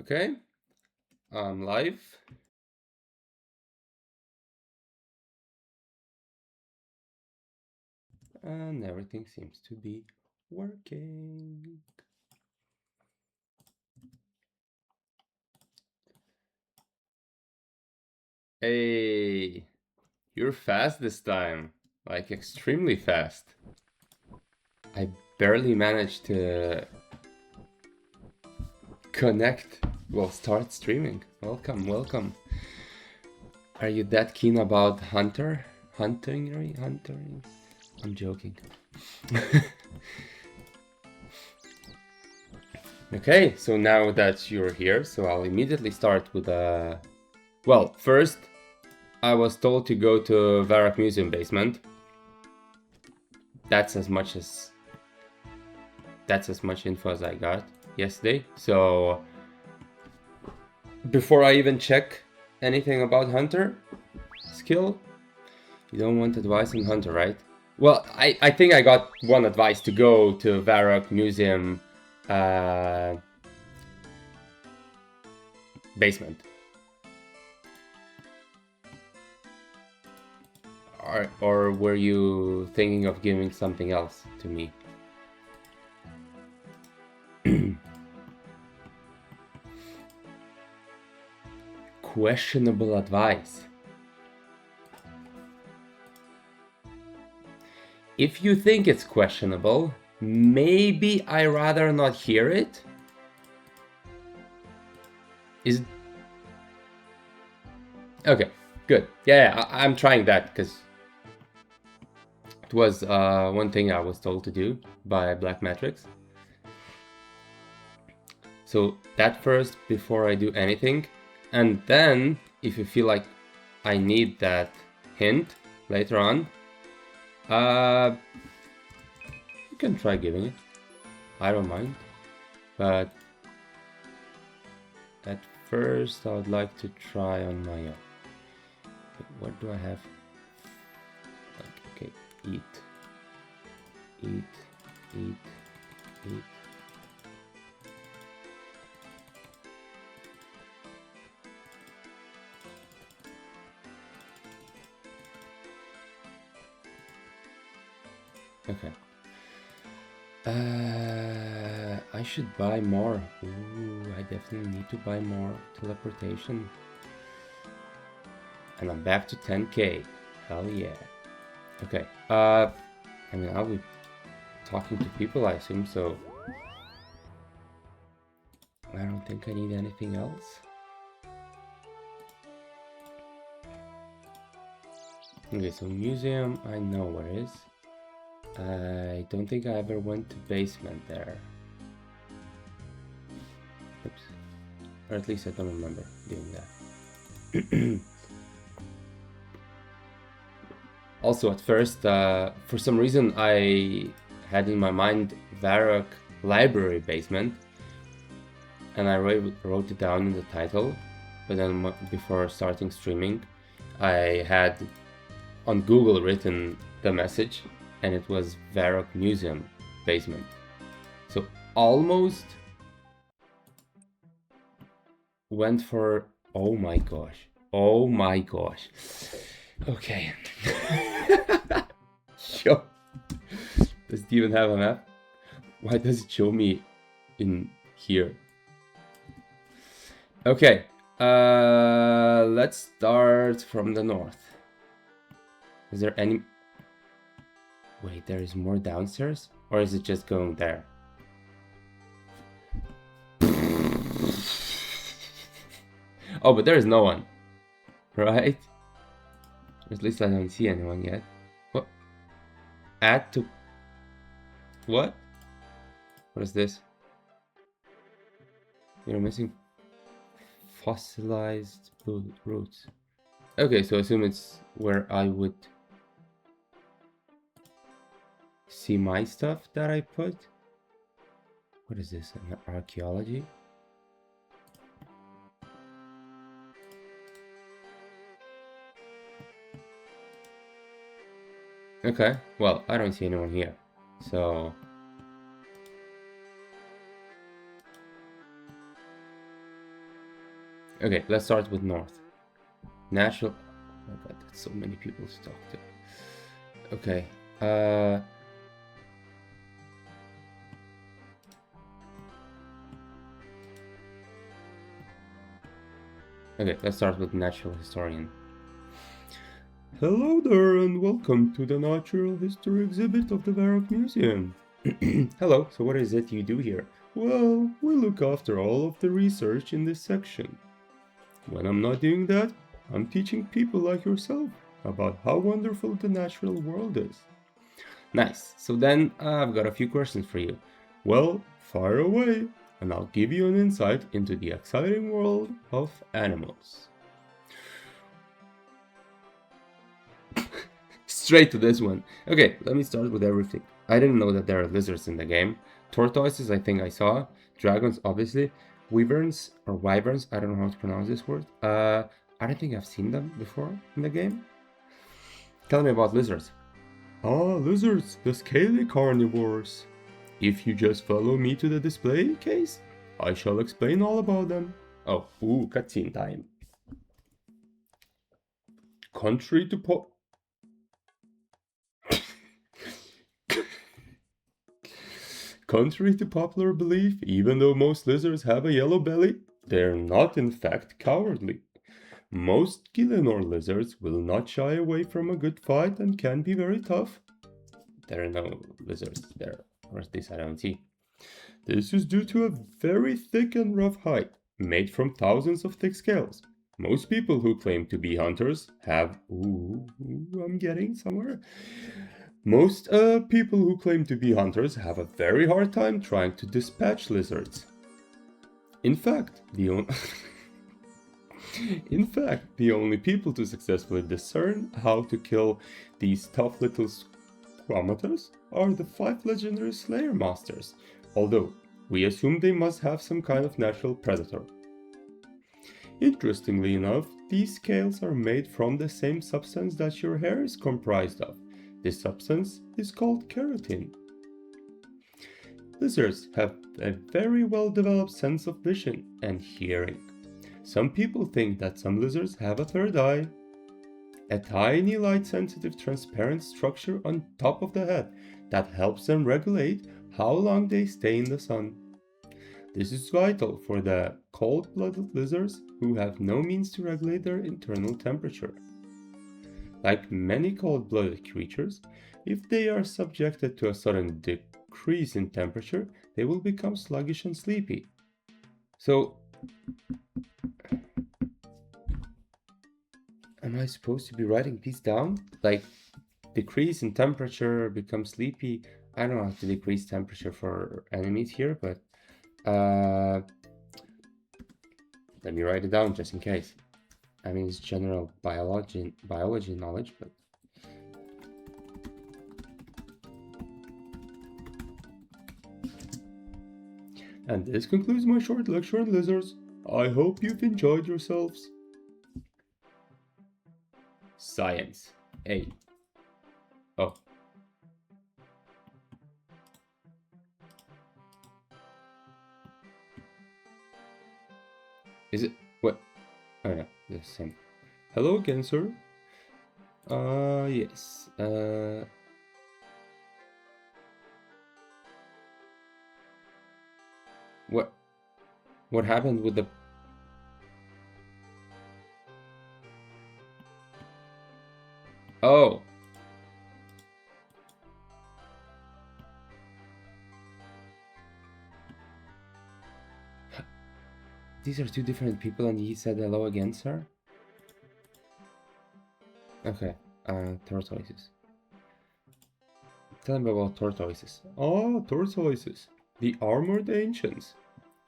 Okay, I'm live. And everything seems to be working. Hey, you're fast this time. Like, extremely fast. I barely managed to connect. Well, start streaming. Welcome, welcome. Are you that keen about hunting? I'm joking. Okay, so now that you're here, so I'll immediately start with a... Well, first, I was told to go to Varrock Museum basement. That's as much info as I got yesterday. So before I even check anything about Hunter skill, you don't want advice on Hunter, right? Well, I think I got one advice to go to Varrock Museum basement. Or were you thinking of giving something else to me? Questionable advice. If you think it's questionable, maybe I rather not hear it. Is okay, good. Yeah, I'm trying that because it was one thing I was told to do by Black Matrix. So that first before I do anything, and then if you feel like I need that hint later on, you can try giving it. I don't mind, but at first I would like to try on my own. What do I have? Okay, eat. Okay. I should buy more. Ooh, I definitely need to buy more teleportation. And I'm back to 10k. Hell yeah. Okay. I mean, I'll be talking to people, I assume, so I don't think I need anything else. Okay, so museum, I know where it is. I don't think I ever went to basement there. Oops. Or at least I don't remember doing that. Also, at first, for some reason, I had in my mind Varrock library basement, and I wrote it down in the title. But then before starting streaming, I had on Google written the message, and it was Varrock Museum basement. So almost went for... Oh my gosh. Oh my gosh. Okay. Yo. Does it even have a map? Why does it show me in here? Okay. Let's start from the north. Is there any... Wait, there is more downstairs? Or is it just going there? Oh, but there is no one. Right? At least I don't see anyone yet. What? Add to... What? What is this? You're missing fossilized roots. Okay, so I assume it's where I would see my stuff that I put. What is this? An archaeology? Okay, well, I don't see anyone here, so... Okay, let's start with north. Natural. Oh my god, that's so many people to talk to. Okay. Okay, let's start with natural historian. Hello there and welcome to the natural history exhibit of the Varrock Museum. Hello, so what is it you do here? Well, we look after all of the research in this section. When I'm not doing that, I'm teaching people like yourself about how wonderful the natural world is. Nice, so then I've got a few questions for you. Well, fire away, and I'll give you an insight into the exciting world of animals. Straight to this one. Okay, let me start with everything. I didn't know that there are lizards in the game. Tortoises, I think I saw. Dragons, obviously. Wyverns, or wyverns, I don't know how to pronounce this word. I don't think I've seen them before in the game. Tell me about lizards. Ah, lizards, the scaly carnivores. If you just follow me to the display case, I shall explain all about them. Oh, ooh, cutscene time. Contrary to Contrary to popular belief, even though most lizards have a yellow belly, they're not in fact cowardly. Most Gielinor lizards will not shy away from a good fight and can be very tough. There are no lizards there, or at least I don't see. This is due to a very thick and rough hide, made from thousands of thick scales. Most people who claim to be hunters have... Ooh, I'm getting somewhere. Most people who claim to be hunters have a very hard time trying to dispatch lizards. In fact, the only people to successfully discern how to kill these tough little squamatas are the 5 legendary Slayer Masters, although we assume they must have some kind of natural predator. Interestingly enough, these scales are made from the same substance that your hair is comprised of. This substance is called keratin. Lizards have a very well developed sense of vision and hearing. Some people think that some lizards have a third eye, a tiny light-sensitive transparent structure on top of the head that helps them regulate how long they stay in the sun. This is vital for the cold-blooded lizards who have no means to regulate their internal temperature. Like many cold-blooded creatures, if they are subjected to a sudden decrease in temperature, they will become sluggish and sleepy. So, am I supposed to be writing these down? Like, decrease in temperature, become sleepy. I don't know how to decrease temperature for enemies here, but let me write it down just in case. I mean, it's general biology knowledge, but... And this concludes my short lecture on lizards. I hope you've enjoyed yourselves. Science. A. Oh. Is it? What? Oh no, the same. Hello again, sir. Yes. What happened with the... Oh. These are two different people and he said hello again, sir? Okay, tortoises. Tell me about tortoises. Oh, tortoises. The armored ancients.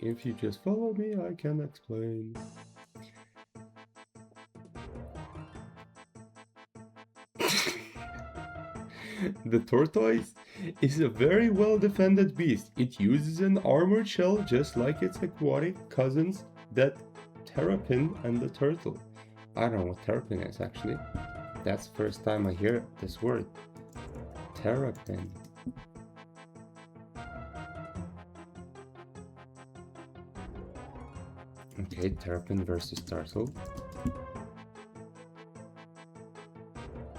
If you just follow me, I can explain. The tortoise is a very well-defended beast. It uses an armored shell just like its aquatic cousins, that terrapin and the turtle. I don't know what terrapin is actually. That's the first time I hear this word. Terrapin. Okay, terrapin versus turtle.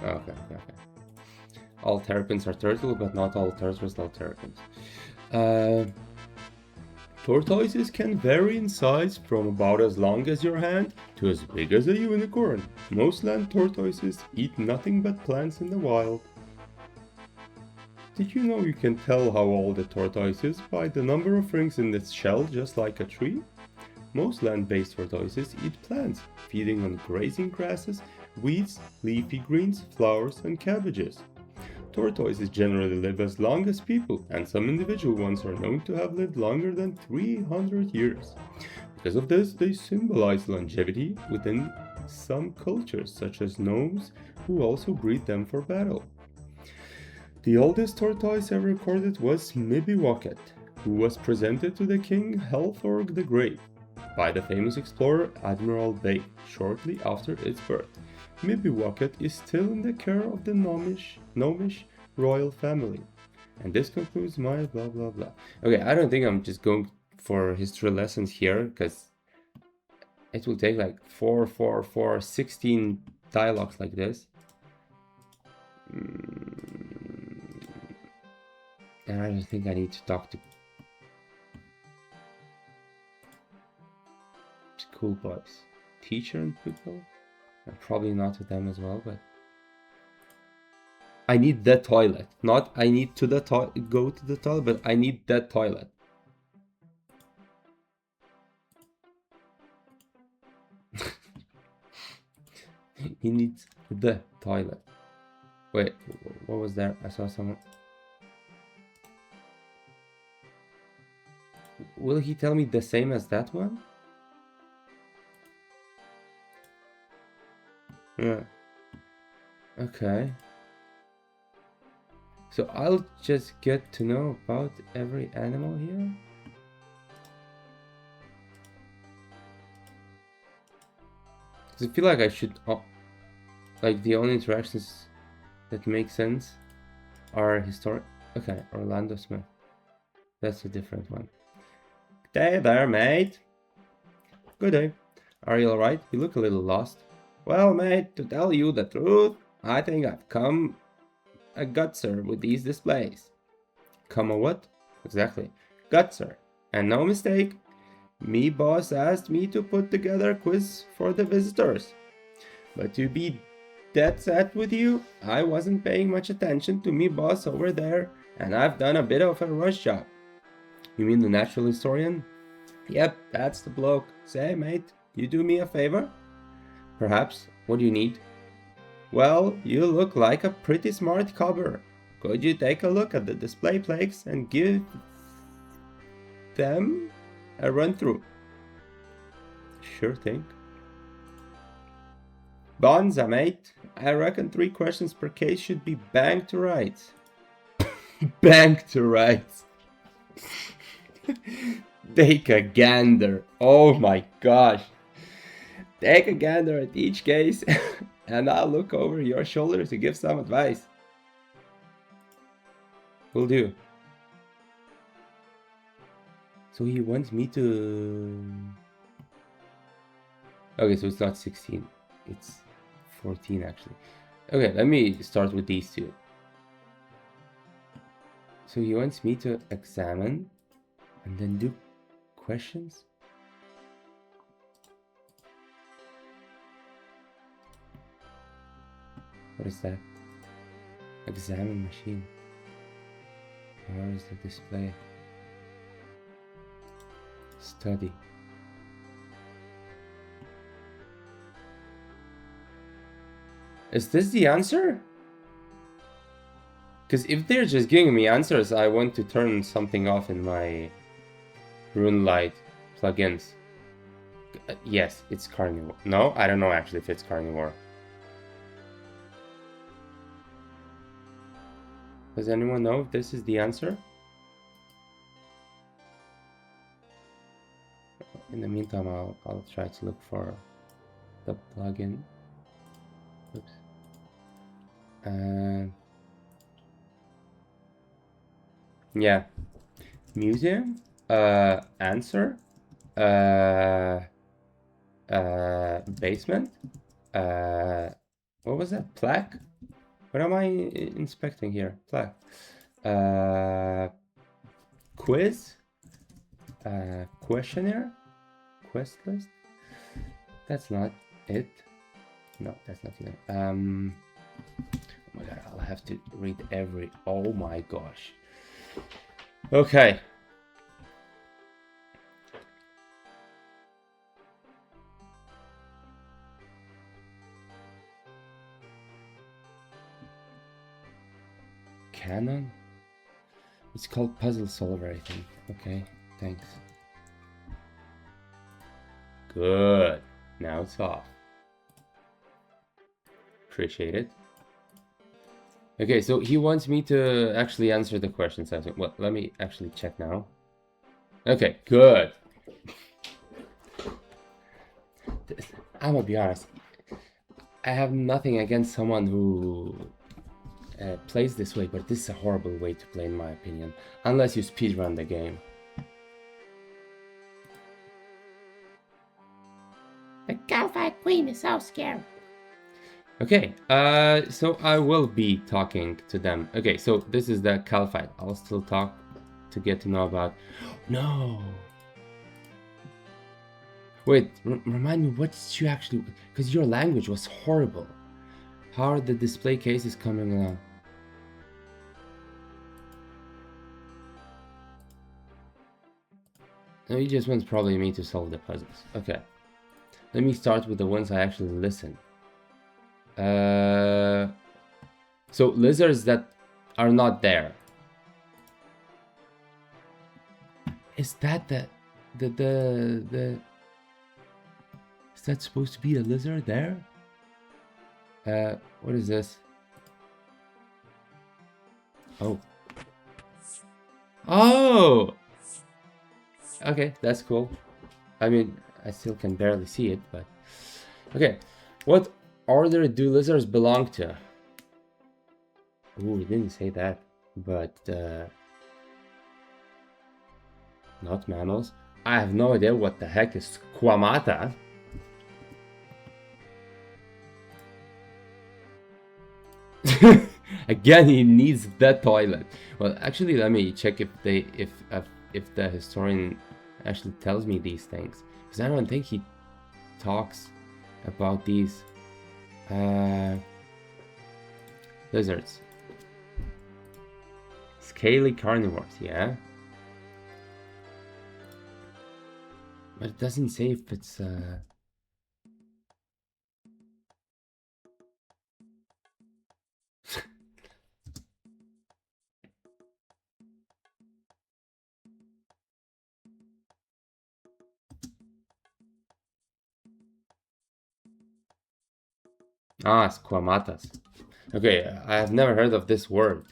Okay. All terrapins are turtle, but not all turtles are terrapins. Tortoises can vary in size from about as long as your hand to as big as a unicorn. Most land tortoises eat nothing but plants in the wild. Did you know you can tell how old a tortoise is by the number of rings in its shell, just like a tree? Most land-based tortoises eat plants, feeding on grazing grasses, weeds, leafy greens, flowers, and cabbages. Tortoises generally live as long as people, and some individual ones are known to have lived longer than 300 years. Because of this, they symbolize longevity within some cultures, such as gnomes, who also breed them for battle. The oldest tortoise ever recorded was Mibiwaket, who was presented to the king Helthorg the Great by the famous explorer Admiral Bay shortly after its birth. Mibiwaket is still in the care of the Gnomish royal family. And this concludes my blah blah blah. Okay, I don't think I'm just going for history lessons here, because it will take like 16 dialogues like this. And I don't think I need to talk to school boys. Teacher and people? And probably not to them as well, but I need the toilet. Not I need to go to the toilet, but I need that toilet. He needs the toilet. Wait, what was there? I saw someone. Will he tell me the same as that one? Yeah. Okay. So I'll just get to know about every animal here. Because I feel like I should... like the only interactions that make sense are historic... Okay, Orlando Smith. That's a different one. Hey there, mate. Good day. Are you alright? You look a little lost. Well, mate, to tell you the truth, I think I've come a gutser with these displays. Come a what? Exactly. Gutser. And no mistake, me boss asked me to put together a quiz for the visitors. But to be dead set with you, I wasn't paying much attention to me boss over there, and I've done a bit of a rush job. You mean the natural historian? Yep, that's the bloke. Say, mate, you do me a favor? Perhaps. What do you need? Well, you look like a pretty smart cobber. Could you take a look at the display plaques and give them a run through? Sure thing. Bonza, mate. I reckon 3 questions per case should be bang to rights. Bang to rights. Take a gander. Oh my gosh. Take a gander at each case and I'll look over your shoulder to give some advice. Will do. So he wants me to... Okay, so it's not 16. It's 14 actually. Okay, let me start with these two. So he wants me to examine and then do questions. What is that? Examine machine. Where is the display? Study. Is this the answer? Because if they're just giving me answers, I want to turn something off in my RuneLite plugins. Yes, it's carnivore. No, I don't know actually if it's carnivore. Does anyone know if this is the answer? In the meantime, I'll try to look for the plugin. Oops. Yeah. Museum. Answer. Basement. What was that? Plaque? What am I inspecting here? Plaque. Quiz. Questionnaire. Quest list. That's not it. No, that's not it. Oh my god, I'll have to read every. Oh my gosh. Okay. Canon? It's called Puzzle Solver, I think. Okay, thanks. Good. Now it's off. Appreciate it. Okay, so he wants me to actually answer the questions. Well, let me actually check now. Okay, good. I'm gonna be honest. I have nothing against someone who plays this way, but this is a horrible way to play in my opinion. Unless you speedrun the game. The Calphite Queen is so scary. Okay, so I will be talking to them. Okay, so this is the Calphite. I'll still talk to get to know about... No! Wait, remind me, what did you actually... Because your language was horrible. How are the display cases coming along? No, you just want probably me to solve the puzzles. Okay. Let me start with the ones I actually listen. So lizards that are not there. Is that the is that supposed to be a lizard there? What is this? Oh. Oh! Okay, that's cool. I mean, I still can barely see it, but... Okay, what order do lizards belong to? Ooh, he didn't say that, but... Not mammals. I have no idea what the heck is squamata. Again, he needs the toilet. Well, actually, let me check if the historian actually tells me these things, because I don't think he talks about these lizards. Scaly carnivores, yeah. But it doesn't say if it's Ah, squamatas. Okay, I have never heard of this word.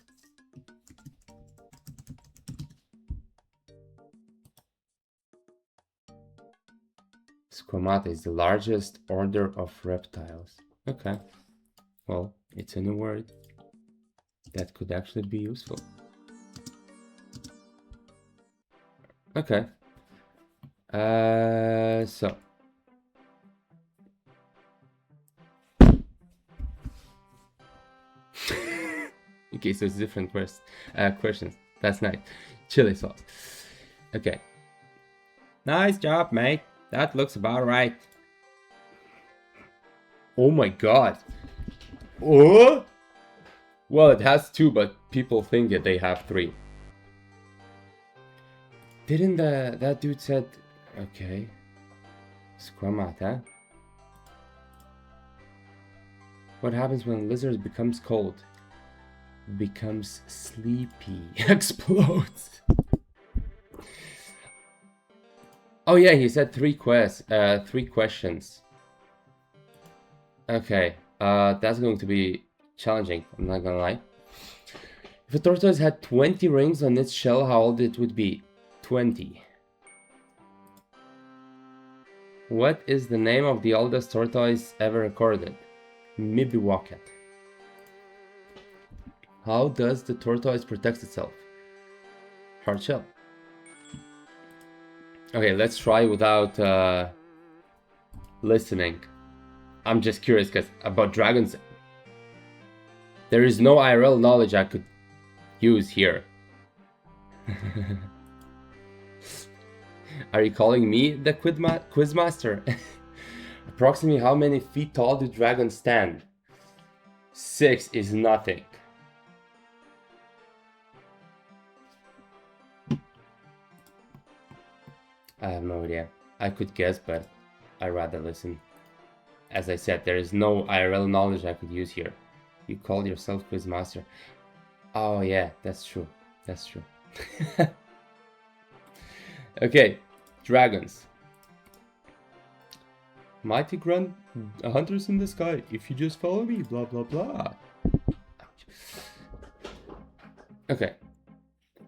Squamata is the largest order of reptiles. Okay. Well, it's a new word that could actually be useful. Okay. So. Okay, so it's different questions. That's nice. Chili sauce. Okay. Nice job, mate. That looks about right. Oh my god. Oh! Well, it has 2, but people think that they have 3. Didn't that dude said... Okay. Squamata. What happens when a lizard becomes cold? Becomes sleepy. Explodes. Oh yeah, he said 3 questions. Okay, that's going to be challenging, I'm not gonna lie. If a tortoise had 20 rings on its shell, how old it would be? 20. What is the name of the oldest tortoise ever recorded? Mibiwakat. How does the tortoise protect itself? Hard shell. Okay, let's try without listening. I'm just curious because about dragons, there is no IRL knowledge I could use here. Are you calling me the quizmaster? Approximately how many feet tall do dragons stand? 6 is nothing. I have no idea. I could guess, but I'd rather listen. As I said, there is no IRL knowledge I could use here. You called yourself quizmaster. Oh yeah, that's true. That's true. Okay, dragons. Mighty grunt hunters in the sky. If you just follow me, blah blah blah. Okay.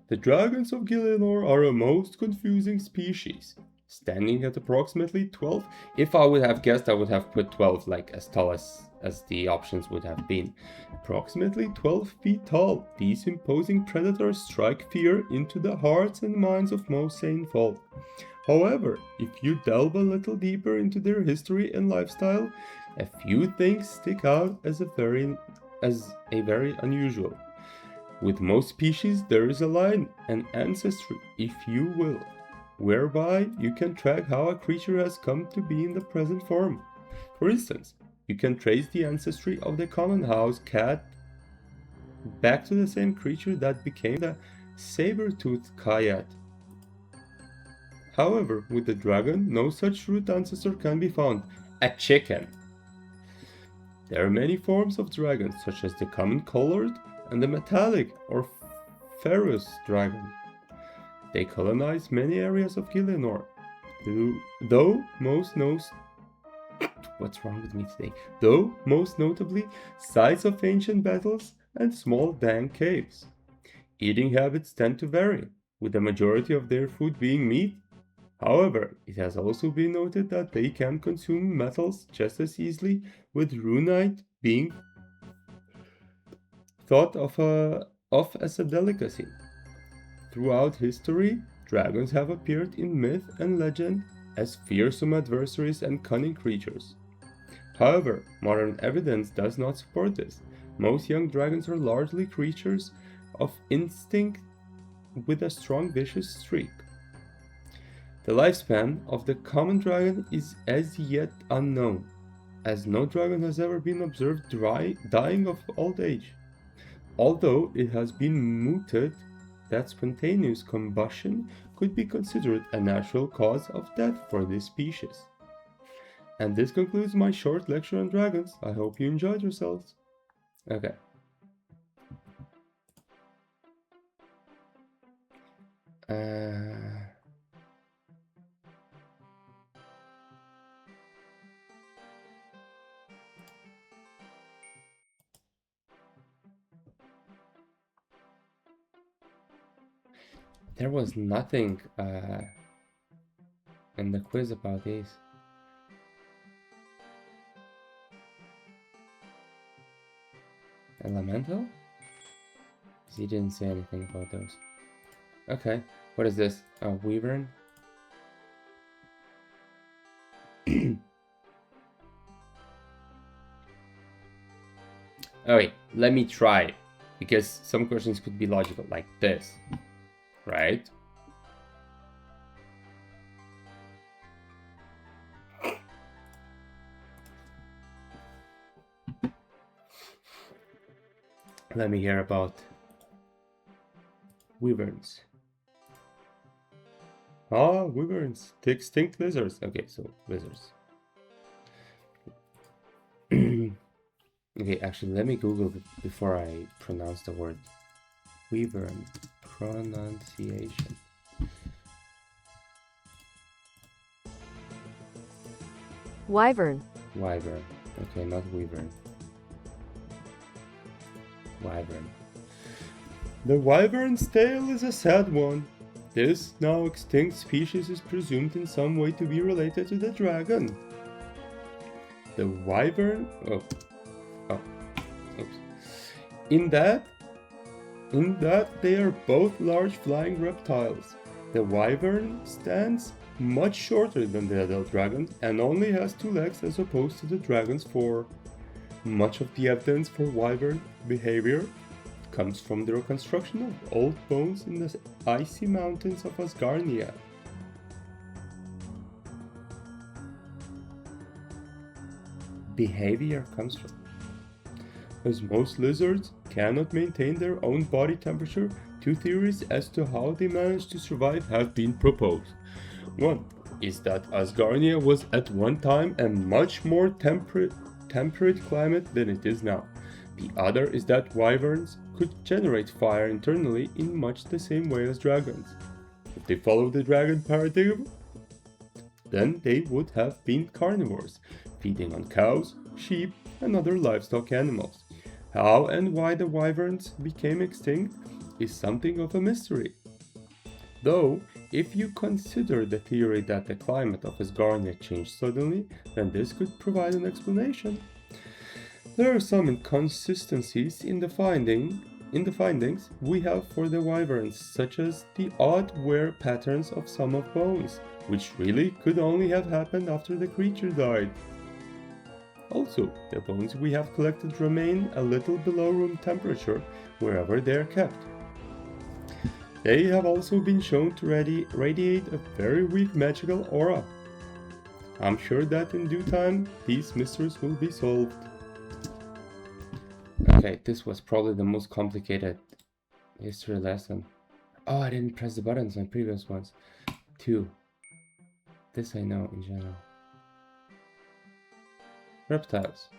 The dragons of Gielinor are a most confusing species, standing at approximately 12. If I would have guessed, I would have put 12, like as tall as the options would have been. Approximately 12 feet tall, these imposing predators strike fear into the hearts and minds of most sane folk. However, if you delve a little deeper into their history and lifestyle, a few things stick out as a very unusual. With most species, there is a line, an ancestry, if you will, whereby you can track how a creature has come to be in the present form. For instance, you can trace the ancestry of the common house cat back to the same creature that became the saber-toothed coyote. However, with the dragon, no such root ancestor can be found. A chicken. There are many forms of dragons, such as the common colored and the metallic or ferrous dragon. They colonize many areas of Gielinor, though most notably sites of ancient battles and small dank caves. Eating habits tend to vary, with the majority of their food being meat. However, it has also been noted that they can consume metals just as easily, with runite being thought of as a delicacy. Throughout history, dragons have appeared in myth and legend as fearsome adversaries and cunning creatures. However, modern evidence does not support this. Most young dragons are largely creatures of instinct with a strong vicious streak. The lifespan of the common dragon is as yet unknown, as no dragon has ever been observed dying of old age. Although it has been mooted that spontaneous combustion could be considered a natural cause of death for this species. And this concludes my short lecture on dragons. I hope you enjoyed yourselves. Okay. There was nothing in the quiz about these. Elemental? He didn't say anything about those. Okay, what is this? A wyvern? Oh wait, let me try, because some questions could be logical, like this, right? Let me hear about wyverns. Ah, wyverns, the extinct lizards. Okay, so lizards. Okay, actually, let me Google it before I pronounce the word. Wyvern pronunciation. Wyvern. Wyvern. Okay, not wyvern. Wyvern. The wyvern's tale is a sad one. This now extinct species is presumed in some way to be related to the dragon. The wyvern... Oops. In that they are both large flying reptiles. The wyvern stands much shorter than the adult dragons and only has 2 legs as opposed to the dragons 4. Much of the evidence for wyvern behavior comes from the reconstruction of old bones in the icy mountains of Asgarnia. Behavior comes from. As most lizards cannot maintain their own body temperature, 2 theories as to how they managed to survive have been proposed. One is that Asgarnia was at one time a much more temperate climate than it is now. The other is that wyverns could generate fire internally in much the same way as dragons. If they follow the dragon paradigm, then they would have been carnivores, feeding on cows, sheep, and other livestock animals. How and why the wyverns became extinct is something of a mystery. Though, if you consider the theory that the climate of Asgarnia changed suddenly, then this could provide an explanation. There are some inconsistencies in the findings we have for the wyverns, such as the odd wear patterns of some of bones, which really could only have happened after the creature died. Also, the bones we have collected remain a little below room temperature wherever they are kept. They have also been shown to radiate a very weak magical aura. I'm sure that in due time, these mysteries will be solved. Okay, this was probably the most complicated history lesson. Oh, I didn't press the buttons on previous ones. 2. This I know in general. Reptiles.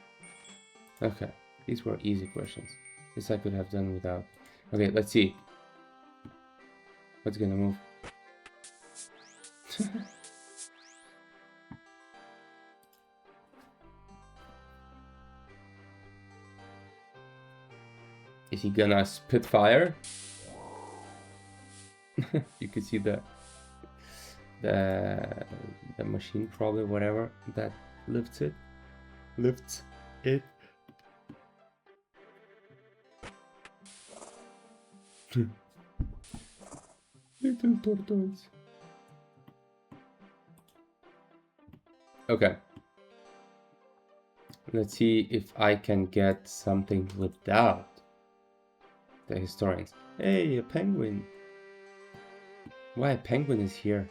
Okay, these were easy questions. This I could have done without. Okay, let's see. What's gonna move? Is he gonna spit fire? You can see the machine, probably, whatever that lifts it. Little tortoise. Okay. Let's see if I can get something without the historians. Hey, a penguin. Why a penguin is here?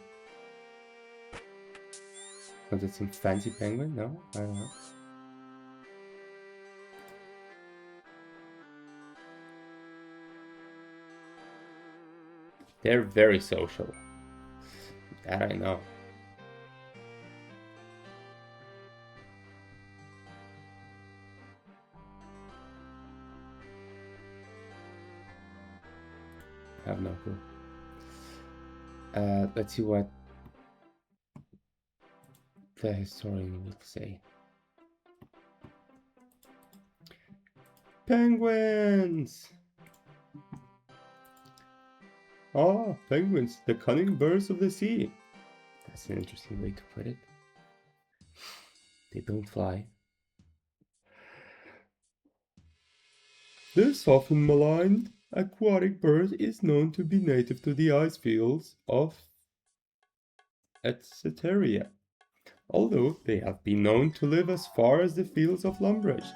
Was it some fancy penguin? No? I don't know. They're very social. That I know. I have no clue. Let's see what the historian will say. Penguins! Ah, penguins, the cunning birds of the sea. That's an interesting way to put it. They don't fly. This often maligned aquatic bird is known to be native to the ice fields of Etceteria, although they have been known to live as far as the fields of Lumbridge.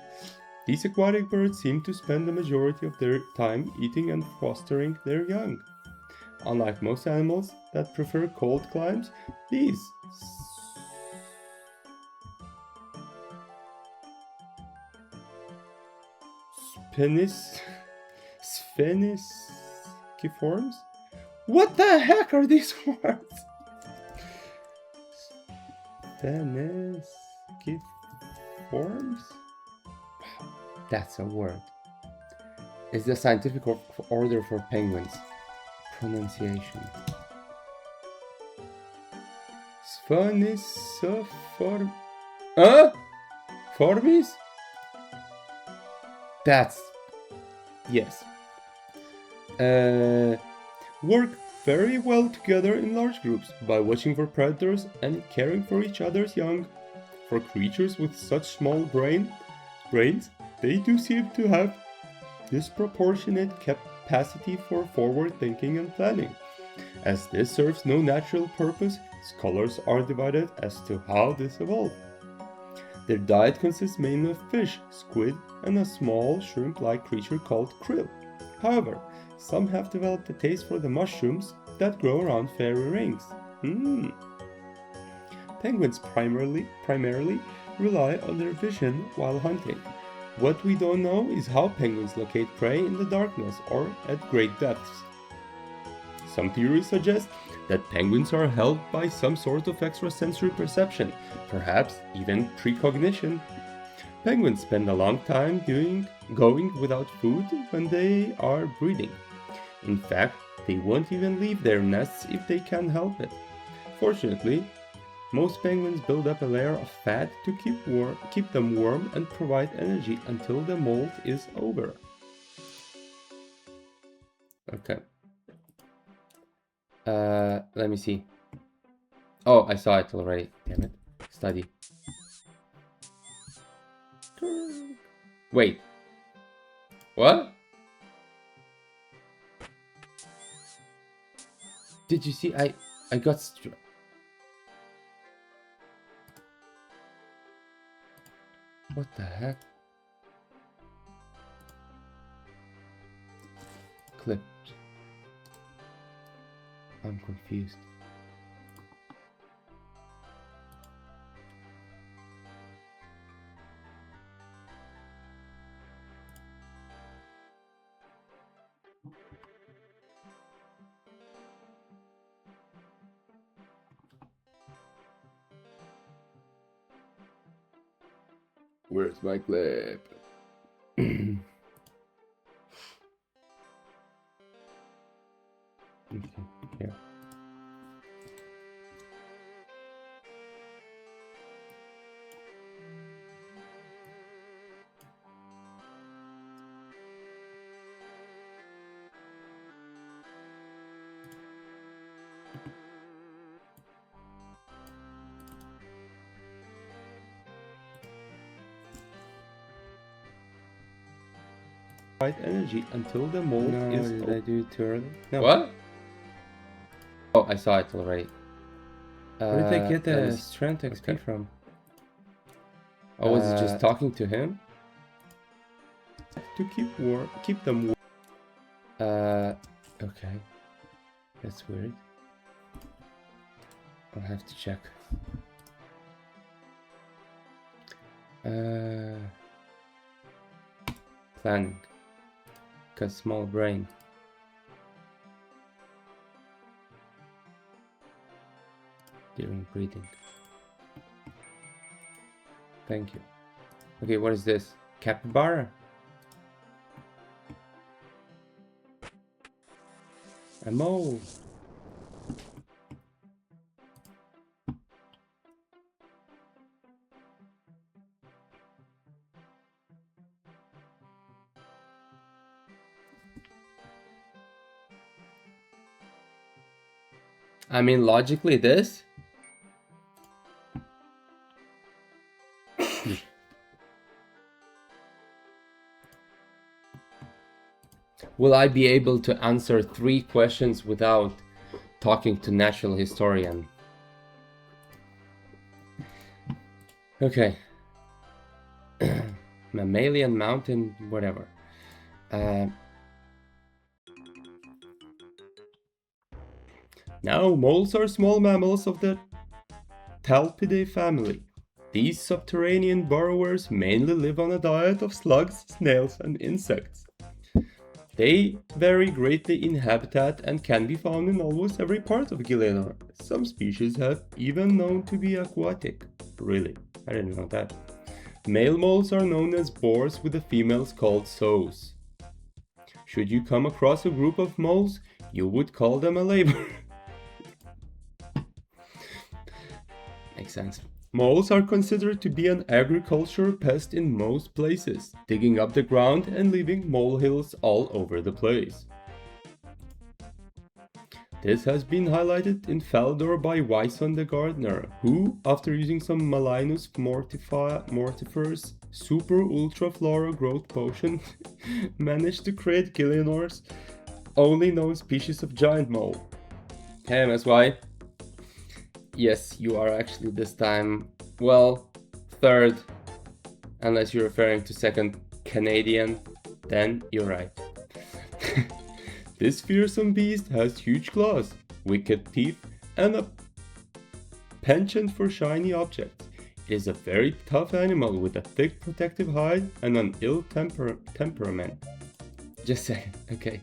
These aquatic birds seem to spend the majority of their time eating and fostering their young. Unlike most animals that prefer cold climes, these Spheniciforms? What the heck are these words? Spheniciforms? That's a word. It's the scientific order for penguins. Pronunciation. Spheniciform. Formis? That's. Yes. Work very well together in large groups by watching for predators and caring for each other's young. For creatures with such small brains, they do seem to have disproportionate capacity for forward thinking and planning. As this serves no natural purpose, Scholars are divided as to how this evolved. Their diet consists mainly of fish, squid, and a small shrimp-like creature called krill. However, some have developed a taste for the mushrooms that grow around fairy rings. Penguins primarily rely on their vision while hunting. What we don't know is how penguins locate prey in the darkness or at great depths. Some theories suggest that penguins are held by some sort of extrasensory perception, perhaps even precognition. Penguins spend a long time going without food when they are breeding. In fact, they won't even leave their nests if they can help it. Fortunately, most penguins build up a layer of fat to keep them warm and provide energy until the molt is over. Okay. Let me see. Oh, I saw it already. Damn it. Study. Wait. What? Did you see? I got What the heck? Clipped. I'm confused. Where's my clip? Okay, here. Energy until the molt is. Did I do it too early? No. What? Oh, I saw it already. Where did I get the strength XP from? Oh, was it just talking to him? To keep them warm. Okay. That's weird. I'll have to check. Planning. Cause small brain. During breathing. Thank you. Okay, what is this? Capybara? A mole. I mean, logically, this. Will I be able to answer 3 questions without talking to natural historian? Okay. Mammalian mountain, whatever. Now, moles are small mammals of the Talpidae family. These subterranean burrowers mainly live on a diet of slugs, snails, and insects. They vary greatly in habitat and can be found in almost every part of Gilienor. Some species have even known to be aquatic. Really? I didn't know that. Male moles are known as boars with the females called sows. Should you come across a group of moles, you would call them a laborer. Makes sense. Moles are considered to be an agricultural pest in most places, digging up the ground and leaving molehills all over the place. This has been highlighted in Faldor by Wyson the gardener, who, after using some Malinus mortifer's super ultra flora growth potion, managed to create Gilienor's only known species of giant mole. Hey MSY. Yes, you are actually this time, well, third, unless you're referring to second Canadian, then you're right. This fearsome beast has huge claws, wicked teeth, and a penchant for shiny objects. It is a very tough animal with a thick protective hide and an ill temperament. Just saying, okay.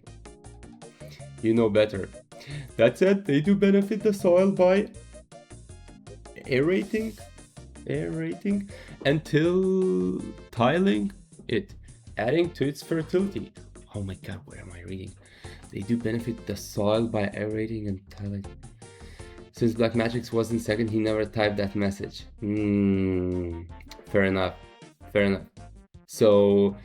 You know better. That said, they do benefit the soil by aerating until tiling it, adding to its fertility. Oh my god, where am I reading? They do benefit the soil by aerating and tiling. Since Black Magic's wasn't second, he never typed that message. Fair enough. Fair enough. So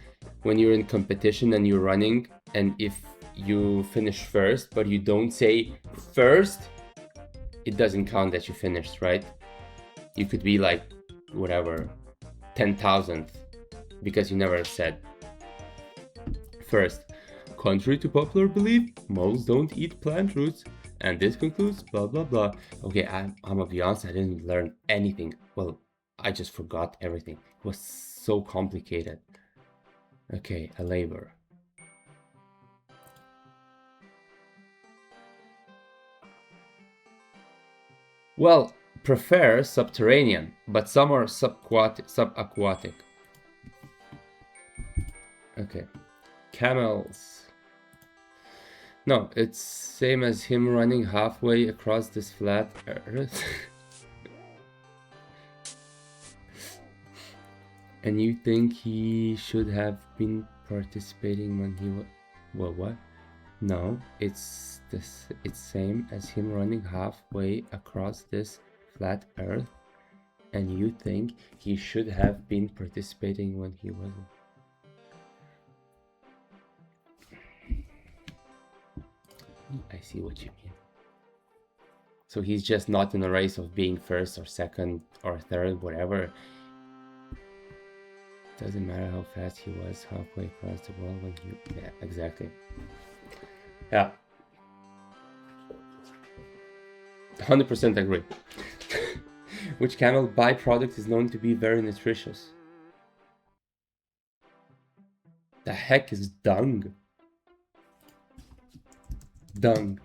when you're in competition and you're running, and if you finish first, but you don't say first, it doesn't count that you finished, right? You could be like, whatever, 10,000th, because you never said first. Contrary to popular belief, moles don't eat plant roots, and this concludes blah blah blah. Okay, I'm gonna be honest, I didn't learn anything. Well, I just forgot everything. It was so complicated. Okay, a labor. Well, prefer subterranean, but some are subaquatic. Okay, camels. No, it's same as him running halfway across this flat earth. And you think he should have been participating when he was... Well, what? No, it's same as him running halfway across this flat earth, and you think he should have been participating when he wasn't. I see what you mean. So he's just not in a race of being first or second or third, whatever. Doesn't matter how fast he was halfway across the world when you... Yeah, exactly. Yeah. 100% agree. Which camel byproduct is known to be very nutritious? The heck is dung? Dung.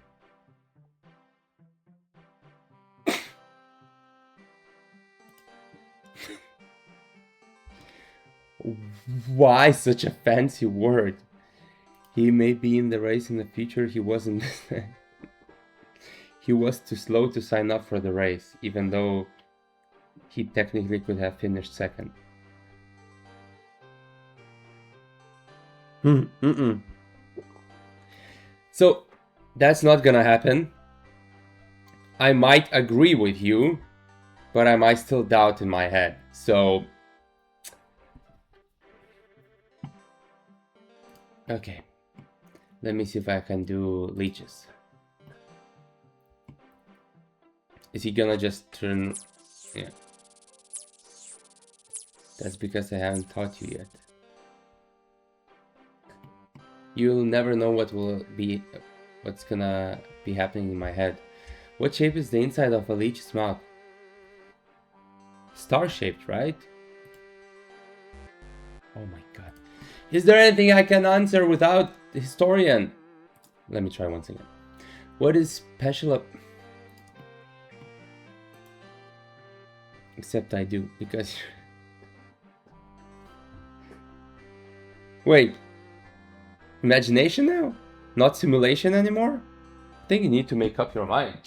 Why such a fancy word? He may be in the race in the future, he wasn't. He was too slow to sign up for the race, even though he technically could have finished second. So that's not gonna happen. I might agree with you, but I might still doubt in my head. So okay, let me see if I can do leeches. Is he gonna just turn? Yeah. That's because I haven't taught you yet. You'll never know what's gonna be happening in my head. What shape is the inside of a leech's mouth? Star-shaped, right? Oh my god. Is there anything I can answer without the historian? Let me try once again. What is special except I do, because... Wait. Imagination now? Not simulation anymore? I think you need to make up your mind.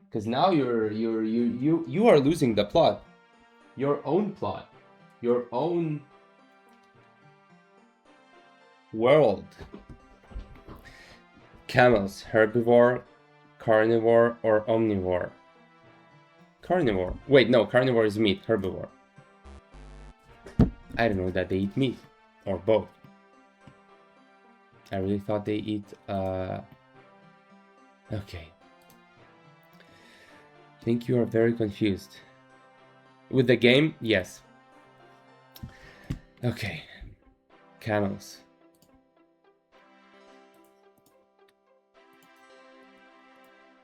Because now you are losing the plot. Your own plot. Your own world. Camels, herbivore, carnivore, or omnivore? Carnivore. Wait, no, carnivore is meat, herbivore. I don't know that they eat meat, or both. I really thought they eat, okay. I think you are very confused. With the game, yes. Okay. Camels.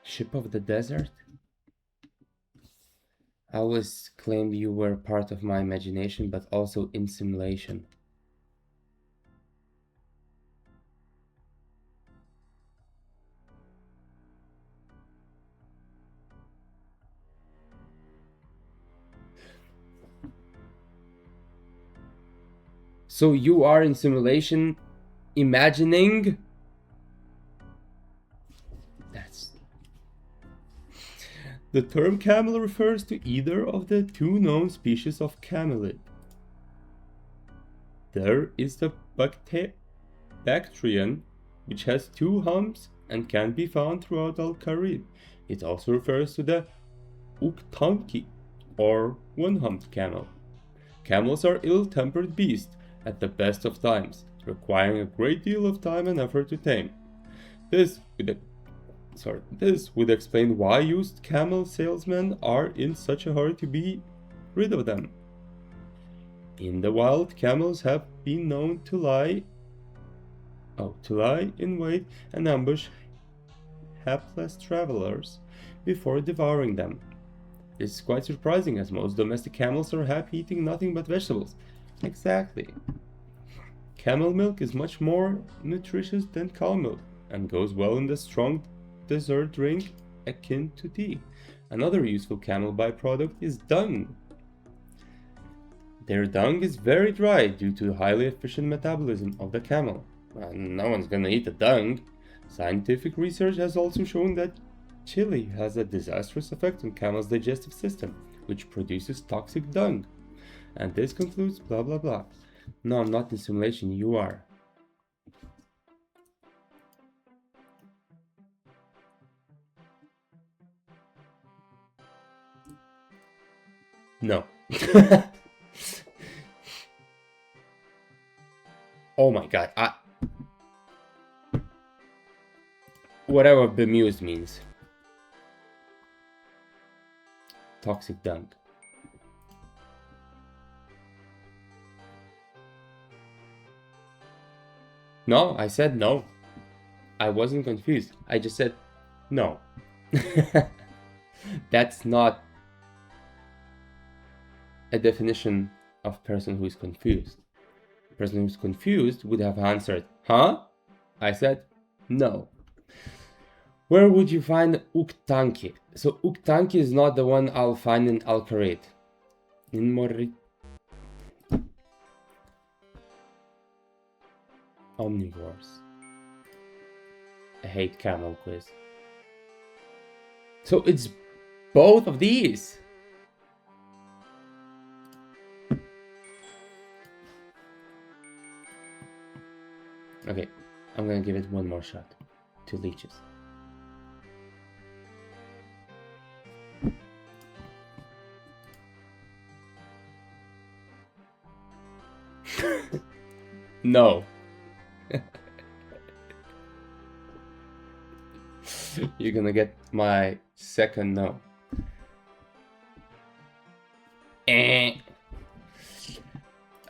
Ship of the desert? I always claimed you were part of my imagination, but also in simulation. So you are in simulation, imagining? That's... The term camel refers to either of the two known species of camelid. There is the Bactrian, which has two humps and can be found throughout Al-Kharib. It also refers to the Uktanki, or one-humped camel. Camels are ill-tempered beasts at the best of times, requiring a great deal of time and effort to tame. This would explain why used camel salesmen are in such a hurry to be rid of them. In the wild, camels have been known to lie in wait and ambush hapless travelers before devouring them. This is quite surprising, as most domestic camels are happy eating nothing but vegetables. Exactly. Camel milk is much more nutritious than cow milk and goes well in the strong dessert drink akin to tea. Another useful camel byproduct is dung. Their dung is very dry due to the highly efficient metabolism of the camel. And no one's gonna eat the dung. Scientific research has also shown that chili has a disastrous effect on camel's digestive system, which produces toxic dung. And this concludes blah blah blah. No, I'm not in simulation, you are. No. Oh my god, whatever bemused means. Toxic dung. No, I said no. I wasn't confused. I just said no. That's not a definition of person who is confused. A person who's confused would have answered, huh? I said no. Where would you find Uktanki? So Uktanki is not the one I'll find in Al-Kharib. In Morri... Omnivores. I hate camel quiz. So it's both of these. Okay, I'm gonna give it one more shot. 2 leeches. No. You're gonna get my second no.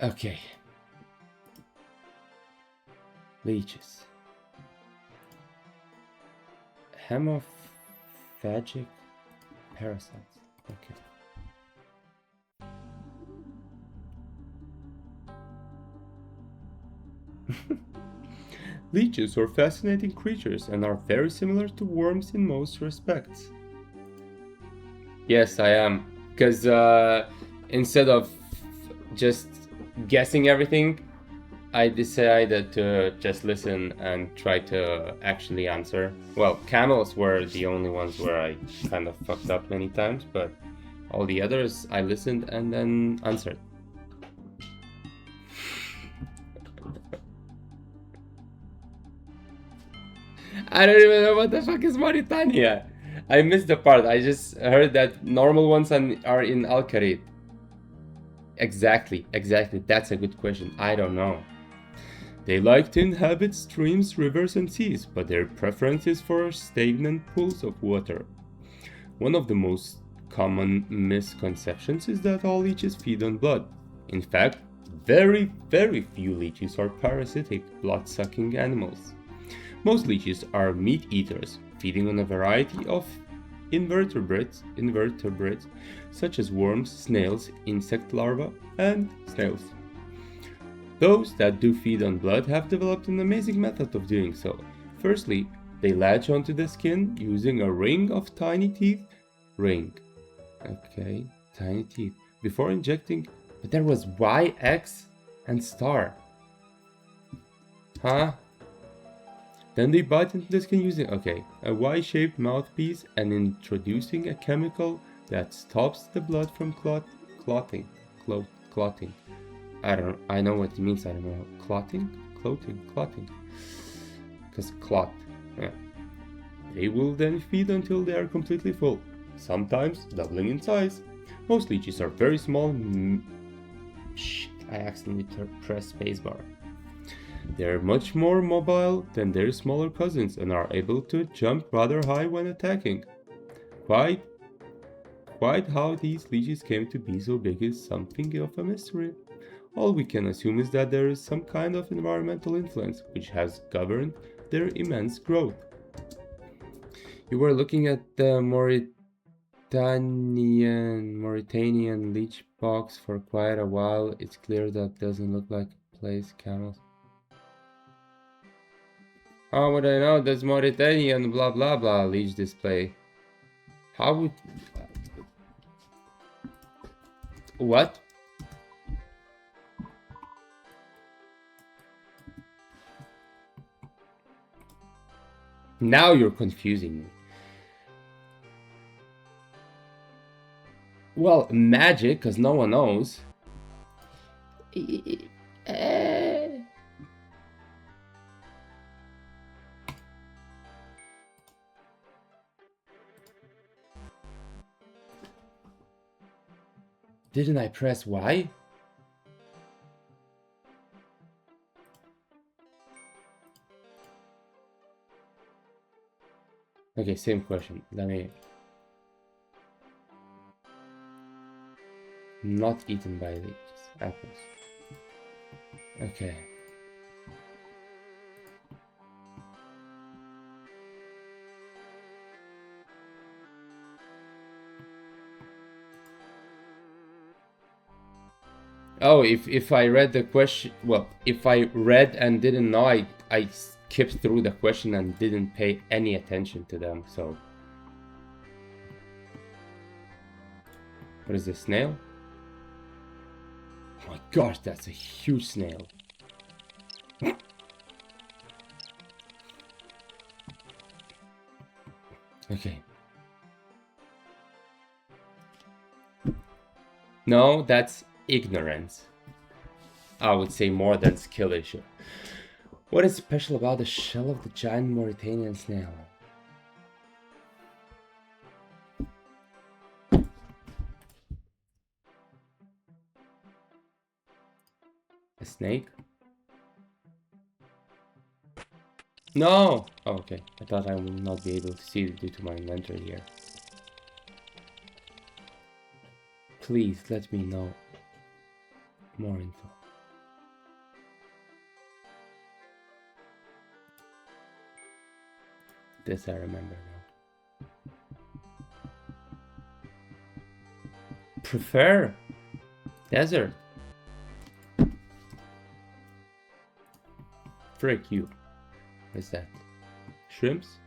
Okay. Leeches. Hemophagic parasites. Okay. Leeches are fascinating creatures and are very similar to worms in most respects. Yes, I am. Because instead of just guessing everything, I decided to just listen and try to actually answer. Well, camels were the only ones where I kind of fucked up many times, but all the others I listened and then answered. I don't even know what the fuck is Mauritania. I missed the part. I just heard that normal ones are in Al-Kharib. Exactly. That's a good question. I don't know. They like to inhabit streams, rivers, and seas, but their preference is for stagnant pools of water. One of the most common misconceptions is that all leeches feed on blood. In fact, very few leeches are parasitic, blood-sucking animals. Most leeches are meat eaters, feeding on a variety of invertebrates such as worms, snails, insect larvae, and snails. Those that do feed on blood have developed an amazing method of doing so. Firstly, they latch onto the skin using a ring of tiny teeth. Okay, tiny teeth. Before injecting, but there was Y, X, and star. Huh? Then they bite into the skin using, a Y-shaped mouthpiece and introducing a chemical that stops the blood from clotting. I know what it means, I don't know. Clotting? Because clot. Yeah. They will then feed until they are completely full, sometimes doubling in size. Most leeches are very small. Shit, I accidentally pressed spacebar. They're much more mobile than their smaller cousins and are able to jump rather high when attacking. Quite how these leeches came to be so big is something of a mystery. All we can assume is that there is some kind of environmental influence which has governed their immense growth. You were looking at the Mauritanian leech box for quite a while. It's clear that doesn't look like a place camels. How would I know? There's Mauritanian blah blah blah leech display. How would... What? Now you're confusing me. Well, magic, because no one knows. Didn't I press Y? Okay, same question. Let me... Not eaten by leeches. Apples. Okay. Oh, if I read the question... Well, if I read and didn't know, I skipped through the question and didn't pay any attention to them, so... What is this, snail? Oh my gosh, that's a huge snail. Okay. No, that's ignorance. I would say more than skill issue. What is special about the shell of the giant Mauritanian snail? A snake? No! Oh, okay. I thought I would not be able to see it due to my inventory here. Please let me know more info. This I remember now. Prefer desert. Frick you. What's that? Shrimps?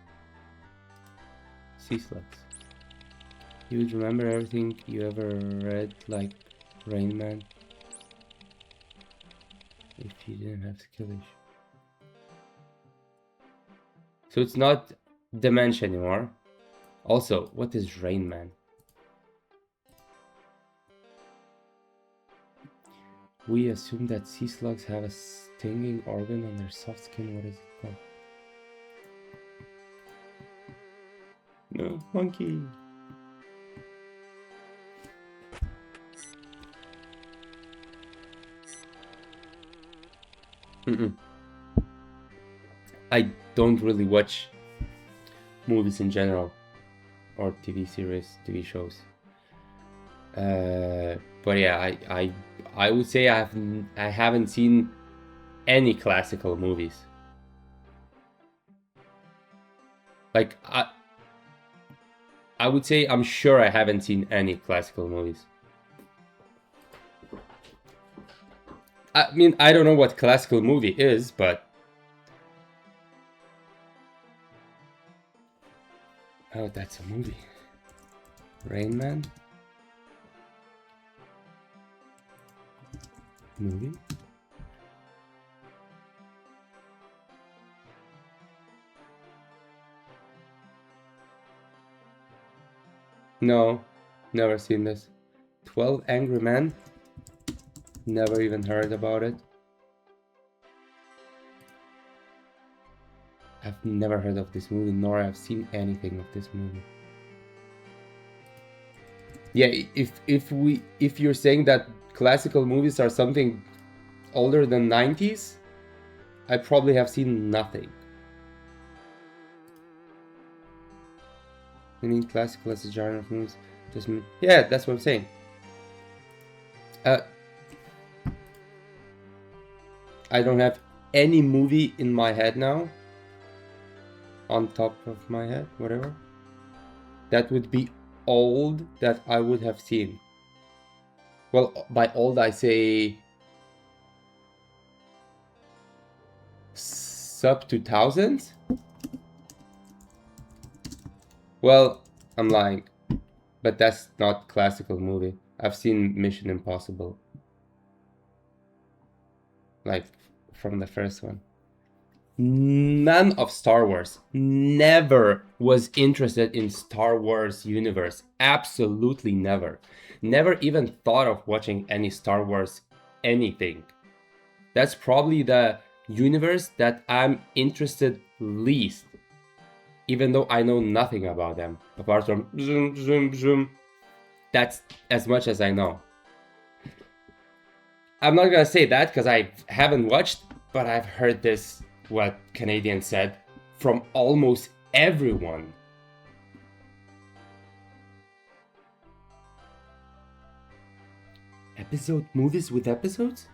Sea slugs. You would remember everything you ever read, like Rain Man, if you didn't have skill issue. So it's not dementia anymore. Also, what is Rain Man? We assume that sea slugs have a stinging organ on their soft skin. What is it called? No, monkey. I don't really watch movies in general, or TV series, TV shows. But yeah, I would say I haven't seen any classical movies. Like I would say I'm sure I haven't seen any classical movies. I mean, I don't know what classical movie is, but... Oh, that's a movie. Rain Man? Movie? No, never seen this. 12 Angry Men? Never even heard about it. I've never heard of this movie, nor I've seen anything of this movie. Yeah, if you're saying that classical movies are something older than 90s, I probably have seen nothing. I mean, classical as a genre of movies. Just yeah, that's what I'm saying. I don't have any movie in my head now. On top of my head, whatever. That would be old that I would have seen. Well, by old I say sub 2000s. Well, I'm lying, but that's not classical movie. I've seen Mission Impossible, like from the first one. None of Star Wars. Never was interested in Star Wars universe. Absolutely never. Never even thought of watching any Star Wars anything. That's probably the universe that I'm interested least. Even though I know nothing about them. Apart from zoom, zoom, zoom. That's as much as I know. I'm not gonna say that because I haven't watched, but I've heard this, what Canadians said, from almost everyone. Episode movies with episodes?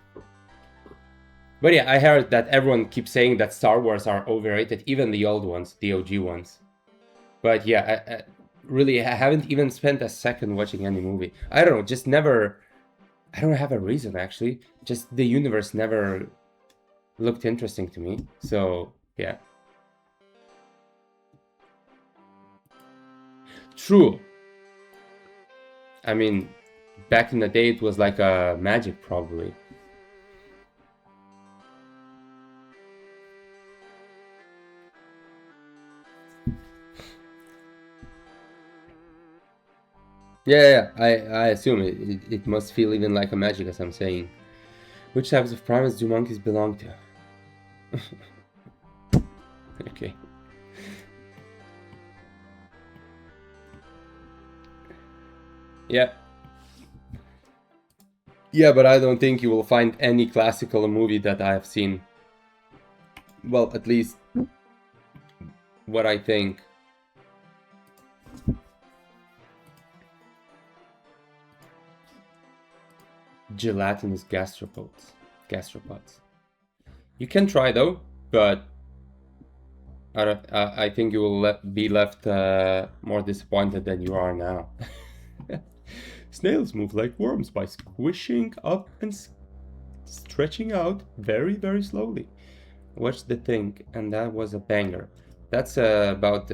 But yeah, I heard that everyone keeps saying that Star Wars are overrated, even the old ones, the OG ones. But yeah, I really haven't even spent a second watching any movie. I don't know, just never... I don't have a reason, actually. Just the universe never looked interesting to me. So, yeah. True. I mean, back in the day, it was like a magic, probably. Yeah, I assume it must feel even like a magic, as I'm saying. Which types of primates do monkeys belong to? Okay. Yeah. Yeah, but I don't think you will find any classical movie that I have seen. Well, at least what I think. Gelatinous gastropods. You can try though, but I think you will be left more disappointed than you are now. Snails move like worms by squishing up and stretching out very, very slowly. Watch the thing, and that was a banger. That's about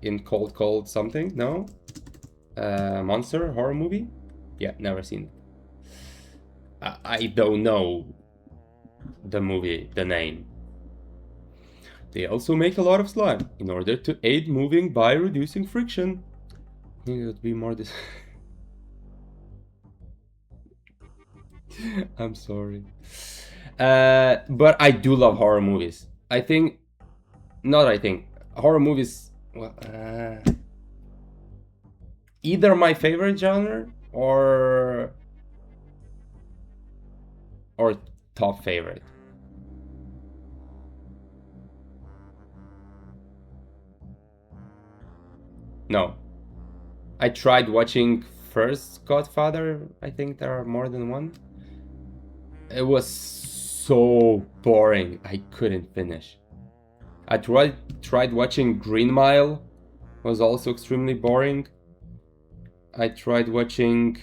in Cold something, no? Monster horror movie? Yeah, never seen it. I don't know the movie, the name. They also make a lot of slime in order to aid moving by reducing friction. I think it would be more this. I'm sorry. But I do love horror movies. Horror movies, well, either my favorite genre or top favorite. No. I tried watching first Godfather. I think there are more than one. It was so boring. I couldn't finish. I tried watching Green Mile. was also extremely boring. I tried watching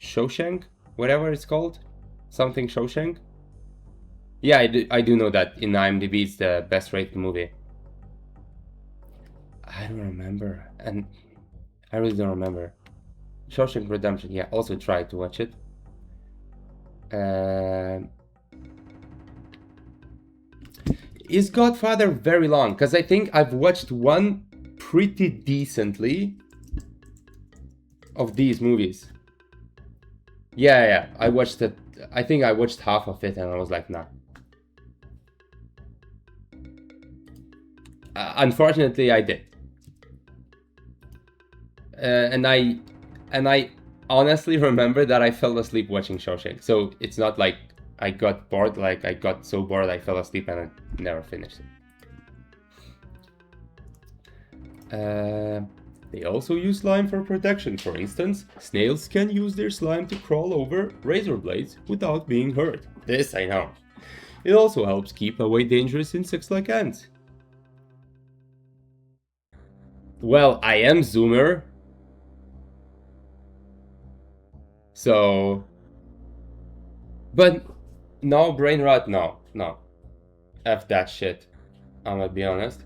Shawshank, whatever it's called, something Shawshank. Yeah, I do know that in IMDb it's the best rated movie. I don't remember, and I really don't remember. Shawshank Redemption, yeah, also tried to watch it. Is Godfather very long? Because I think I've watched one pretty decently of these movies. Yeah, I watched it. I think I watched half of it and I was like, nah. Unfortunately, I did. And I honestly remember that I fell asleep watching Shawshank. So it's not like I got bored, like I got so bored I fell asleep and I never finished it. They also use slime for protection. For instance, snails can use their slime to crawl over razor blades without being hurt. This I know. It also helps keep away dangerous insects like ants. Well, I am Zoomer. So... But no, brain rot, no. F that shit. I'm gonna be honest.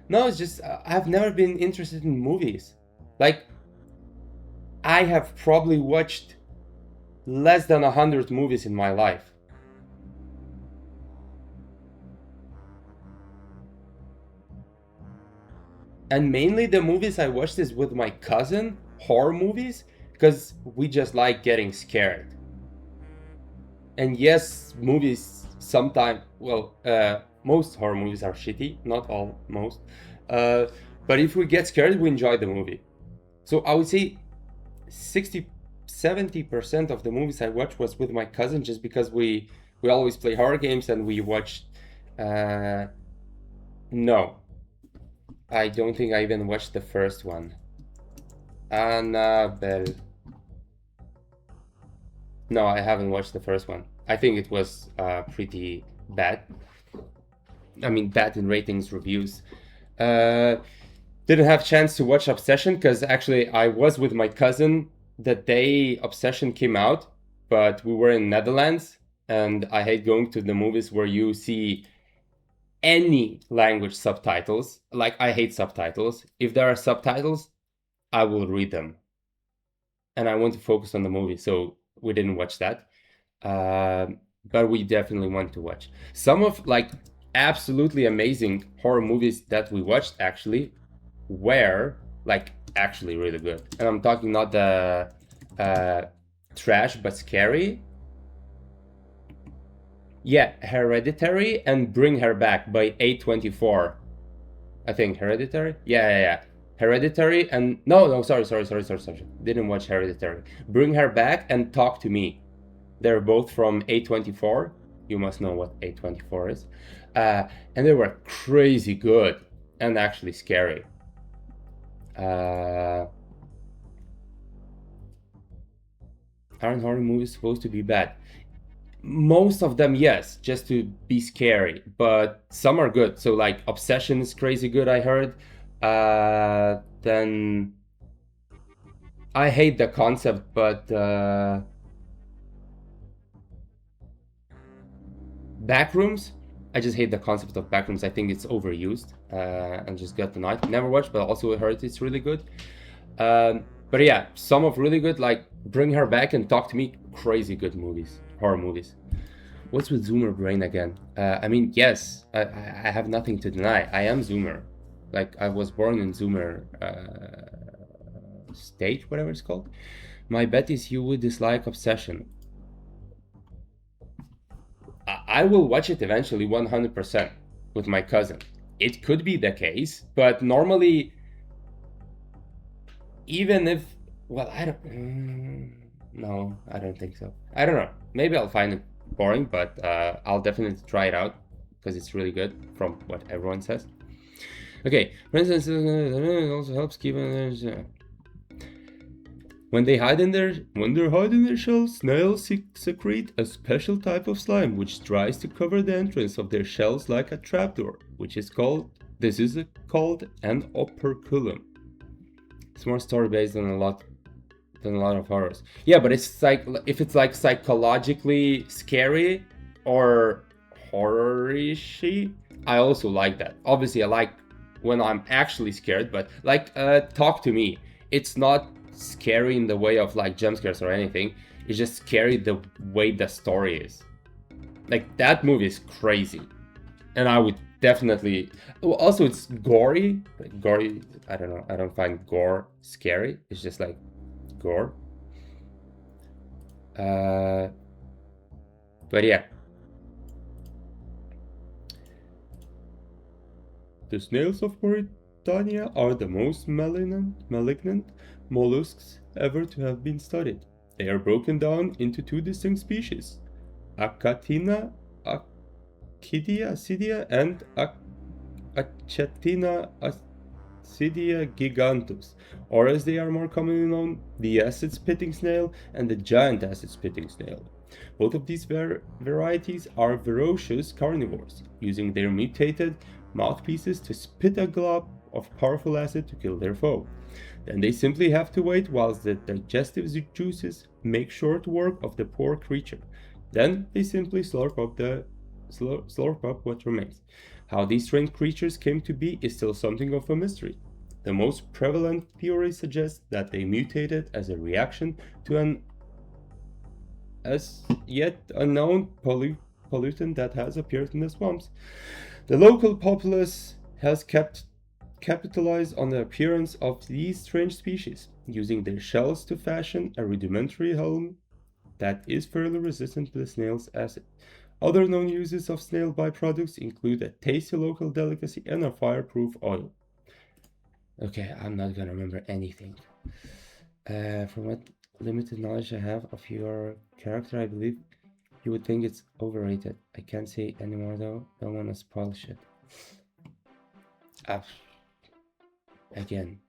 No, it's just, I've never been interested in movies. Like, I have probably watched less than 100 movies in my life. And mainly the movies I watched is with my cousin, horror movies, because we just like getting scared. And yes, movies sometimes, well, most horror movies are shitty, not all, most. But if we get scared, we enjoy the movie. So I would say 70% of the movies I watched was with my cousin, just because we always play horror games and we watched... No. I don't think I even watched the first one. Annabelle. No, I haven't watched the first one. I think it was pretty bad. I mean, bad in ratings, reviews. Didn't have chance to watch Obsession because actually I was with my cousin the day Obsession came out, but we were in Netherlands, and I hate going to the movies where you see any language subtitles. Like, I hate subtitles. If there are subtitles, I will read them. And I want to focus on the movie, so we didn't watch that. But we definitely want to watch. Some of, like, absolutely amazing horror movies that we watched actually were, like, actually really good. And I'm talking not the trash, but scary. Yeah, Hereditary and Bring Her Back by A24. I think Hereditary? Yeah. Hereditary and... No, sorry. Didn't watch Hereditary. Bring Her Back and Talk to Me. They're both from A24. You must know what A24 is. And they were crazy good and actually scary. Aren't horror movies supposed to be bad? Most of them, yes, just to be scary, but some are good. So like Obsession is crazy good, I heard. Then I hate the concept, but Backrooms, I just hate the concept of Backrooms. I think it's overused and just got annoyed. Never watched, but also heard it's really good. But yeah, some of really good, like Bring Her Back and Talk to Me, crazy good movies, horror movies. What's with Zoomer brain again? I mean, yes, I have nothing to deny. I am Zoomer. Like, I was born in Zoomer stage, whatever it's called. My bet is you would dislike Obsession. I will watch it eventually 100% with my cousin. It could be the case, but normally, even if, well, I don't, no, I don't think so. I don't know. Maybe I'll find it boring, but I'll definitely try it out because it's really good from what everyone says. Okay, for instance, it also helps keep When they're hiding their shells, snails secrete a special type of slime which tries to cover the entrance of their shells like a trapdoor, which is called an operculum. It's more story based than a lot of horrors. Yeah, but it's like if it's like psychologically scary or horror-ishy, I also like that. Obviously, I like when I'm actually scared, but like Talk to Me, it's not scary in the way of like jump scares or anything. It's just scary the way the story is. Like that movie is crazy, and I would definitely. Also, it's gory. Like, gory. I don't know. I don't find gore scary. It's just like gore. But yeah. The snails of Mauritania are the most malignant mollusks ever to have been studied. They are broken down into two distinct species, Achatina acidia and Achatina acidia gigantus, or as they are more commonly known, the acid-spitting snail and the giant acid-spitting snail. Both of these varieties are ferocious carnivores, using their mutated mouthpieces to spit a glob of powerful acid to kill their foe. Then they simply have to wait whilst the digestive juices make short work of the poor creature. Then they simply slurp up what remains. How these strange creatures came to be is still something of a mystery. The most prevalent theory suggests that they mutated as a reaction to an as yet unknown pollutant that has appeared in the swamps. The local populace has capitalized on the appearance of these strange species, using their shells to fashion a rudimentary helm that is fairly resistant to the snail's acid. Other known uses of snail byproducts include a tasty local delicacy and a fireproof oil. Okay, I'm not gonna remember anything. From what limited knowledge I have of your character, I believe you would think it's overrated. I can't say anymore though. Don't wanna spoil shit. Again,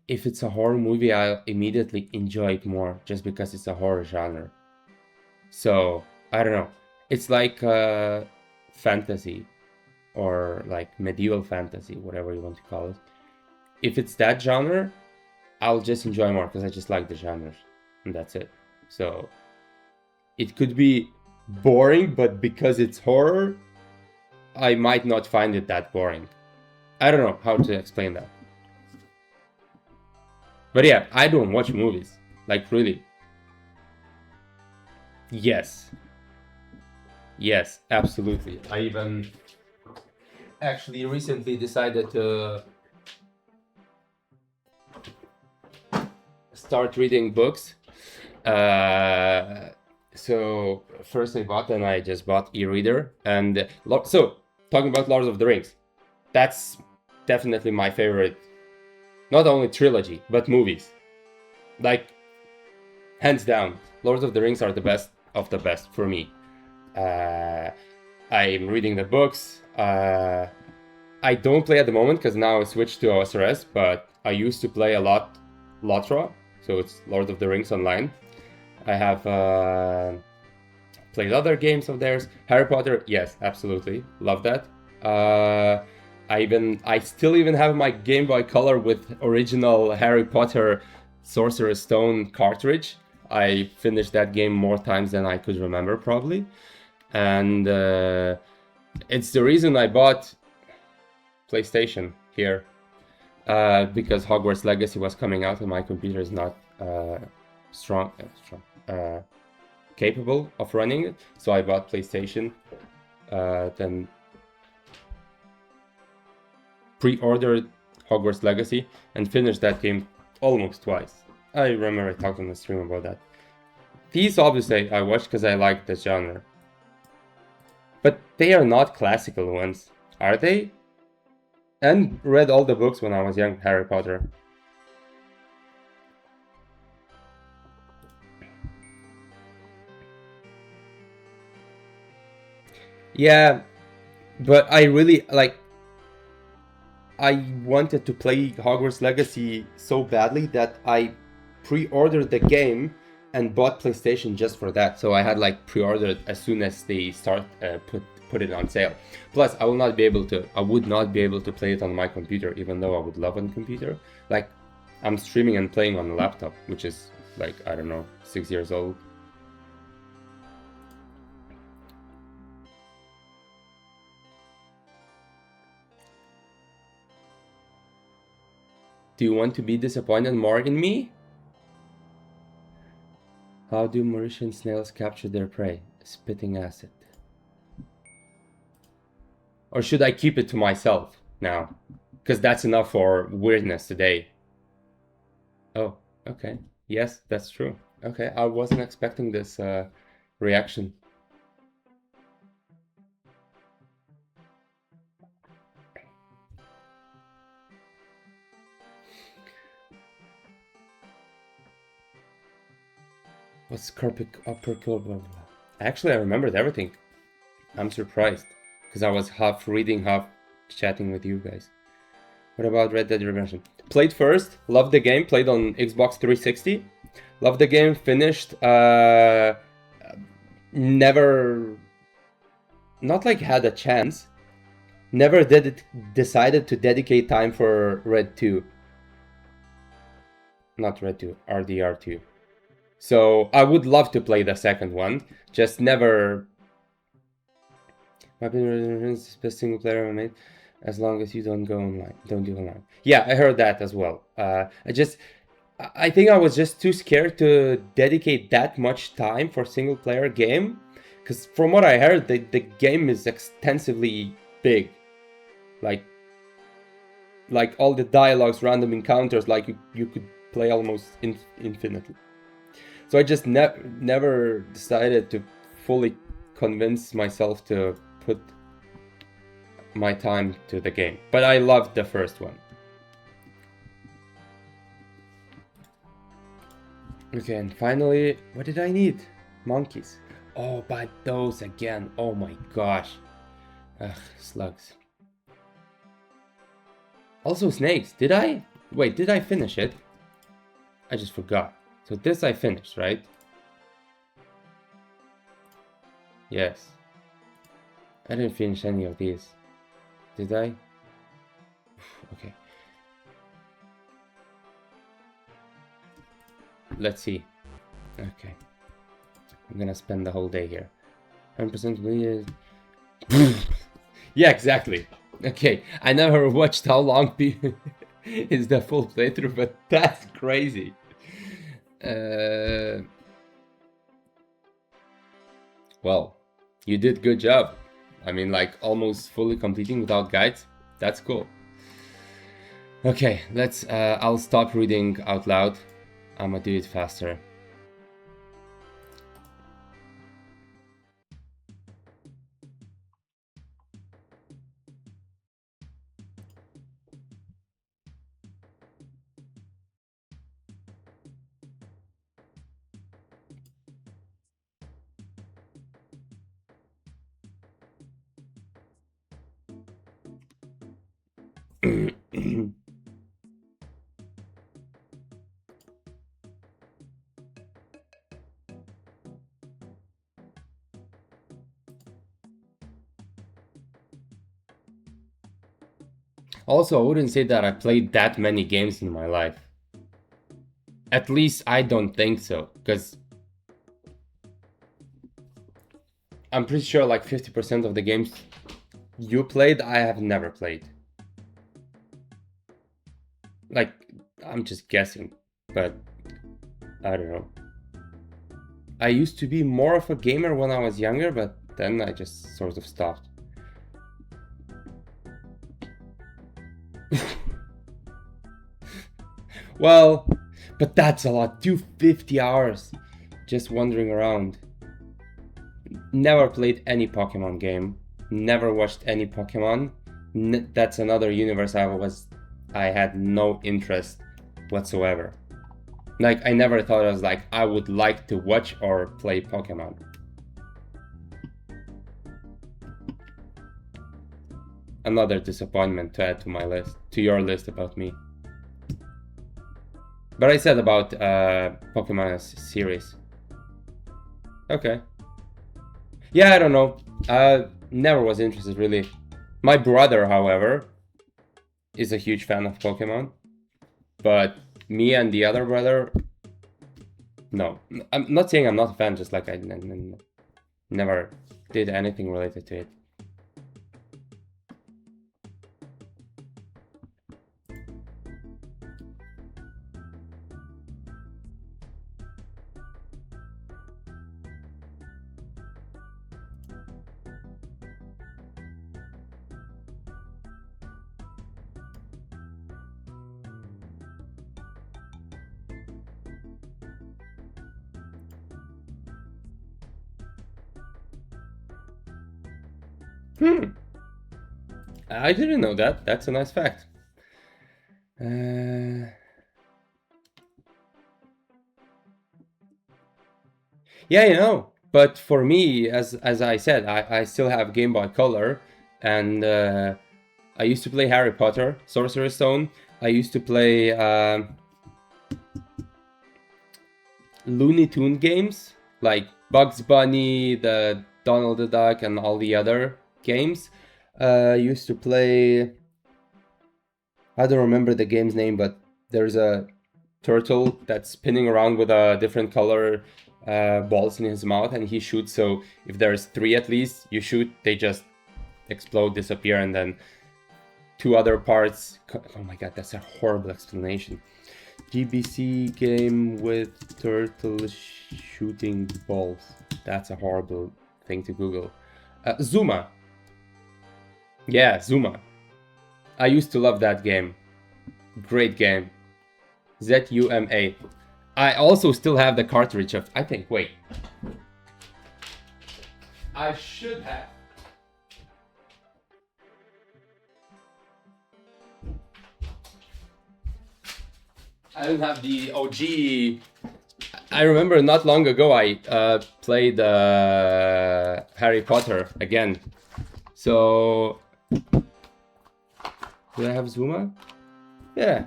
if it's a horror movie, I'll immediately enjoy it more just because it's a horror genre. So, I don't know. It's like fantasy or like medieval fantasy, whatever you want to call it. If it's that genre, I'll just enjoy more because I just like the genres and that's it. So, it could be boring, but because it's horror, I might not find it that boring. I don't know how to explain that. But yeah, I don't watch movies. Like, really. Yes. Yes, absolutely. I even actually recently decided to start reading books. So first I just bought e-reader, and so talking about Lord of the Rings, that's definitely my favorite, not only trilogy but movies. Like, hands down, Lord of the Rings are the best of the best for me. I'm reading the books. I don't play at the moment because now I switched to OSRS, but I used to play a lot LOTRO, so it's Lord of the Rings Online. I have played other games of theirs. Harry Potter, yes, absolutely, love that. I still even have my Game Boy Color with original Harry Potter Sorcerer's Stone cartridge. I finished that game more times than I could remember, probably. And it's the reason I bought PlayStation here, because Hogwarts Legacy was coming out and my computer is not capable of running it, so I bought PlayStation, then pre-ordered Hogwarts Legacy and finished that game almost twice. I remember I talked on the stream about that. These obviously I watched because I like the genre. But they are not classical ones, are they? And read all the books when I was young, Harry Potter. Yeah, but I really, like, I wanted to play Hogwarts Legacy so badly that I pre-ordered the game and bought PlayStation just for that. So I had like pre-ordered as soon as they start put it on sale. Plus, I would not be able to play it on my computer, even though I would love on computer. Like, I'm streaming and playing on a laptop, which is like, I don't know, 6 years old. Do you want to be disappointed more in me? How do Mauritian snails capture their prey? Spitting acid. Or should I keep it to myself now? Because that's enough for weirdness today. Oh, okay. Yes, that's true. Okay, I wasn't expecting this reaction. What's upper kill? Actually, I remembered everything. I'm surprised. Because I was half reading, half chatting with you guys. What about Red Dead Redemption? Played first, loved the game, played on Xbox 360. Loved the game, finished. Never... Not like had a chance. Never decided to dedicate time for Red 2. Not Red 2, RDR2. So I would love to play the second one, just never. My opinion is the best single player ever made, as long as you don't go online, don't do online. Yeah, I heard that as well. I think I was just too scared to dedicate that much time for single player game, because from what I heard, the game is extensively big, like all the dialogues, random encounters, like you could play almost infinitely. So I just never decided to fully convince myself to put my time to the game. But I loved the first one. Okay, and finally, what did I need? Monkeys. Oh, but those again. Oh my gosh. Ugh, slugs. Also snakes. Did I? Wait, did I finish it? I just forgot. So this I finished, right? Yes. I didn't finish any of these. Did I? Okay. Let's see. Okay. I'm gonna spend the whole day here. 100% weird. Yeah, exactly. Okay. I never watched how long is the full playthrough, but that's crazy. Well, you did good job. I mean, like almost fully completing without guides. That's cool. Okay, let's I'll stop reading out loud. I'm gonna do it faster. Also, I wouldn't say that I played that many games in my life. At least I don't think so, because I'm pretty sure like 50% of the games you played, I have never played. Like, I'm just guessing, but I don't know. I used to be more of a gamer when I was younger, but then I just sort of stopped. Well, but that's a lot. 250 hours just wandering around. Never played any Pokemon game. Never watched any Pokemon. That's another universe I had no interest whatsoever. Like, I never thought I was like, I would like to watch or play Pokemon. Another disappointment to add to my list, to your list about me. But I said about Pokemon as series. Okay. Yeah, I don't know. Never was interested really. My brother, however, is a huge fan of Pokemon. But me and the other brother, no. I'm not saying I'm not a fan, just like I never did anything related to it. I didn't know that. That's a nice fact. Yeah, you know. But for me, as I said, I still have Game Boy Color, and I used to play Harry Potter, Sorcerer's Stone. I used to play Looney Tune games like Bugs Bunny, the Donald the Duck, and all the other games. I used to play. I don't remember the game's name, but there's a turtle that's spinning around with a different color balls in his mouth, and he shoots. So if there's 3 at least, you shoot, they just explode, disappear, and then 2 other parts. Oh my god, that's a horrible explanation. GBC game with turtle shooting balls. That's a horrible thing to Google. Zuma. Yeah, Zuma. I used to love that game. Great game. ZUMA. I also still have the cartridge of, I think, wait. I should have. I don't have the OG. I remember not long ago I played Harry Potter again. So, do I have Zuma? Yeah.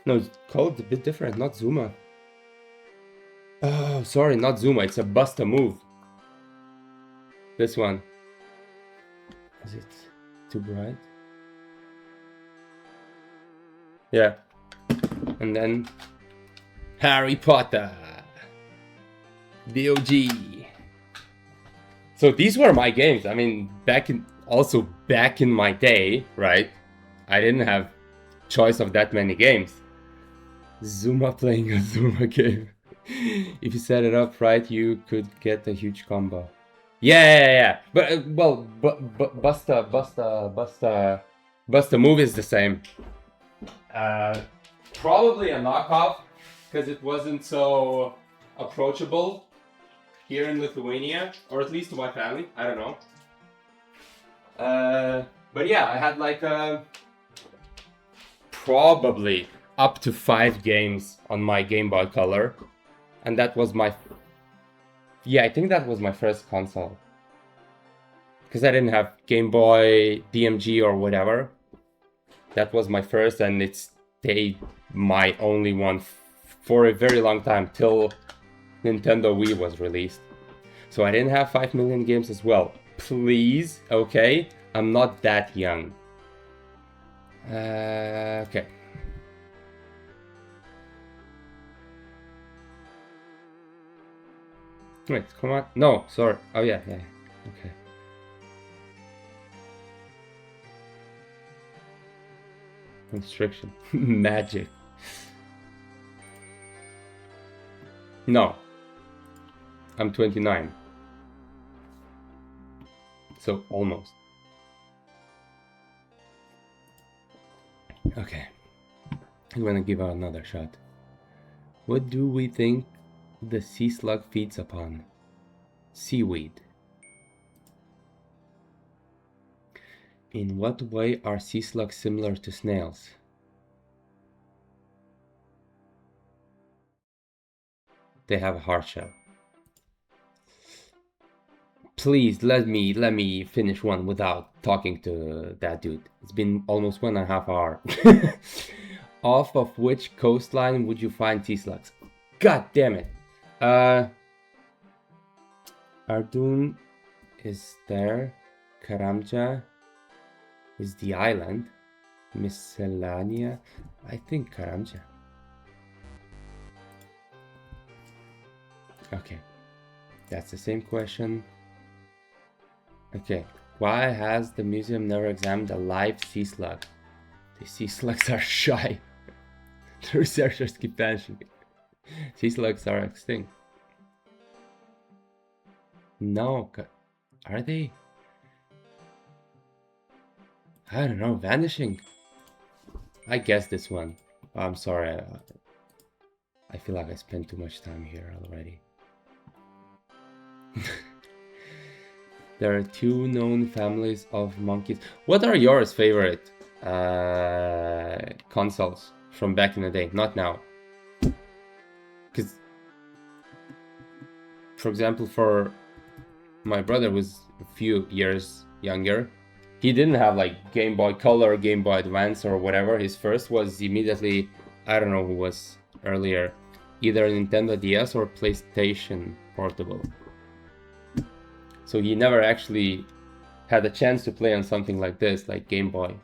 No, it's called a bit different, not Zuma. Oh, sorry, not Zuma, it's a Bust a Move. This one. Is it too bright? Yeah. And then Harry Potter. The OG. So these were my games. I mean, back in my day, right? I didn't have choice of that many games. Zuma playing a Zuma game. If you set it up right, you could get a huge combo. Yeah. But well, Busta Move is the same. Probably a knockoff because it wasn't so approachable here in Lithuania, or at least to my family. I don't know. But yeah, I had like probably up to 5 games on my Game Boy Color, and that was my I think that was my first console, because I didn't have Game Boy, DMG, or whatever. That was my first, and it stayed my only one for a very long time till Nintendo Wii was released. So I didn't have 5 million games as well. Please, okay? I'm not that young. Okay. Wait, come on. No, sorry. Oh yeah. Okay. Constriction. Magic. No. I'm 29. So almost. Okay. I'm gonna give it another shot. What do we think the sea slug feeds upon? Seaweed. In what way are sea slugs similar to snails? They have a hard shell. Please let me finish one without talking to that dude. It's been almost 1.5 hours. Off of which coastline would you find sea slugs? God damn it. Ardun is there. Karamja is the island. Miscellanea, I think Karamja. Okay, that's the same question. Okay, why has the museum never examined a live sea slug? The sea slugs are shy. The researchers keep vanishing. Sea slugs are extinct. No, are they? I don't know, vanishing. I guess this one. I'm sorry. I feel like I spent too much time here already. There are 2 known families of monkeys. What are yours favorite consoles from back in the day? Not now. Because, for example, for my brother was a few years younger. He didn't have like Game Boy Color, Game Boy Advance or whatever. His first was immediately, I don't know who was earlier, either Nintendo DS or PlayStation Portable. So he never actually had a chance to play on something like this, like Game Boy.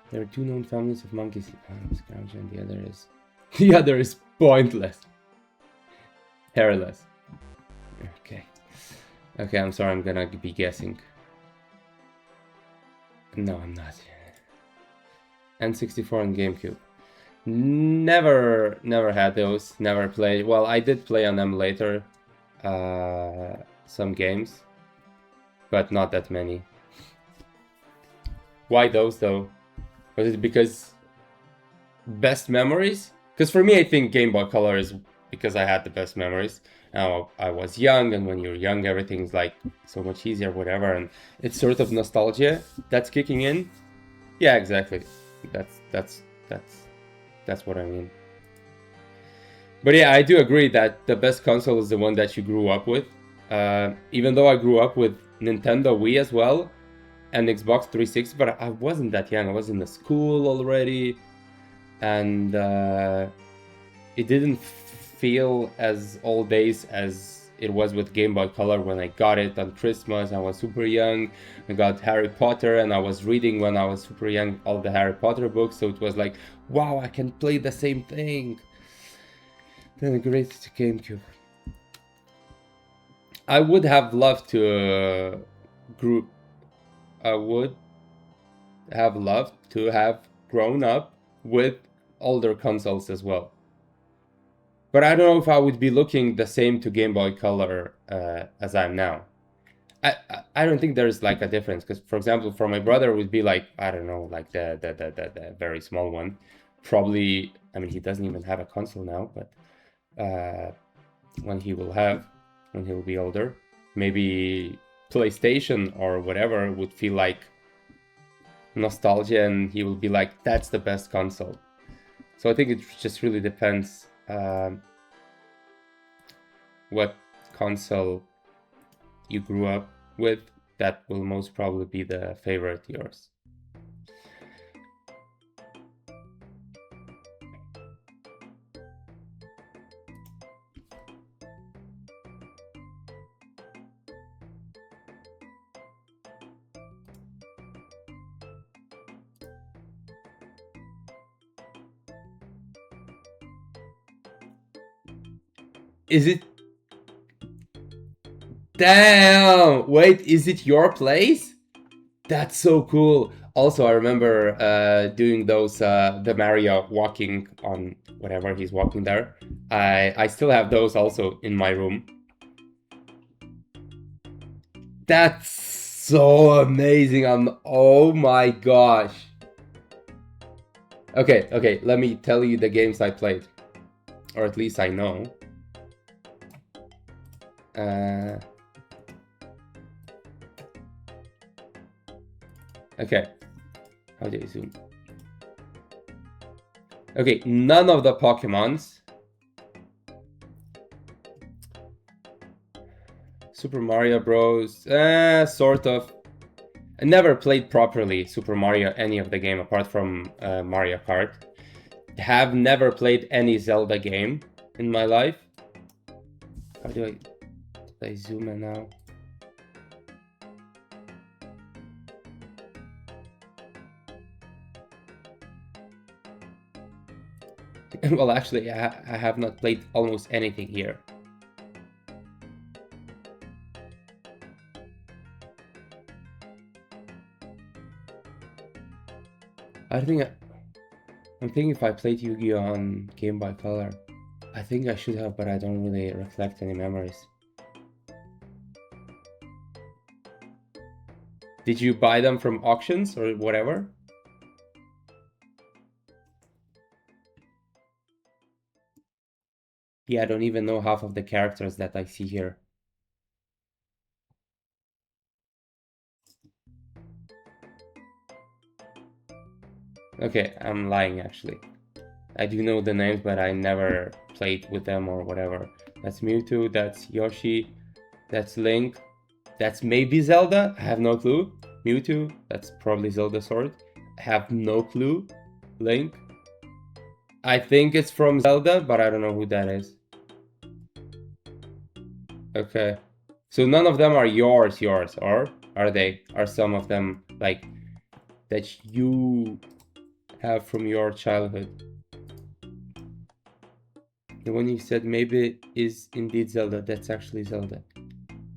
There are 2 known families of monkeys, and the other is pointless. Hairless. Okay. Okay, I'm sorry, I'm gonna be guessing. No, I'm not. N64 and GameCube. Never had those. Never played. Well, I did play on emulator some games, but not that many. Why those though? Was it because best memories? Because for me, I think Game Boy Color is because I had the best memories. Now I was young, and when you're young, everything's like so much easier, whatever, and it's sort of nostalgia that's kicking in. Yeah, exactly. That's what I mean. But yeah, I do agree that the best console is the one that you grew up with. Even though I grew up with Nintendo Wii as well and Xbox 360, but I wasn't that young. I was in the school already, and it didn't feel as old days as it was with Game Boy Color when I got it on Christmas. I was super young. I got Harry Potter, and I was reading when I was super young all the Harry Potter books, so it was like, wow, I can play the same thing. Then a great GameCube. I would have loved to I would have loved to have grown up with older consoles as well. But I don't know if I would be looking the same to Game Boy Color as I am now. I don't think there's like a difference, because for example, for my brother it would be like, I don't know, like the very small one. Probably, I mean, he doesn't even have a console now, but when he will be older, maybe PlayStation or whatever would feel like nostalgia, and he will be like, that's the best console. So I think it just really depends what console you grew up with. That will most probably be the favorite yours. Is it? Damn! Wait, is it your place? That's so cool. Also, I remember doing those, the Mario walking on whatever he's walking there. I still have those also in my room. That's so amazing. Oh my gosh. Okay, let me tell you the games I played. Or at least I know. Okay, how do you zoom? Okay, none of the Pokemons. Super Mario Bros. Sort of. I never played properly Super Mario, any of the game apart from Mario Kart. Have never played any Zelda game in my life. How do I zoom in now? Well, actually, I have not played almost anything here. I'm thinking if I played Yu-Gi-Oh on Game Boy Color. I think I should have, but I don't really reflect any memories. Did you buy them from auctions or whatever? Yeah, I don't even know half of the characters that I see here. Okay, I'm lying actually. I do know the names, but I never played with them or whatever. That's Mewtwo, that's Yoshi, that's Link, that's maybe Zelda, I have no clue. Mewtwo, that's probably Zelda Sword. I have no clue. Link. I think it's from Zelda, but I don't know who that is. Okay. So none of them are yours, or are they? Are some of them like that you have from your childhood? The one you said maybe is indeed Zelda. That's actually Zelda.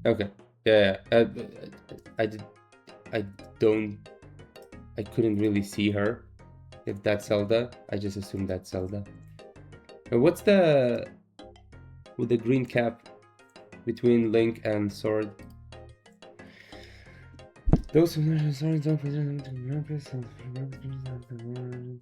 Okay. Yeah. I couldn't really see her. If that's Zelda, I just assumed that's Zelda. What's the with the green cap between Link and Sword? Those who know Sword don't present them to represent the word.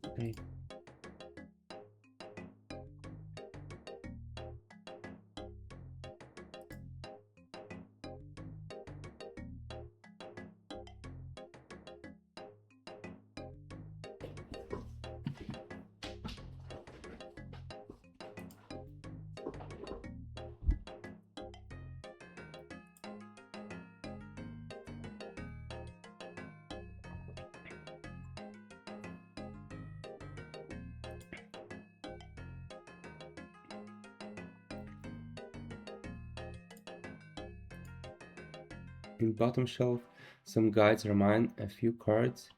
In bottom shelf, some guides are mine, a few cards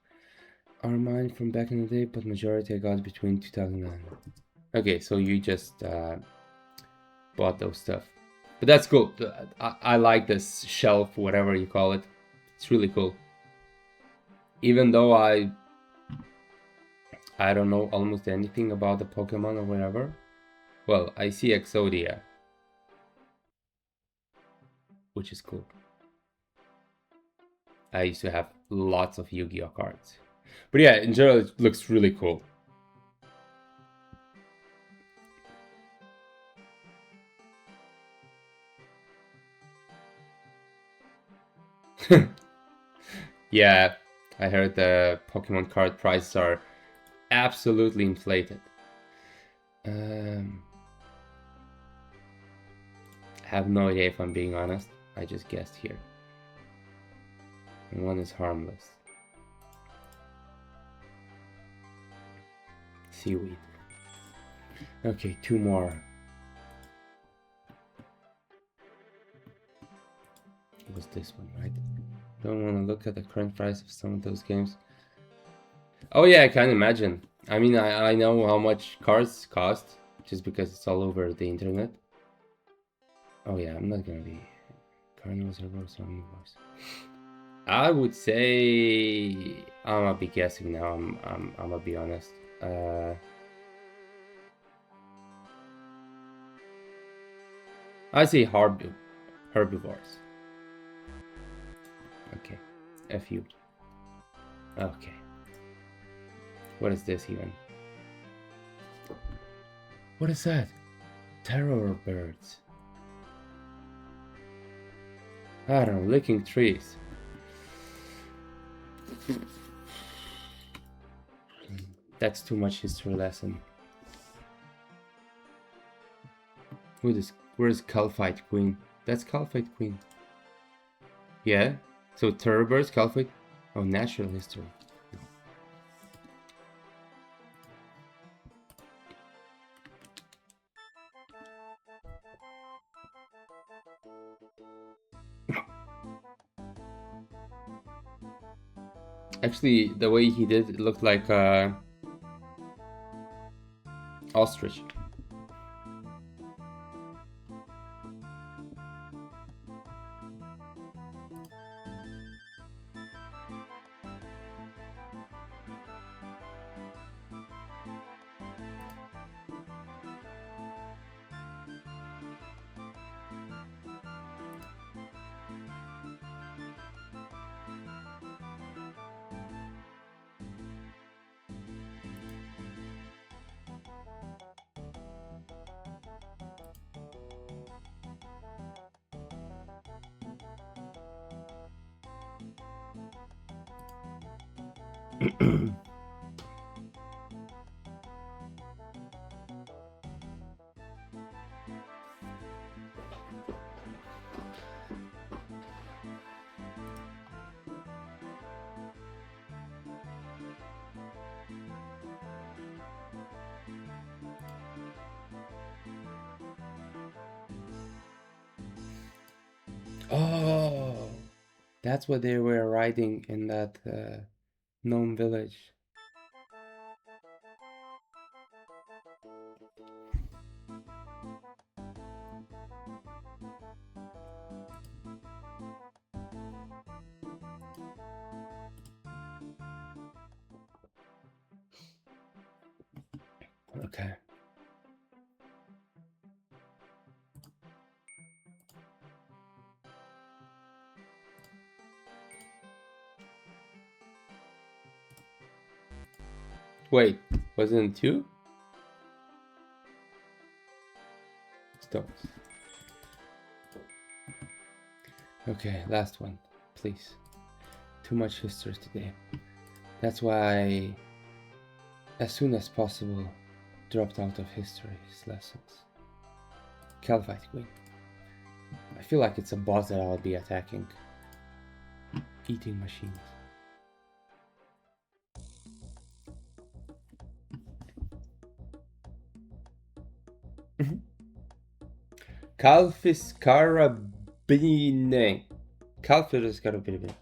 are mine from back in the day, but majority I got between 2009. Okay, so you just bought those stuff. But that's cool. I like this shelf, whatever you call it. It's really cool. Even though I don't know almost anything about the Pokemon or whatever. Well, I see Exodia, which is cool. I used to have lots of Yu-Gi-Oh cards. But yeah, in general, it looks really cool. Yeah, I heard the Pokemon card prices are absolutely inflated. Have no idea if I'm being honest. I just guessed here. And one is harmless. Seaweed. Okay, two more. It was this one, right? Don't want to look at the current price of some of those games. Oh yeah, I can imagine. I mean, I know how much cards cost, just because it's all over the internet. Oh yeah, I'm not gonna be Carnivals or Omnivores. I would say I'm gonna be guessing now. I'm gonna be honest. I say herbivores. Okay, a few. Okay. What is this even? What is that? Terror birds. I don't know, licking trees. That's too much history lesson. Where's Calphite Queen? That's Calphite Queen. Yeah? So terror birds, Calphite? Oh, natural history. Actually, the way he did it looked like ostrich. Oh, that's what they were riding in that gnome village. Okay. Wait, wasn't it 2 stones? Okay, last one, please. Too much history today. That's why I, as soon as possible, dropped out of history's lessons. Caliphate Queen. I feel like it's a boss that I'll be attacking. Eating machines. Kalfis Karabine. Kalfis Karabine.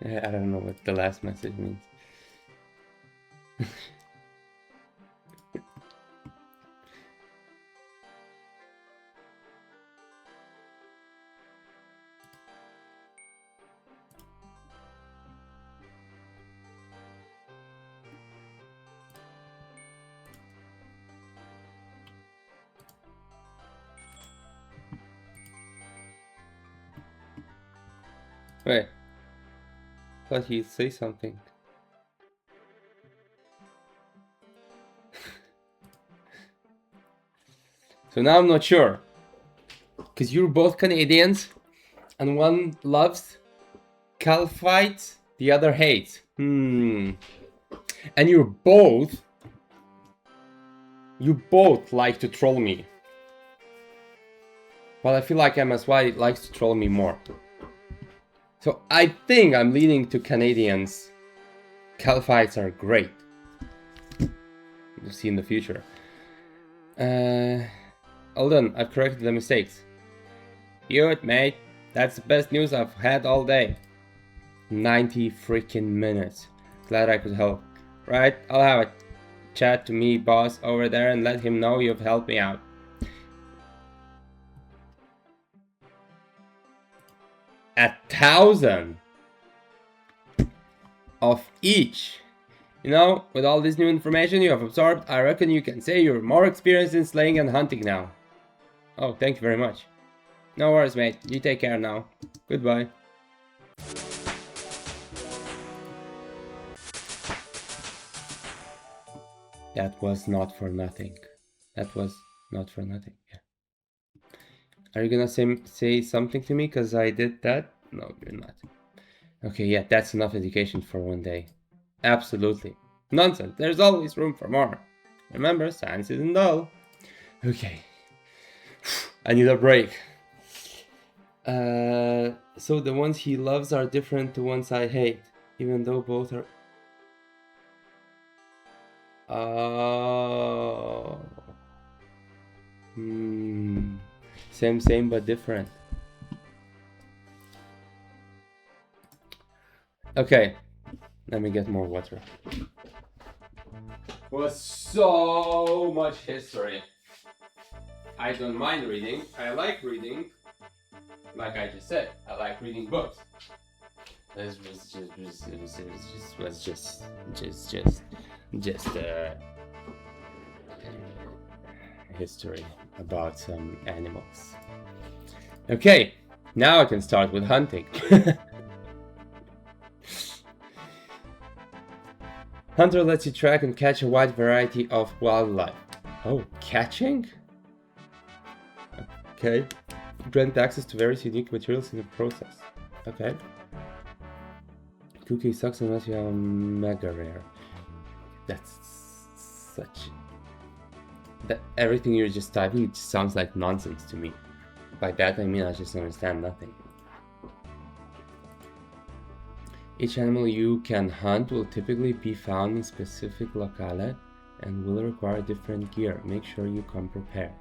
I don't know what the last message means. Thought he'd say something. So now I'm not sure. Because you're both Canadians, and one loves Calphites, the other hates. And you both like to troll me. But I feel like MSY likes to troll me more. So I think I'm leaning to Canadians. Calphites are great. We'll see in the future. Hold on, I've corrected the mistakes. Cute, mate. That's the best news I've had all day. 90 freaking minutes. Glad I could help. Right, I'll have a chat to me boss over there and let him know you've helped me out. A 1,000 of each. You know, with all this new information you have absorbed, I reckon you can say you're more experienced in slaying and hunting now. Oh, thank you very much. No worries, mate. You take care now. Goodbye. That was not for nothing. That was not for nothing. Yeah. Are you gonna say something to me because I did that? No, you're not. Okay, yeah, that's enough education for one day. Absolutely. Nonsense. There's always room for more. Remember, science isn't dull. Okay. I need a break. So the ones he loves are different to ones I hate, even though both are... Oh. Same but different. Okay, let me get more water. Was so much history. I don't mind reading. I like reading. Like I just said, I like reading books. This was just history about some animals. Okay, now I can start with hunting. Hunter lets you track and catch a wide variety of wildlife. Oh, catching? Okay. Grant access to various unique materials in the process. Okay. Cookie sucks unless you have a mega rare. That's such... That everything you're just typing just sounds like nonsense to me. By that I mean I just understand nothing. Each animal you can hunt will typically be found in specific locale and will require different gear. Make sure you come prepared.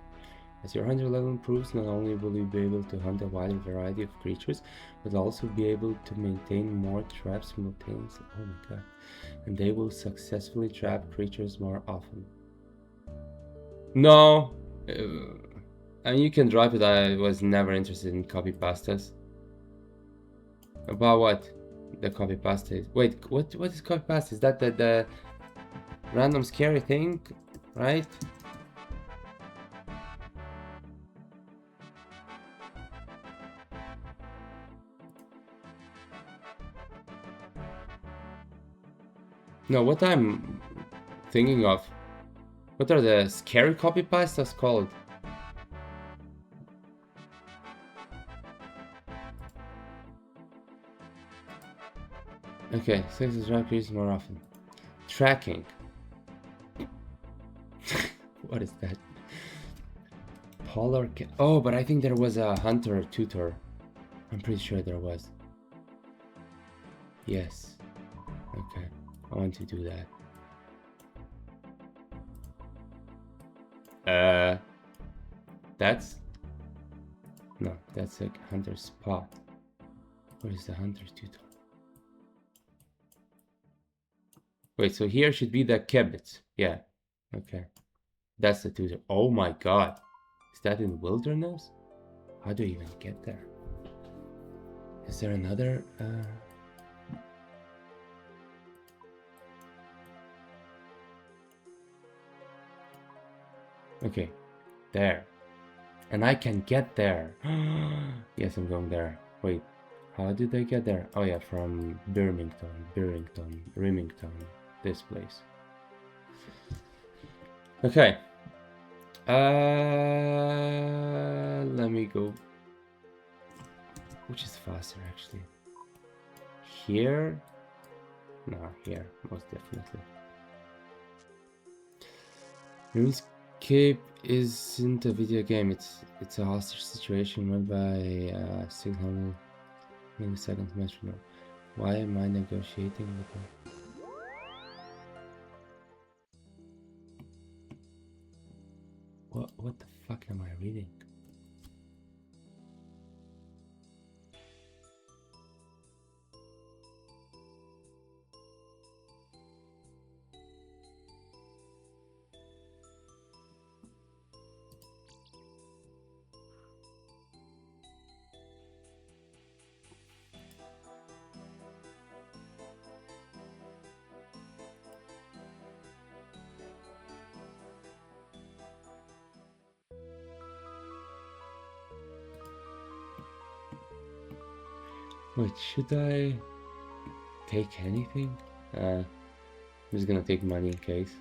As your hunter level improves, not only will you be able to hunt a wider variety of creatures, but also be able to maintain more traps simultaneously. Oh my god. And they will successfully trap creatures more often. No! I mean, you can drop it. I was never interested in copy pastas. About what? The copy pasta is... Wait, what is copy pasta? Is that the random scary thing? Right? No, what I'm thinking of... What are the scary copy pastas called? Okay, sex is drug creatures more often. Tracking. What is that? Polar cat. Oh, but I think there was a hunter tutor. I'm pretty sure there was. Yes. Okay, I want to do that. That's... No, that's a hunter spot. What is the hunter tutor? Wait, so here should be the kibbutz. Yeah, okay. That's the tutor. Oh my god. Is that in wilderness? How do you even get there? Is there another... Okay, there. And I can get there. Yes, I'm going there. Wait, How did I get there? Oh yeah, from Remington, this place. Okay. Let me go. Which is faster, actually? Here? No, here, most definitely. RuneScape isn't a video game. It's a hostage situation run by 600 milliseconds metronome. Why am I negotiating with them? What the fuck am I reading? Wait, should I take anything? I'm just gonna take money in case.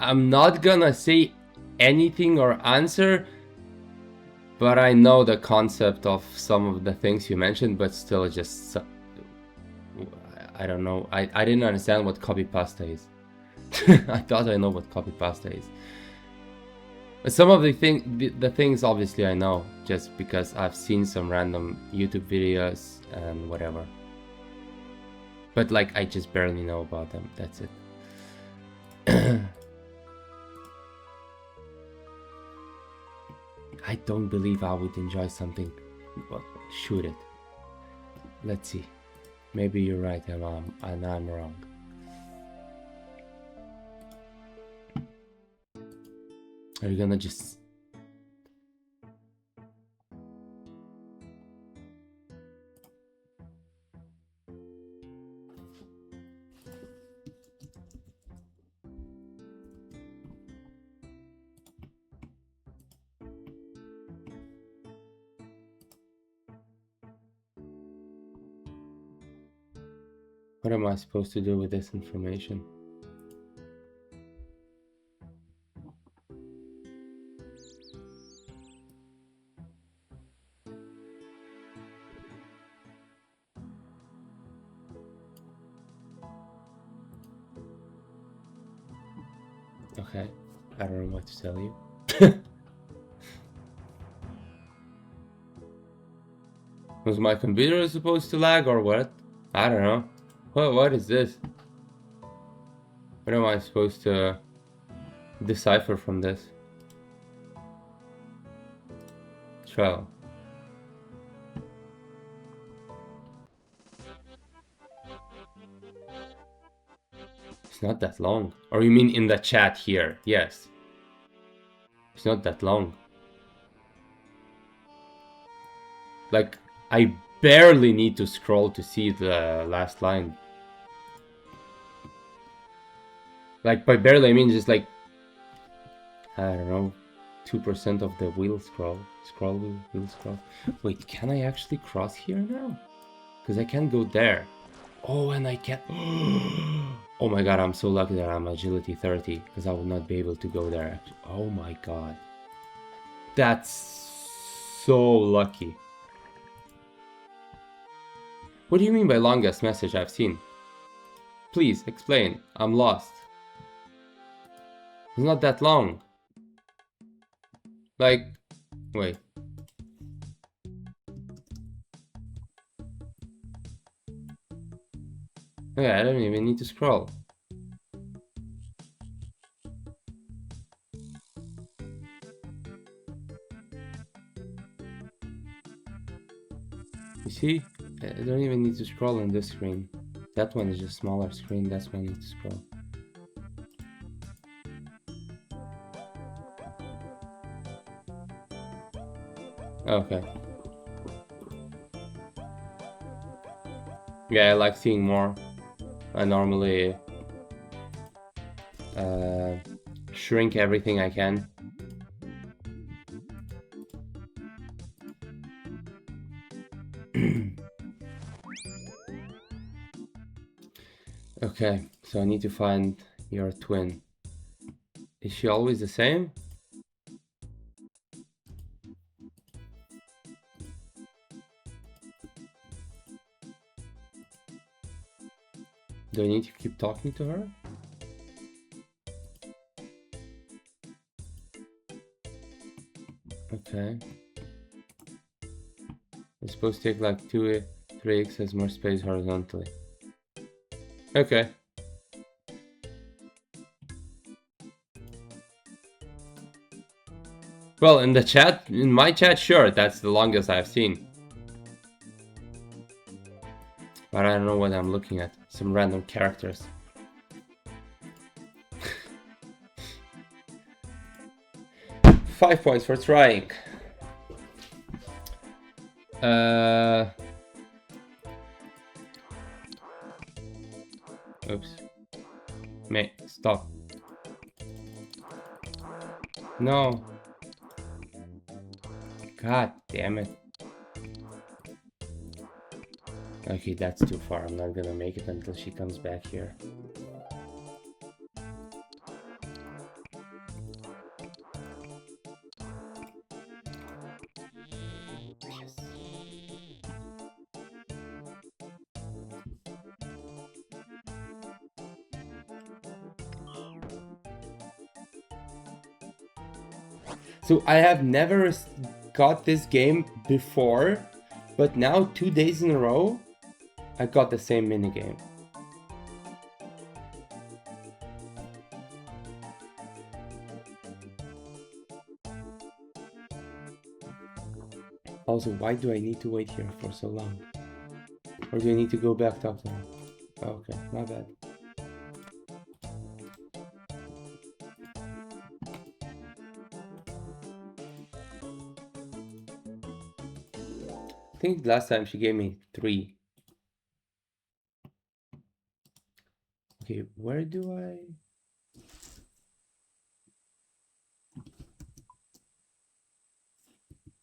I'm not gonna say anything or answer, but I know the concept of some of the things you mentioned, but still just I don't know. I didn't understand what copy pasta is. I thought I know what copy pasta is. But some of the things obviously I know just because I've seen some random YouTube videos and whatever. But like I just barely know about them. That's it. I don't believe I would enjoy something. Well, shoot it. Let's see. Maybe you're right and I'm wrong. Are you gonna just... What am I supposed to do with this information? Okay, I don't know what to tell you. Was my computer supposed to lag or what? I don't know. What is this? What am I supposed to decipher from this? Trail. It's not that long. Or you mean in the chat here? Yes. It's not that long. Like, I barely need to scroll to see the last line. Like, by barely I mean just like, I don't know, 2% of the wheel scroll. Wheel scroll. Wait, can I actually cross here now? Because I can't go there. Oh, and I can't... Oh my god, I'm so lucky that I'm agility 30, because I would not be able to go there. Oh my god. That's so lucky. What do you mean by longest message I've seen? Please, explain. I'm lost. It's not that long. Like, wait. Yeah, I don't even need to scroll. See, I don't even need to scroll on this screen. That one is just smaller screen, that's why I need to scroll. Okay. Yeah, I like seeing more. I normally shrink everything I can. Okay, so I need to find your twin. Is she always the same? Do I need to keep talking to her? Okay. It's supposed to take like 3x has more space horizontally. Okay. Well, in the chat, in my chat, sure, that's the longest I've seen. But I don't know what I'm looking at. Some random characters. 5 points for trying. Oops. Mate, stop. No. God damn it. Okay, that's too far. I'm not gonna make it until she comes back here. Yes. So I have never got this game before, but now 2 days in a row, I got the same minigame. Also, why do I need to wait here for so long? Or do I need to go back to talk to her? Okay, my bad. I think last time she gave me 3. Okay, where do I...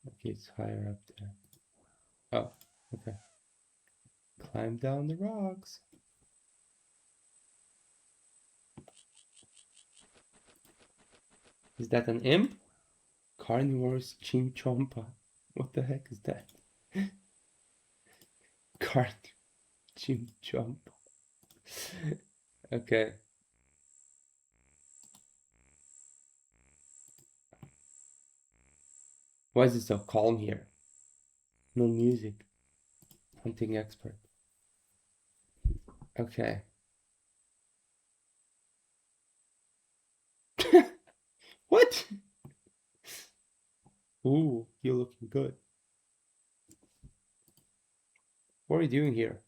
Okay, it's higher up there. Oh, okay. Climb down the rocks. Is that an imp? Carnivorous Chimchompa. What the heck is that? Chimchompa. Okay. Why is it so calm here? No music. Hunting expert. Okay. What? Ooh, you're looking good. What are you doing here?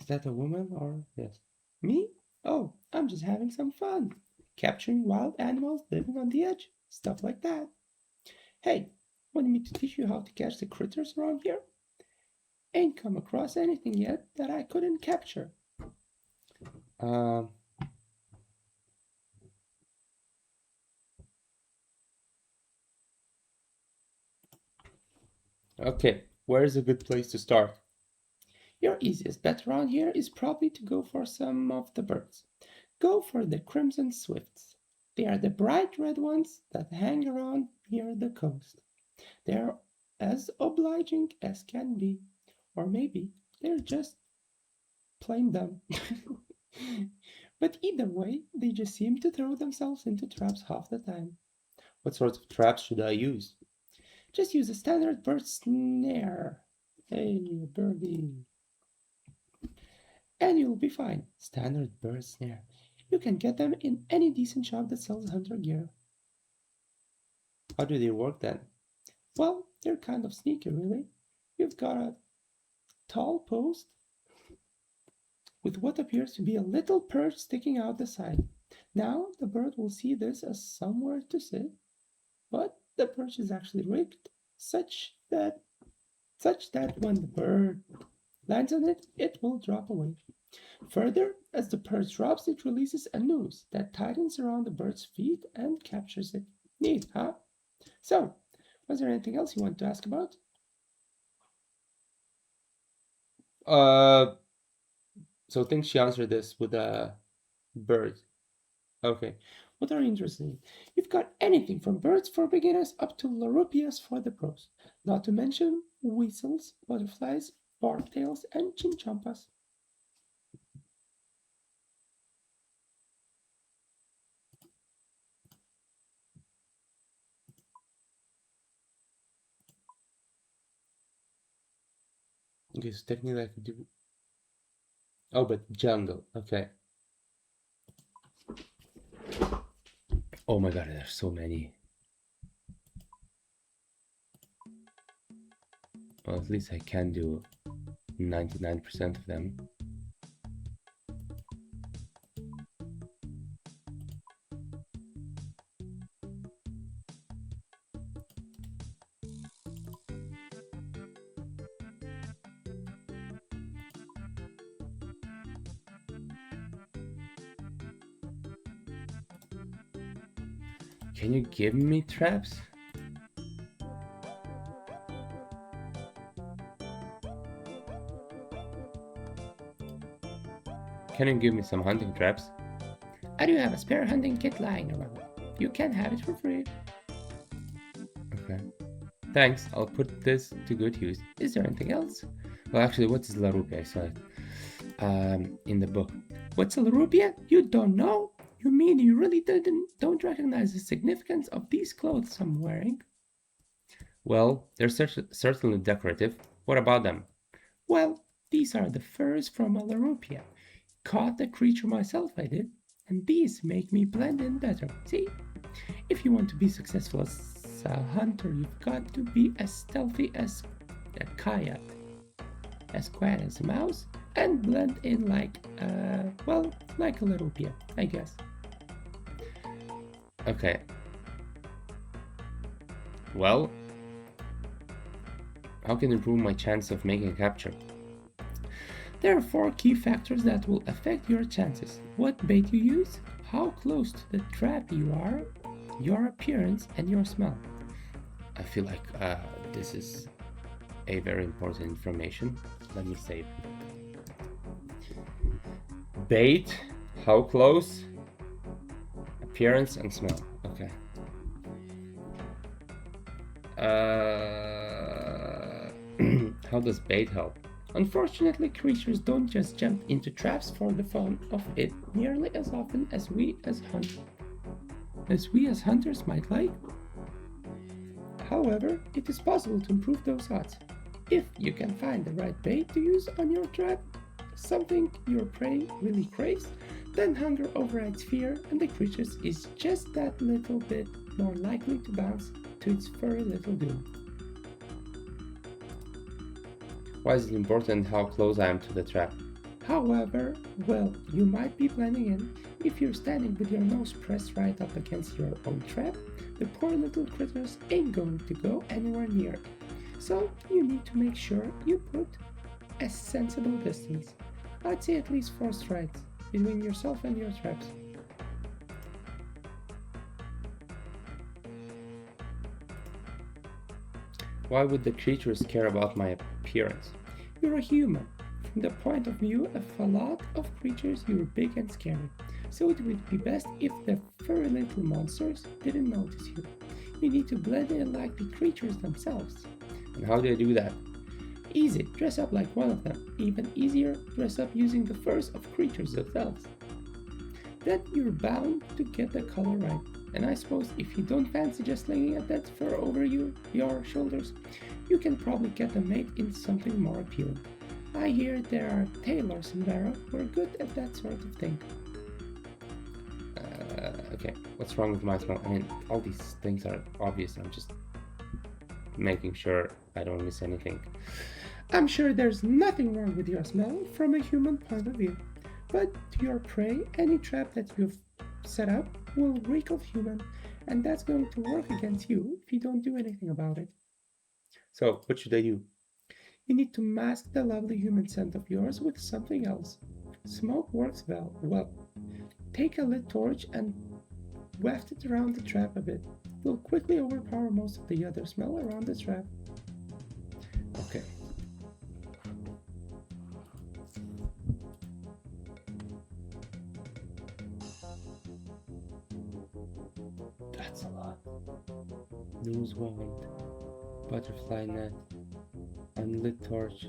Is that a woman or yes? Me? Oh, I'm just having some fun. Capturing wild animals living on the edge. Stuff like that. Hey, want me to teach you how to catch the critters around here? Ain't come across anything yet that I couldn't capture. Okay, where's a good place to start? Your easiest bet around here is probably to go for some of the birds. Go for the crimson swifts. They are the bright red ones that hang around near the coast. They are as obliging as can be, or maybe they're just plain dumb. But either way, they just seem to throw themselves into traps half the time. What sorts of traps should I use? Just use a standard bird snare. Hey, birdie. And you'll be fine. Standard bird snare. You can get them in any decent shop that sells hunter gear. How do they work then? Well, they're kind of sneaky, really. you've got a tall post with what appears to be a little perch sticking out the side. Now the bird will see this as somewhere to sit, but the perch is actually rigged such that when the bird lands on it, it will drop away. Further, as the perch drops, it releases a noose that tightens around the bird's feet and captures it. Neat, huh? So, was there anything else you want to ask about? So I think she answered this with a bird. Okay. What are you interested in? You've got anything from birds for beginners up to larupias for the pros. Not to mention weasels, butterflies, bobtails, and chinchompas. Okay, so technically I could do... Oh, but jungle. Okay. Oh my god, there's so many. Well, at least I can do 99% of them. Can you give me traps? Can you give me some hunting traps? I do have a spare hunting kit lying around. You can have it for free. Okay. Thanks, I'll put this to good use. Is there anything else? Well, actually, what is larupia? I saw it in the book. What's a larupia? You don't know? You mean you really don't recognize the significance of these clothes I'm wearing? Well, they're certainly decorative. What about them? Well, these are the furs from a larupia. Caught the creature myself, I did. And these make me blend in better. See? If you want to be successful as a hunter, you've got to be as stealthy as a coyote, as quiet as a mouse, and blend in like a larupia, I guess. Okay. Well, how can I improve my chance of making a capture? There are 4 key factors that will affect your chances. What bait you use, how close to the trap you are, your appearance, and your smell. I feel like this is a very important information. Let me save. Bait, how close, appearance, and smell. Okay. How does bait help? Unfortunately, creatures don't just jump into traps for the fun of it nearly as often as we as hunters might like. However, it is possible to improve those odds. If you can find the right bait to use on your trap, something your prey really craves, then hunger overrides fear and the creature is just that little bit more likely to bounce to its furry little doom. Why is it important how close I am to the trap? However, well, you might be blending in. If you're standing with your nose pressed right up against your own trap, the poor little critters ain't going to go anywhere near it. So you need to make sure you put a sensible distance. I'd say at least 4 strides between yourself and your traps. Why would the creatures care about my appearance? You're a human. From the point of view of a lot of creatures, you're big and scary. So it would be best if the furry little monsters didn't notice you. You need to blend in like the creatures themselves. And how do I do that? Easy, dress up like one of them. Even easier, dress up using the furs of creatures themselves. Then you're bound to get the color right. And I suppose if you don't fancy just laying a dead fur over your shoulders, you can probably get a mate in something more appealing. I hear there are tailors in Varrock who are good at that sort of thing. Okay, what's wrong with my smell? I mean, all these things are obvious, I'm just making sure I don't miss anything. I'm sure there's nothing wrong with your smell from a human point of view, but to your prey, any trap that you've set up will reek of human, and that's going to work against you if you don't do anything about it. So, what should I do? You need to mask the lovely human scent of yours with something else. Smoke works well. Well, take a lit torch and waft it around the trap a bit. It will quickly overpower most of the other smell around the trap. Okay. That's a lot. Nose wand, butterfly net, unlit torch,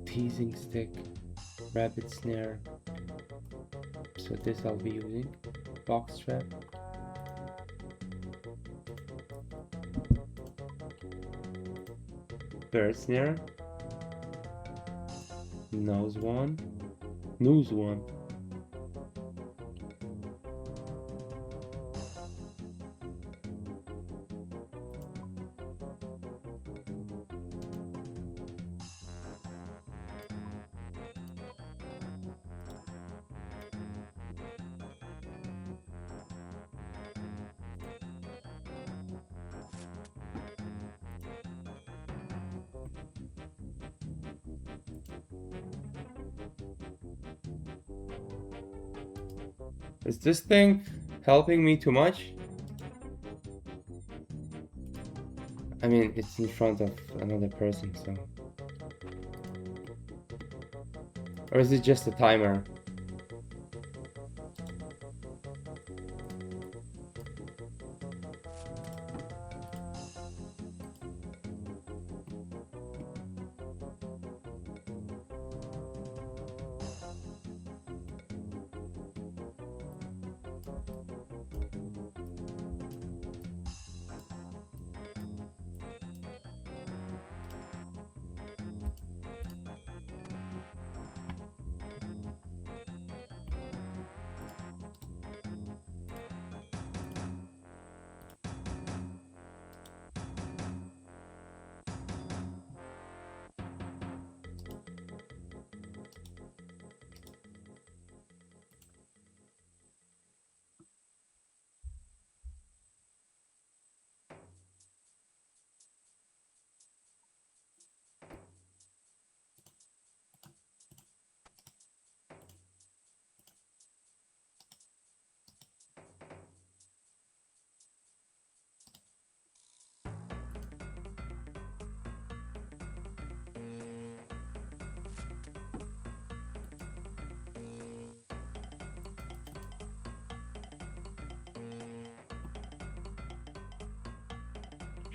teasing stick, rabbit snare. So this I'll be using. Box trap. Bird snare. Nose wand. Nose wand. Is this thing helping me too much? I mean, it's in front of another person, so... Or is it just a timer?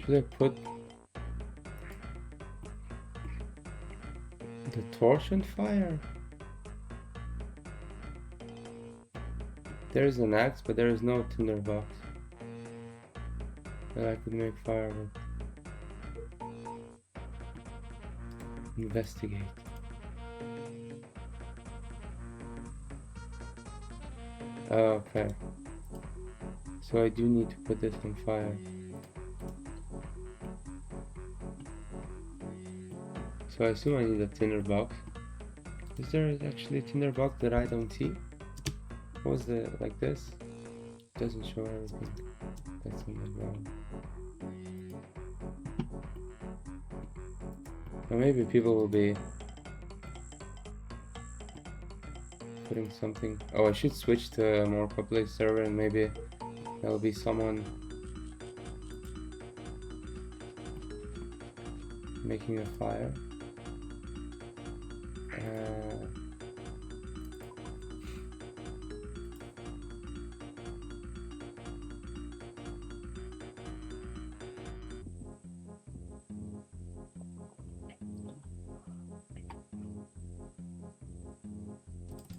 Should I put the torch on fire? There is an axe, but there is no tinderbox that I could make fire with. Investigate. Okay. So I do need to put this on fire. So I assume I need a tinderbox. Is there actually a tinderbox that I don't see? What was the like this? Doesn't show everything that's on the ground. Or maybe people will be putting something. Oh, I should switch to a more public server and maybe there'll be someone making a fire.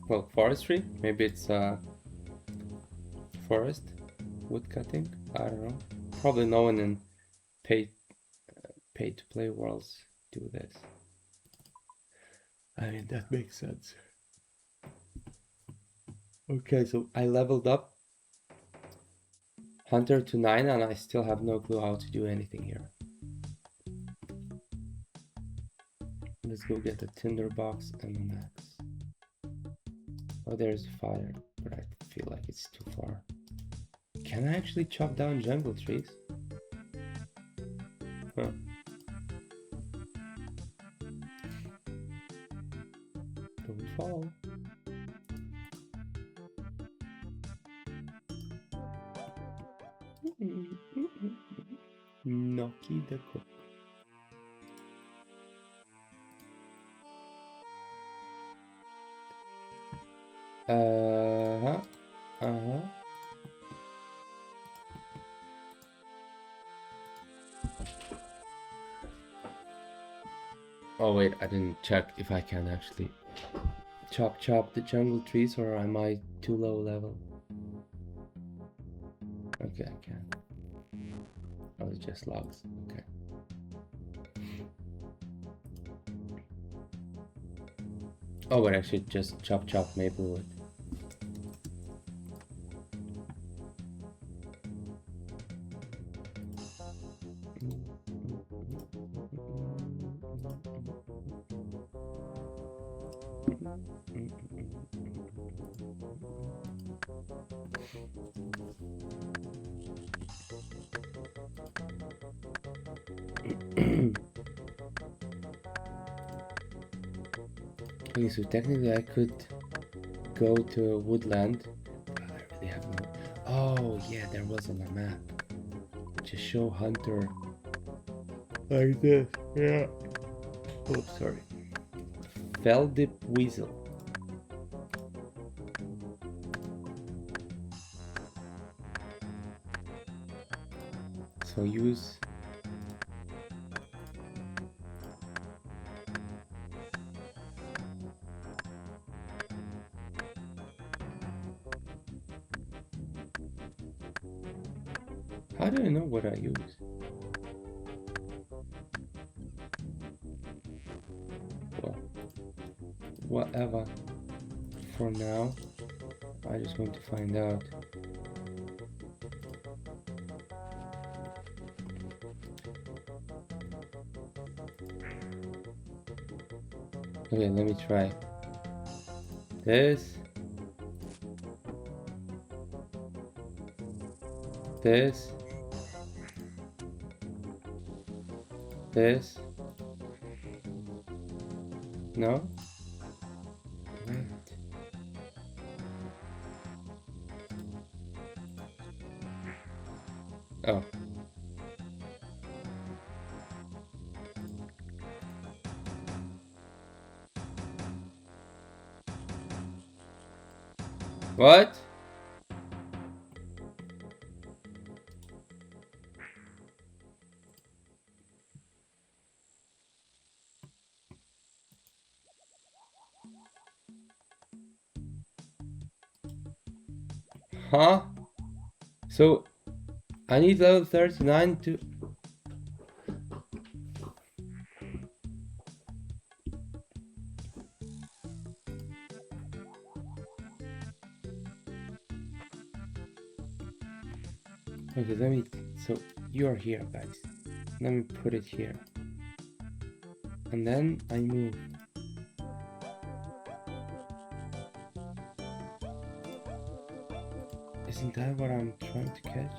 Well, forestry, maybe it's forest, wood cutting, I don't know. Probably no one in pay to play worlds do this. I mean, that makes sense. Okay, so I leveled up. Hunter to 9 and I still have no clue how to do anything here. Let's go get a tinderbox and an axe. Oh, there's fire, but I feel like it's too far. Can I actually chop down jungle trees? Huh. Don't fall. Noki the cook. Oh wait, I didn't check if I can actually chop the jungle trees, or am I too low level? Okay, I can. Oh, it's just logs. Okay. Oh, but I should just chop maple wood. Okay, so technically I could go to a woodland. But I really have no. Oh yeah, there was on a map. Just show hunter like this. Yeah. Oh, sorry. Feldip weasel. So use. How do I know what I use? Well, whatever. For now, I just want to find out. Okay, let me try this. This. This. No? Wait. Oh. What? Huh? So I need level 39 to... Okay, let me... So you're here, guys. Let me put it here. And then I move. Isn't that what I'm trying to catch?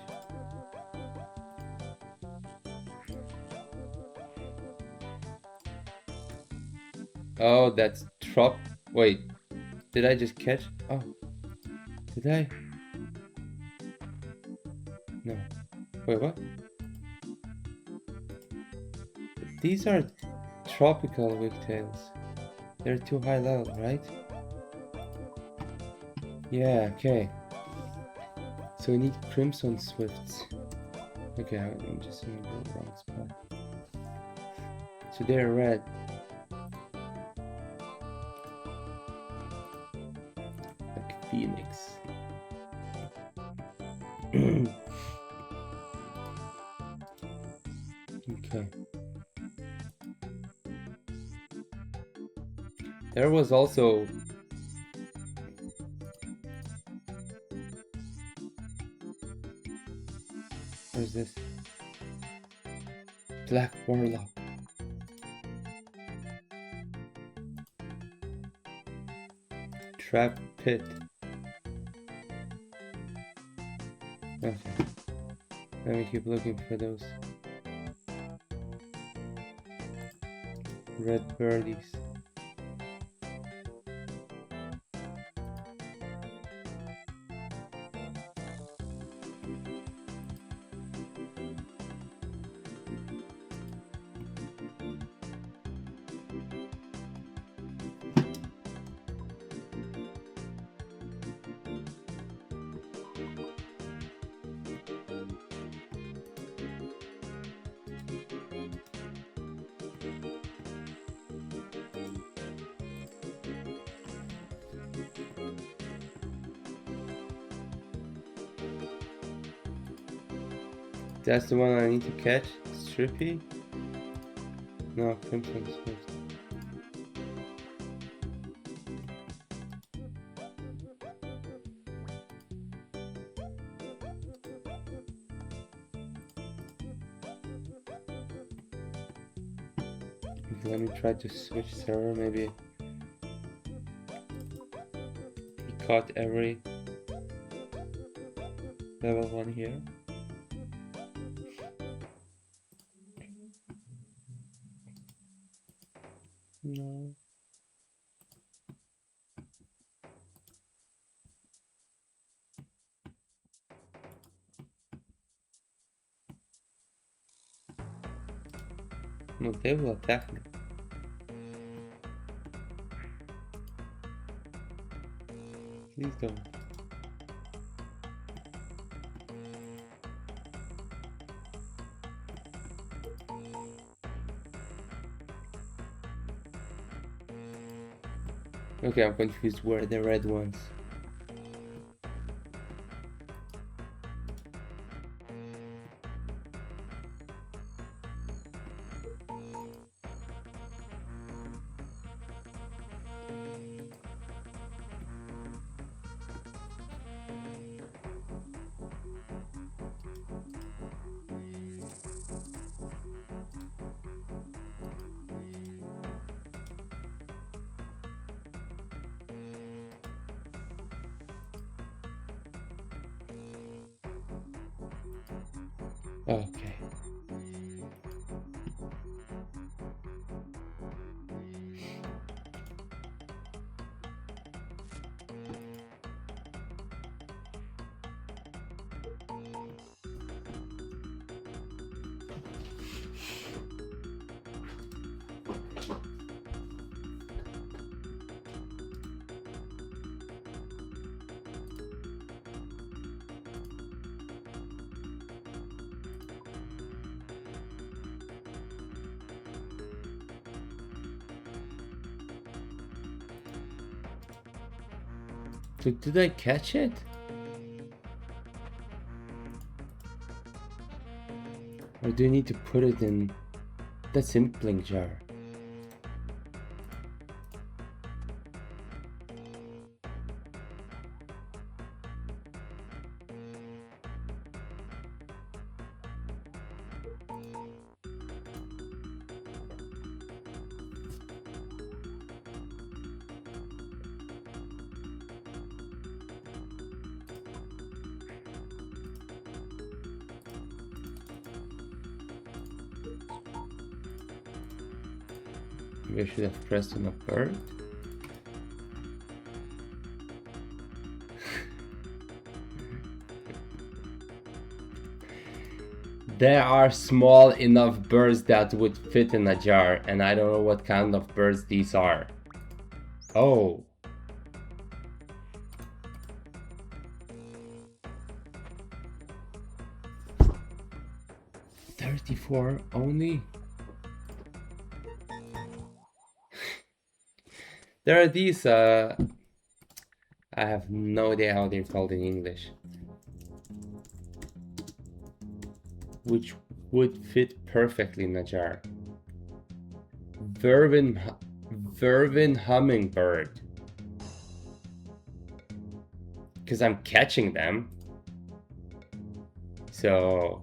Oh, that's trop. Wait, did I just catch? Oh, did I? No. Wait, what? These are tropical wigtails. They're too high level, right? Yeah, okay. So we need crimson swifts. Okay, I'm just in the wrong spot. So they're red. Like Phoenix. Okay. There was also... is this? Black Warlock. Trap Pit. Okay. Let me keep looking for those. Red birdies. That's the one I need to catch. Strippy? No, Crimson Swift. Let me try to switch server, maybe. He caught every level 1 here. No. No, they will attack me. Please don't. Okay, I'm confused. Where are the red ones? Okay. So did I catch it? Or do you need to put it in the simpling jar? Maybe I should have pressed on a bird. There are small enough birds that would fit in a jar, and I don't know what kind of birds these are. Oh. $34 only? There are these, I have no idea how they're called in English, which would fit perfectly in a jar. Vervin hummingbird. Because I'm catching them. So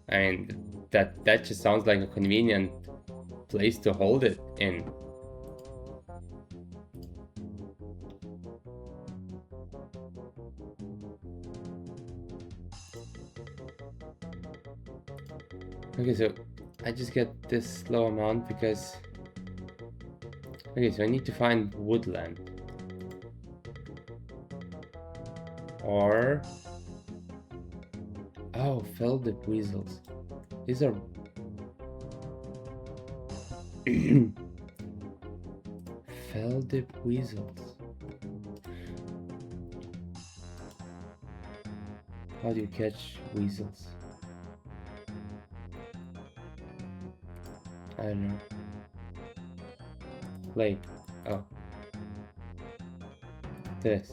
And that just sounds like a convenient place to hold it in. Okay, so I just get this low amount because... Okay, so I need to find woodland. Or... Oh, felded weasels. These are... felded weasels. How do you catch weasels? I don't know. Play. Oh. This.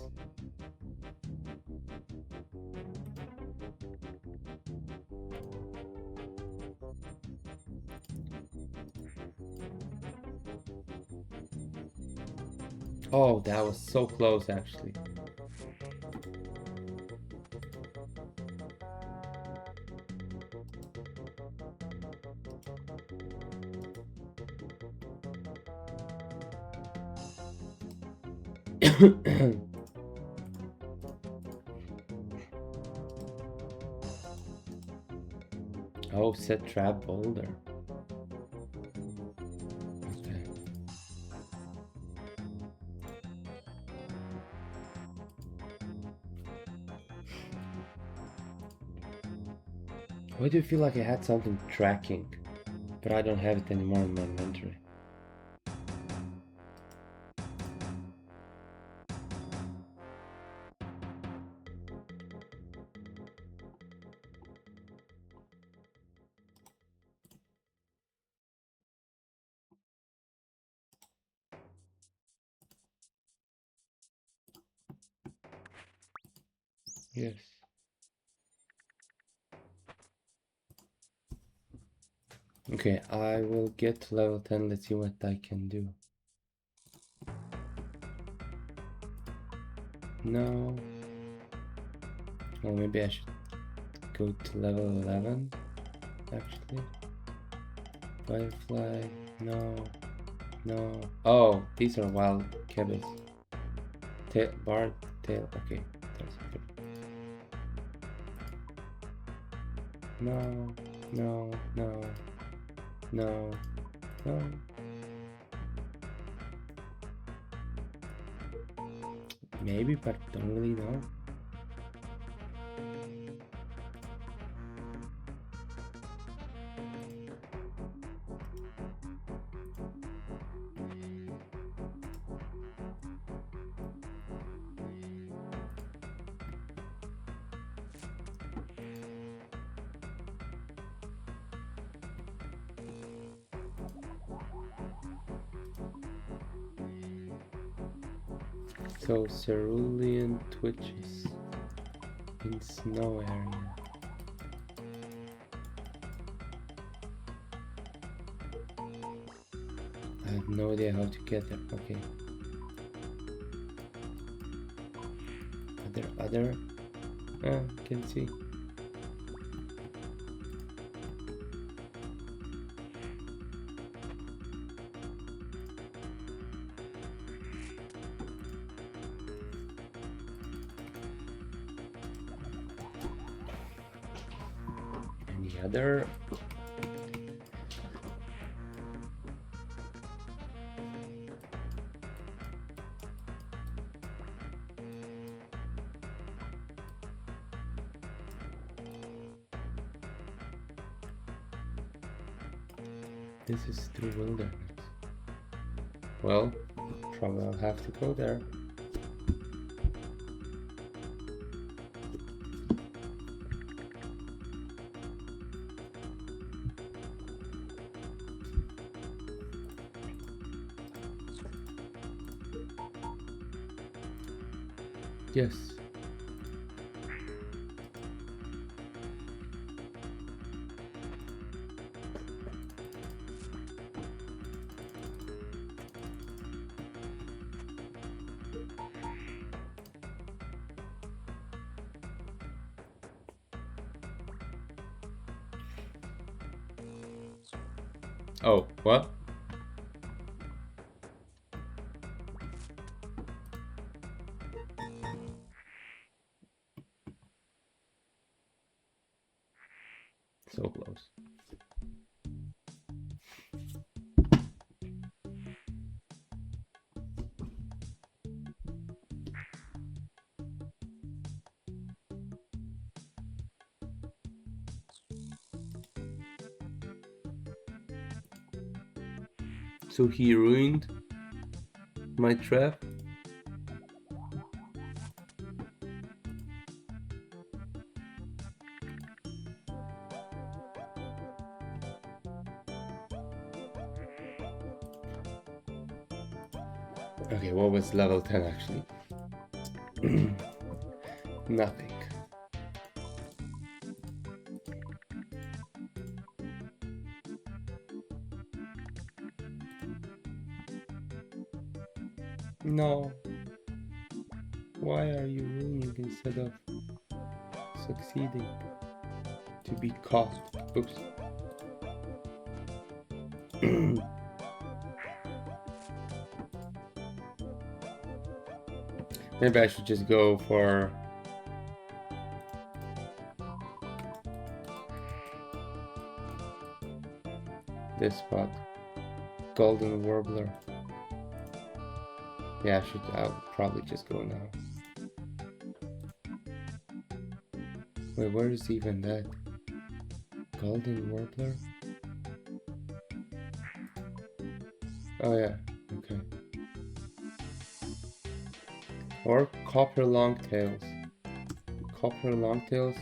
Oh, that was so close actually. Oh, set trap boulder. Okay. Why do you feel like I had something tracking, but I don't have it anymore in my inventory? Yes. Okay, I will get to level 10. Let's see what I can do. No. Well, maybe I should go to level 11, actually. Firefly. No. No. Oh, these are wild kibbles. Tail, bar, tail. Okay. No. No. No. No. No. Maybe, but don't really know. So cerulean twitches in snow area. I have no idea how to get there. Okay. Are there other? Can see. Any other? This is through wilderness. Well, probably I'll have to go there. Yes. Oh, what? So close. So he ruined my trap? Okay, what was level 10 actually? Nothing. No. Why are you ruining instead of succeeding? To be caught. Oops. Maybe I should just go for this spot. Golden Warbler. Yeah, I'll probably just go now. Wait, where is even that? Golden Warbler? Oh yeah, okay. Or Copper Longtails. Copper Longtails?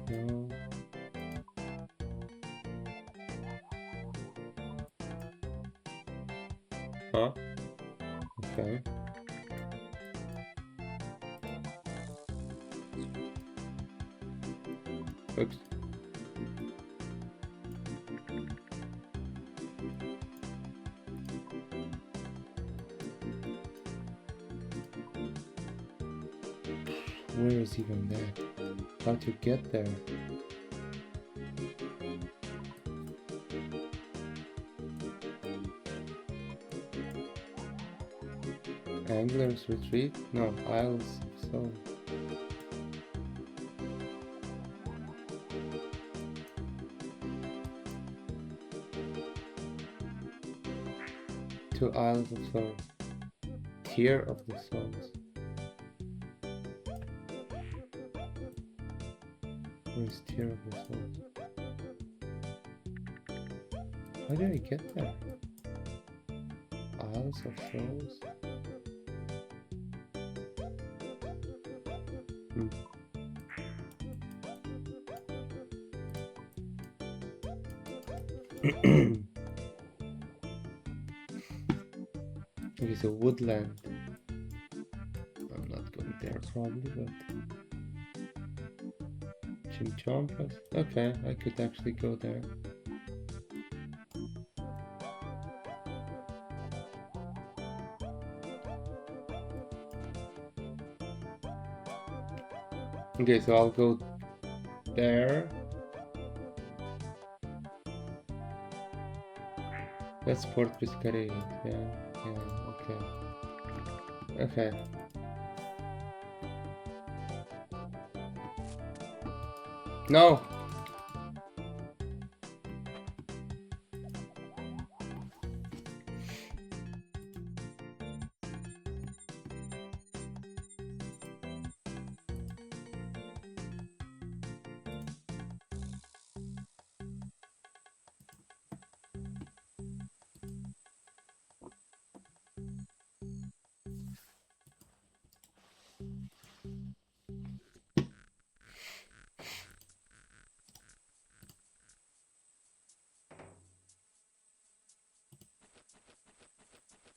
No. Huh? Okay. Oops. Where is even that? How to get there? Angler's Retreat? No, Isles of Soul. To Isles of Soul. Tier of the Souls. Where's Tier of the Souls? How did I get there? Isles of Souls? Okay, so Woodland. I'm not going there probably, but Chimchampas? Okay, I could actually go there. Okay, so I'll go there. That's Port Piscary. Yeah, okay. Okay. No!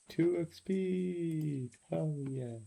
Two XP! Hell yeah.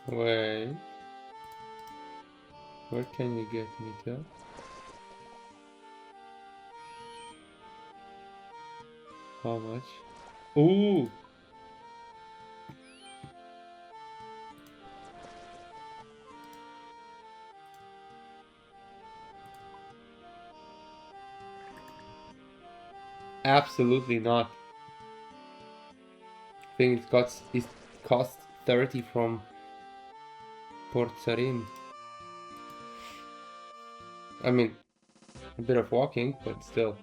Wait. Where can you get me to? How much? Ooh! Absolutely not. I think it costs 30 from Port Sarim. I mean, a bit of walking, but still.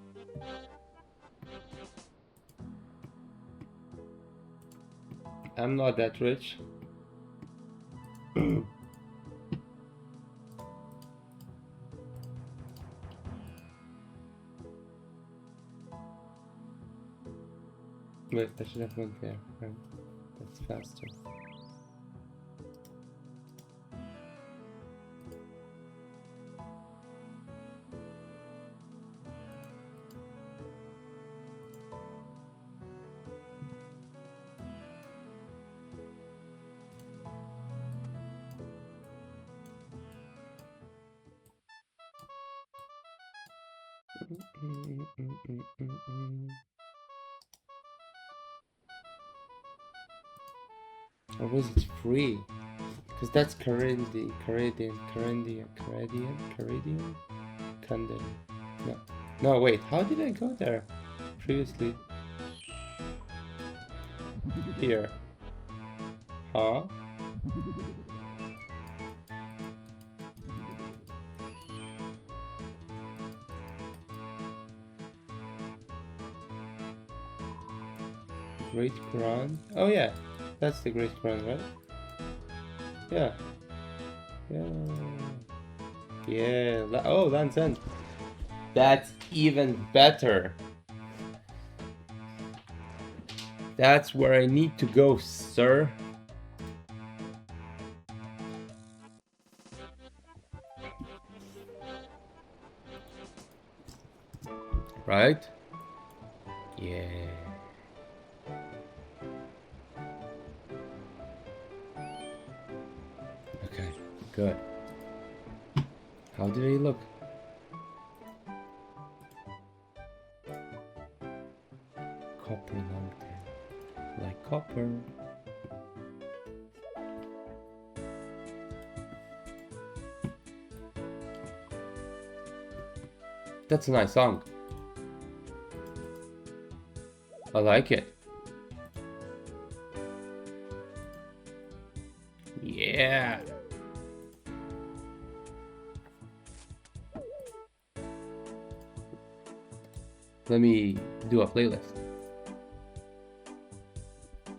I'm not that rich. Wait, I should have went there. Right. That's faster. Or was it free? Because that's Canadian. No. No, wait, how did I go there previously? Here. Huh? Great Quran? Oh yeah, that's the Great Quran, right? Yeah. Yeah. Oh, Land's End. That's even better. That's where I need to go, sir. Right? Yeah. Okay, good. How do they look? Copper longtail. Like copper. That's a nice song. I like it. Yeah. Let me do a playlist.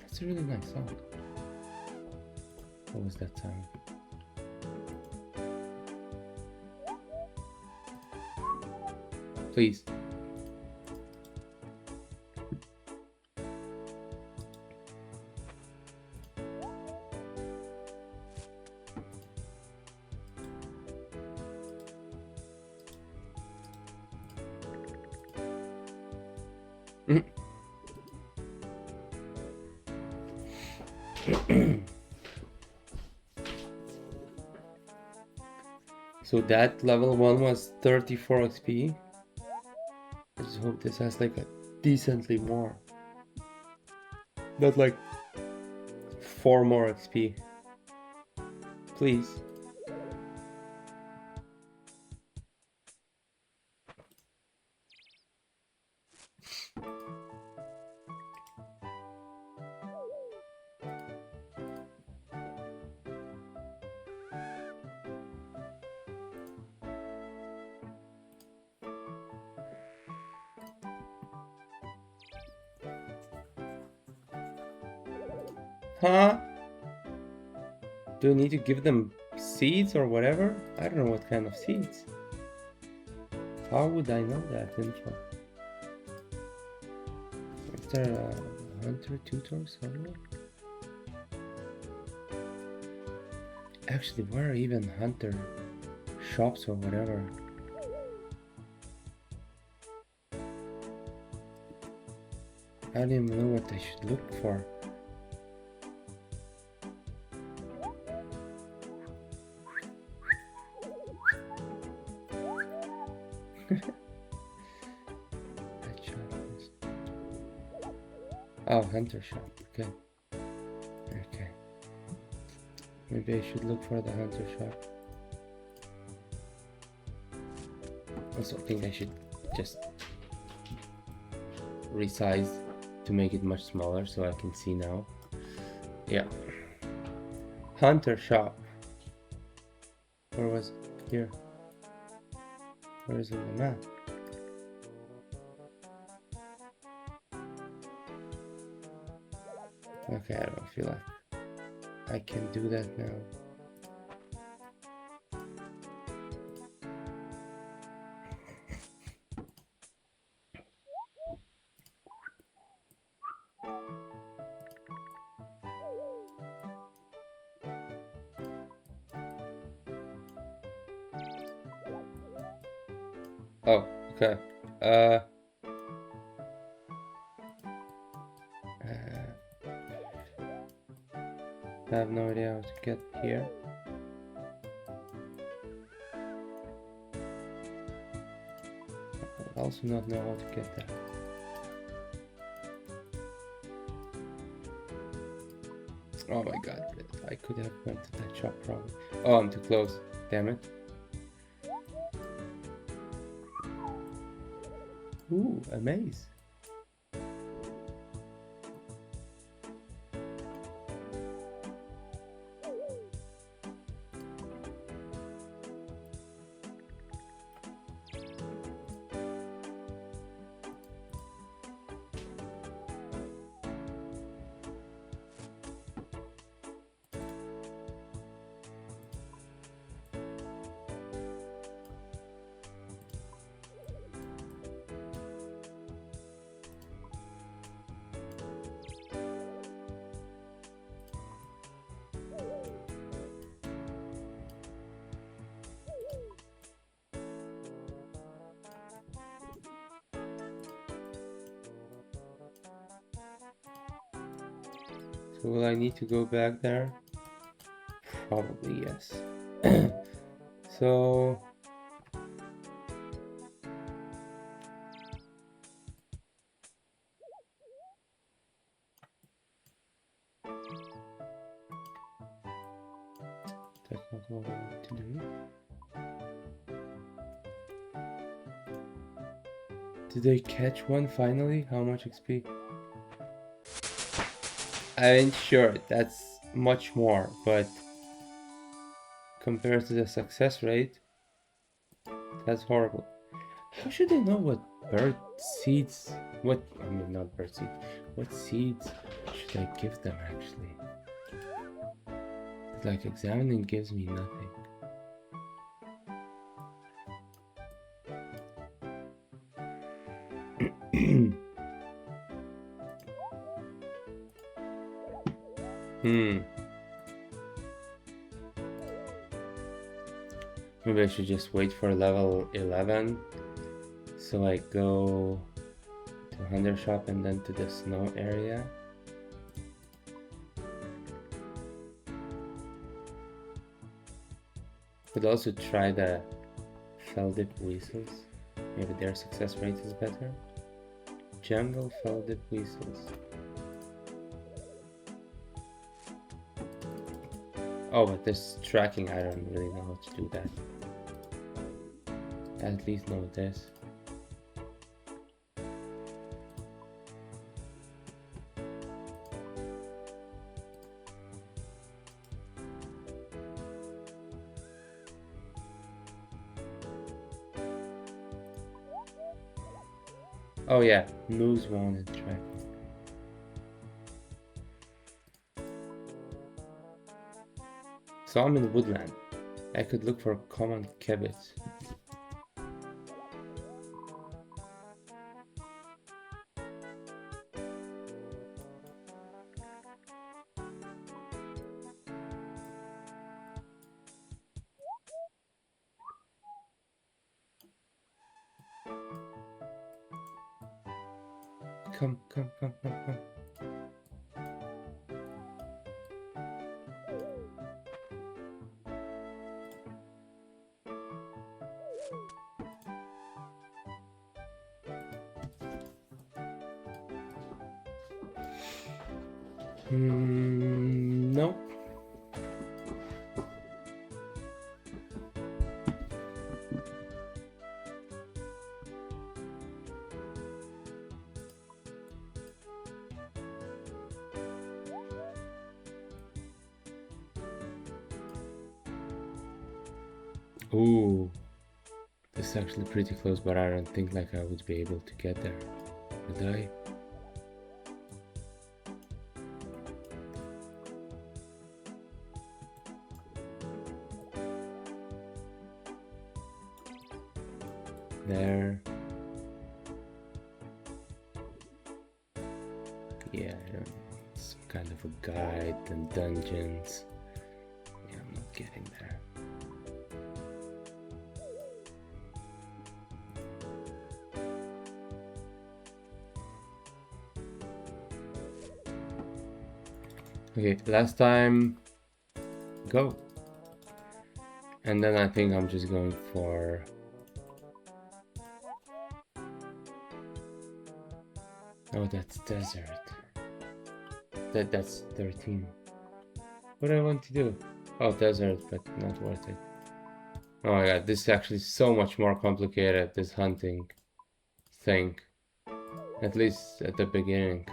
That's a really nice song. What was that sound? Please. So that level 1 was 34 XP. I just hope this has like a decently more. Not like 4 more XP. Please. Huh? Do I need to give them seeds or whatever? I don't know what kind of seeds. How would I know that info? Is there a hunter tutor somewhere? Actually, where are even hunter shops or whatever? I don't even know what I should look for. Oh, hunter shop. Okay. Okay. Maybe I should look for the hunter shop. Also, I think I should just resize to make it much smaller so I can see now. Yeah. Hunter shop. Where was it? Here? Where is it on the map? Okay, I don't feel like I can do that now. Oh, okay. I have no idea how to get here. I also not know how to get there. Oh my god, I could have went to that shop probably. Oh, I'm too close. Damn it. Ooh, a maze. So will I need to go back there? Probably yes. So that's not what I want to do. Did I catch one finally? How much XP? I ain't sure, that's much more, but compared to the success rate, that's horrible. How should I know what bird seeds, what seeds should I give them actually? Like examining gives me nothing. Maybe I should just wait for level 11. So I go to Hunter Shop and then to the snow area. Could also try the Feldip Weasels. Maybe their success rate is better. Jungle Feldip Weasels. Oh, but this tracking, I don't really know how to do that. I at least know this. Oh yeah, moose wanted tracking. So I'm in woodland. I could look for common cabbage. Come. No. Ooh, this is actually pretty close, but I don't think like I would be able to get there. Would I? There. Yeah, I don't know. Some kind of a guide and dungeons. Yeah, I'm not getting there. Okay, last time, go. And then I think I'm just going for... Oh, that's desert. That's 13. What do I want to do? Oh, desert, but not worth it. Oh my god, this is actually so much more complicated, this hunting thing. At least at the beginning.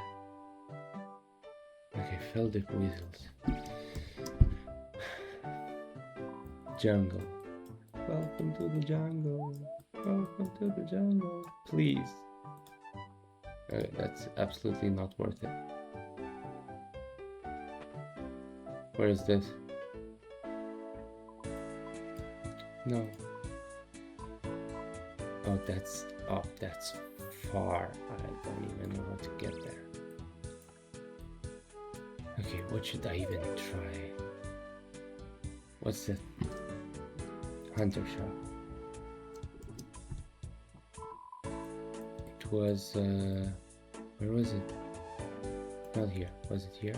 Okay, Feldic weasels. Jungle. Welcome to the jungle. Welcome to the jungle. Please. Okay, that's absolutely not worth it. Where is this? No. Oh, that's up. That's far. I don't even know how to get there. Okay, what should I even try? What's the hunter shop? It was where was it? Not here. Was it here?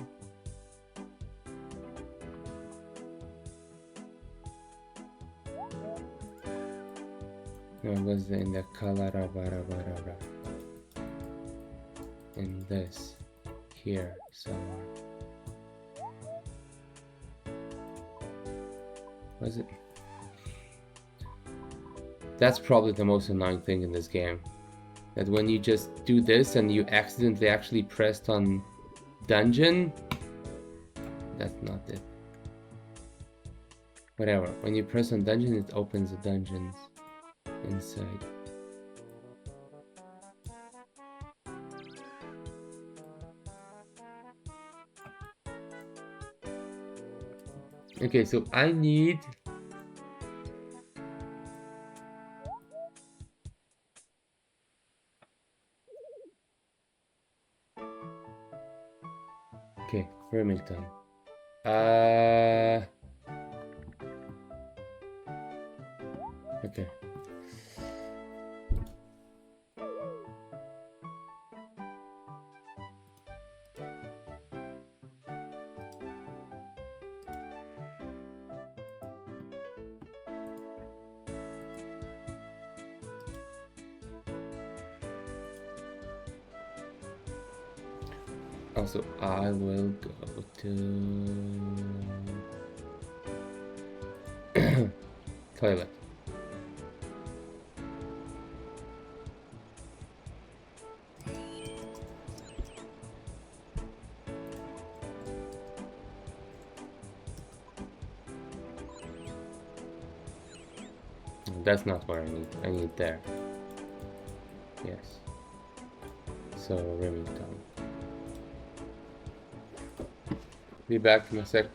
No, it was in the Kalarabarabarabara. In this. Here somewhere. Was it? That's probably the most annoying thing in this game. That when you just do this and you accidentally actually pressed on dungeon, that's not it. Whatever, when you press on dungeon, it opens the dungeons inside. Okay, so I need... Okay, Remington. Okay. Also, I will go to toilet. That's not what I need. I need there. Yes. So, Remington. Be back in a sec.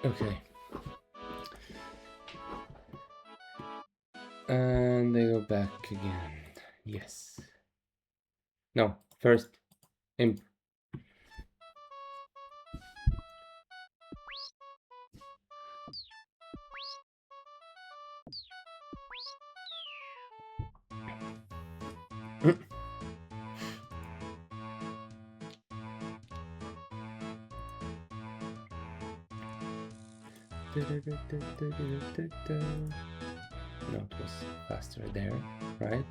Okay. And they go back again. Yes. No, first imp. No, it was faster there, right?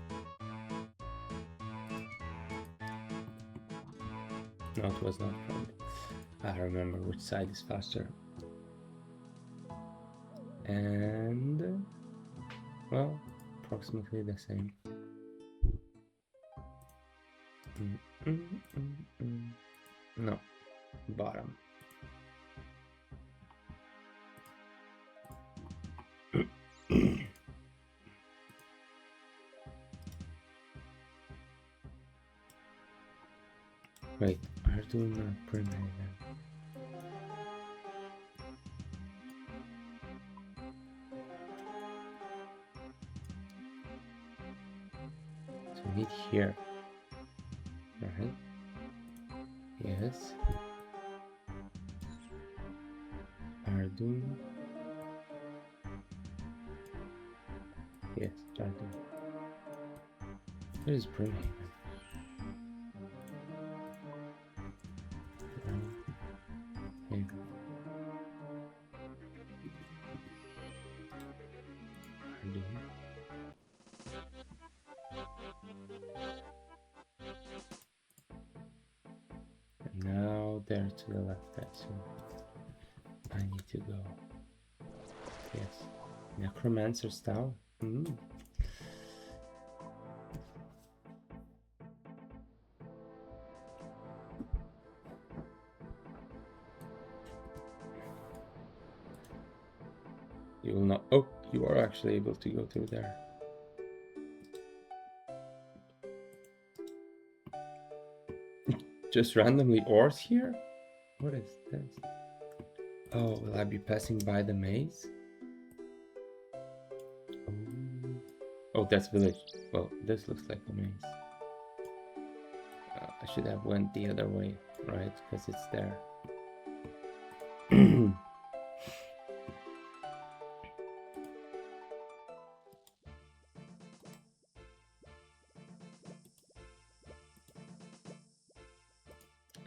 No, it was not. I remember which side is faster. And well, approximately the same. No, bottom. Wait, are doing a primary then? So we need here. Right? Yes. Are doing. Yes, Ardu. Where is primary? Here. Ardu. And now there to the left, that's where I need to go. Yes. Necromancer's Tower. You will not. Oh, you are actually able to go through there. Just randomly ores here? What is this? Oh, will I be passing by the maze? Oh, that's village. Well, this looks like a maze. I should have went the other way, right? Because it's there.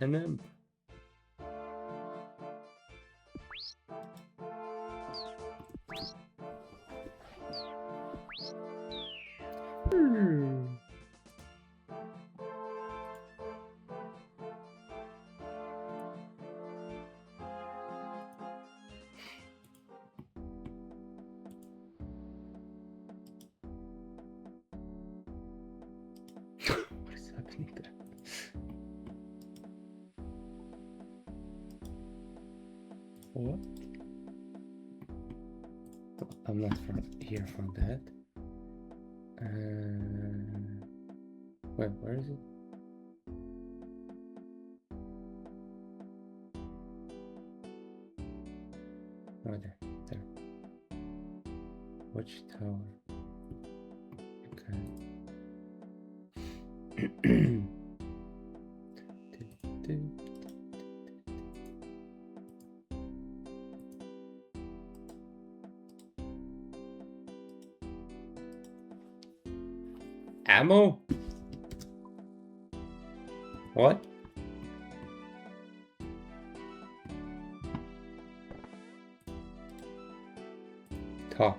And then what is happening there? What? I'm not here for that. Wait, where is it? Oh, there. Which tower? Okay. Ammo? What? Talk.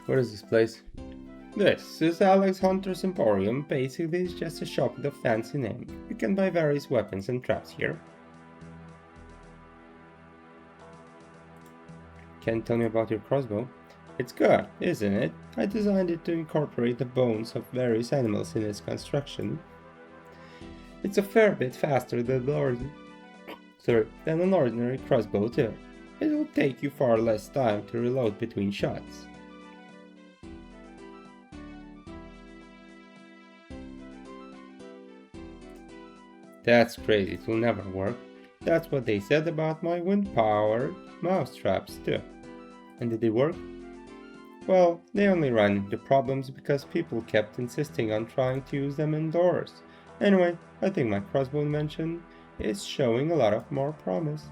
What is this place? This is Alex Hunter's Emporium. Basically, it's just a shop with a fancy name. You can buy various weapons and traps here. Can you tell me about your crossbow? It's good, isn't it? I designed it to incorporate the bones of various animals in its construction. It's a fair bit faster than an ordinary crossbow too. It will take you far less time to reload between shots. That's crazy, it will never work. That's what they said about my wind-powered mouse traps too. And did they work? Well, they only ran into problems because people kept insisting on trying to use them indoors. Anyway, I think my crossbow invention is showing a lot of more promise.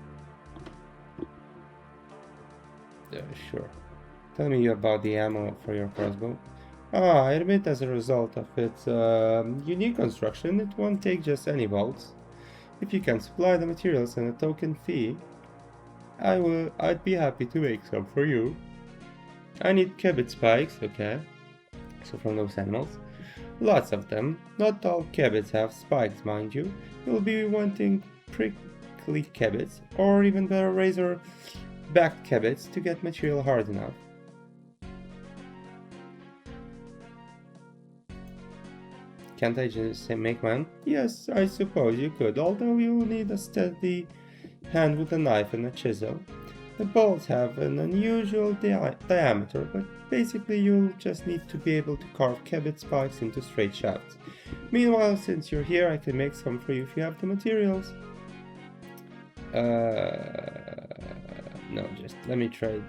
Sure. Tell me about the ammo for your crossbow. I admit as a result of its unique construction, it won't take just any bolts. If you can supply the materials and a token fee, I'd be happy to make some for you. I need cabbage spikes, okay. So from those animals. Lots of them. Not all cabbage have spikes, mind you. You'll be wanting prickly cabbage, or even better razor-backed cabbage to get material hard enough. Can't I just make mine? Yes, I suppose you could, although you'll need a steady hand with a knife and a chisel. The bolts have an unusual diameter, but basically you'll just need to be able to carve cabbage spikes into straight shafts. Meanwhile, since you're here, I can make some for you if you have the materials. No, just let me trade.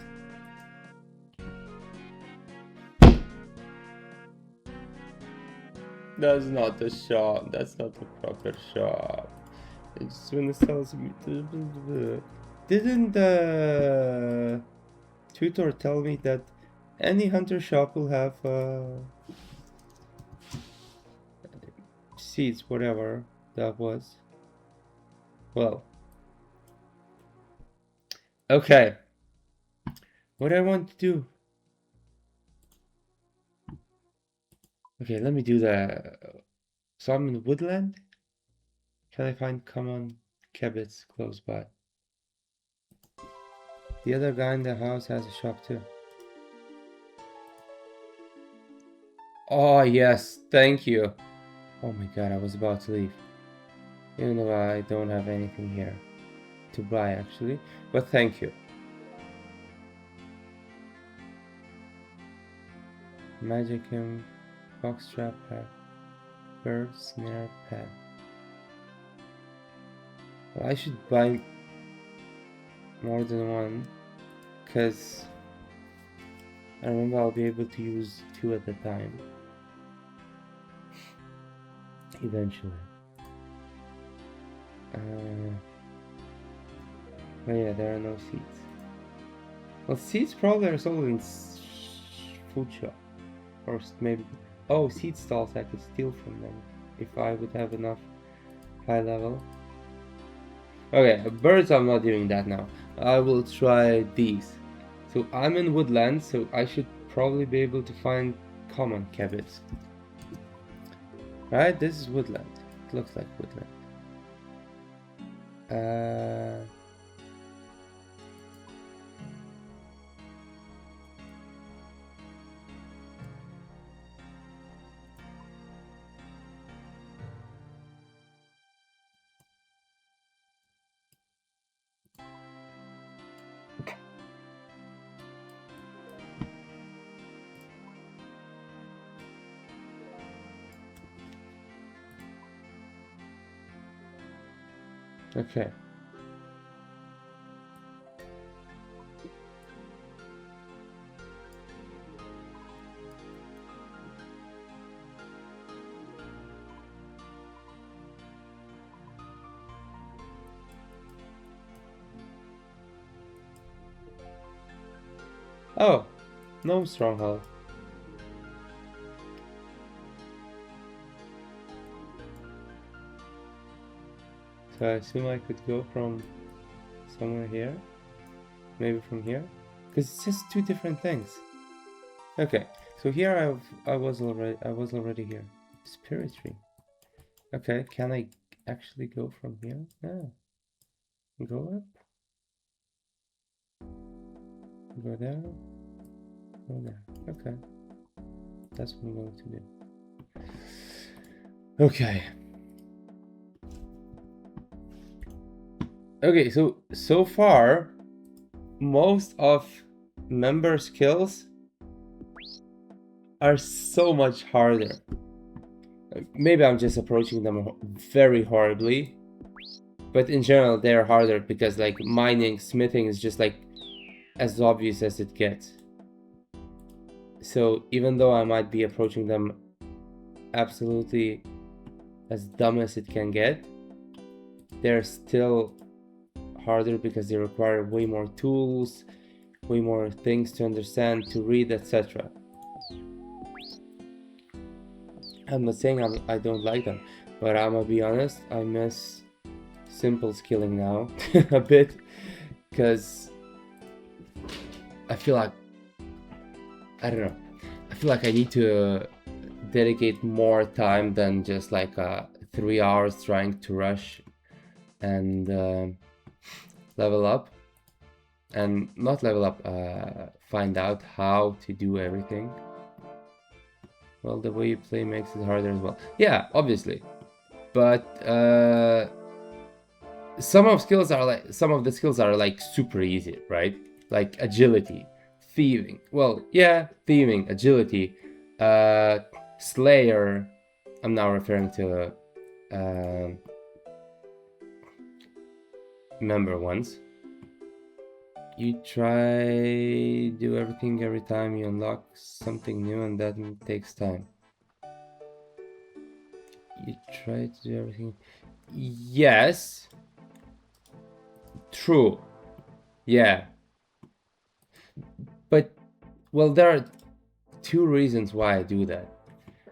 That's not a shop. That's not a proper shop. It's when it sells me. Didn't the tutor tell me that any hunter shop will have seeds, whatever that was? Well, okay. What I want to do? Okay, let me do the. So I'm in woodland. Can I find common cabbage close by? The other guy in the house has a shop too. Oh yes, thank you. Oh my god, I was about to leave. Even though I don't have anything here to buy actually, but thank you. Magic him, foxtrap pack, bird snare pack. Well, I should buy more than one, because I remember I'll be able to use 2 at a time eventually. But yeah, there are no seeds. Well, seeds probably are sold in food shop, or maybe. Oh, seed stalls I could steal from them if I would have enough high level. Okay, birds I'm not doing that now. I will try these. So I'm in woodland, so I should probably be able to find common cabbage. Right, this is woodland. It looks like woodland. Okay. Oh, no stronghold. So I assume I could go from somewhere here, maybe from here, because it's just 2 different things. Okay, so here I was already here. Spirit tree. Okay, can I actually go from here? Yeah. Go up. Go there. Go there. Okay. That's what I'm going to do. Okay. Okay, so far, most of member skills are so much harder. Maybe I'm just approaching them very horribly, but in general they're harder because like mining, smithing is just like as obvious as it gets. So even though I might be approaching them absolutely as dumb as it can get, they're still harder because they require way more tools, way more things to understand, to read, etc. I'm not saying I don't like them, but I'm gonna be honest, I miss simple skilling now a bit, because I feel like, I don't know, I feel like I need to dedicate more time than just like 3 hours trying to rush and level up, and not level up, find out how to do everything. Well, the way you play makes it harder as well. Yeah, obviously, but some of the skills are like super easy, right? Like agility, thieving. Well, yeah, thieving, agility, slayer. I'm now referring to member ones. You try do everything every time you unlock something new, and that takes time. You try to do everything. Yes. True. Yeah. But, well, there are 2 reasons why I do that.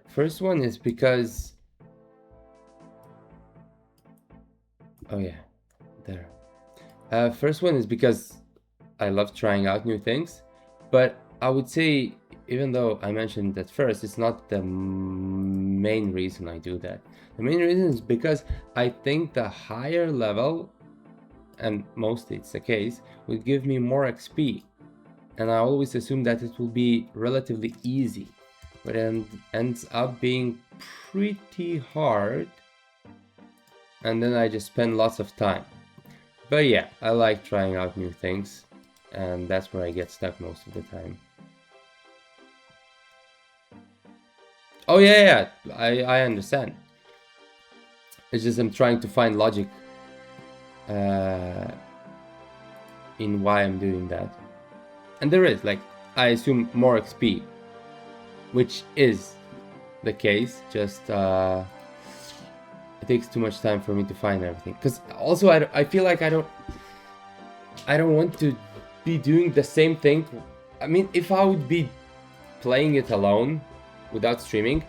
First one is because... Oh yeah, there. First one is because I love trying out new things, but I would say, even though I mentioned that first, it's not the main reason I do that. The main reason is because I think the higher level, and mostly it's the case, will give me more XP. And I always assume that it will be relatively easy, but it ends up being pretty hard, and then I just spend lots of time. But yeah, I like trying out new things, and that's where I get stuck most of the time. Oh yeah, I understand. It's just I'm trying to find logic in why I'm doing that. And there is, like, I assume more XP, which is the case, just it takes too much time for me to find everything. Because also I feel like I don't want to be doing the same thing. I mean, if I would be playing it alone without streaming,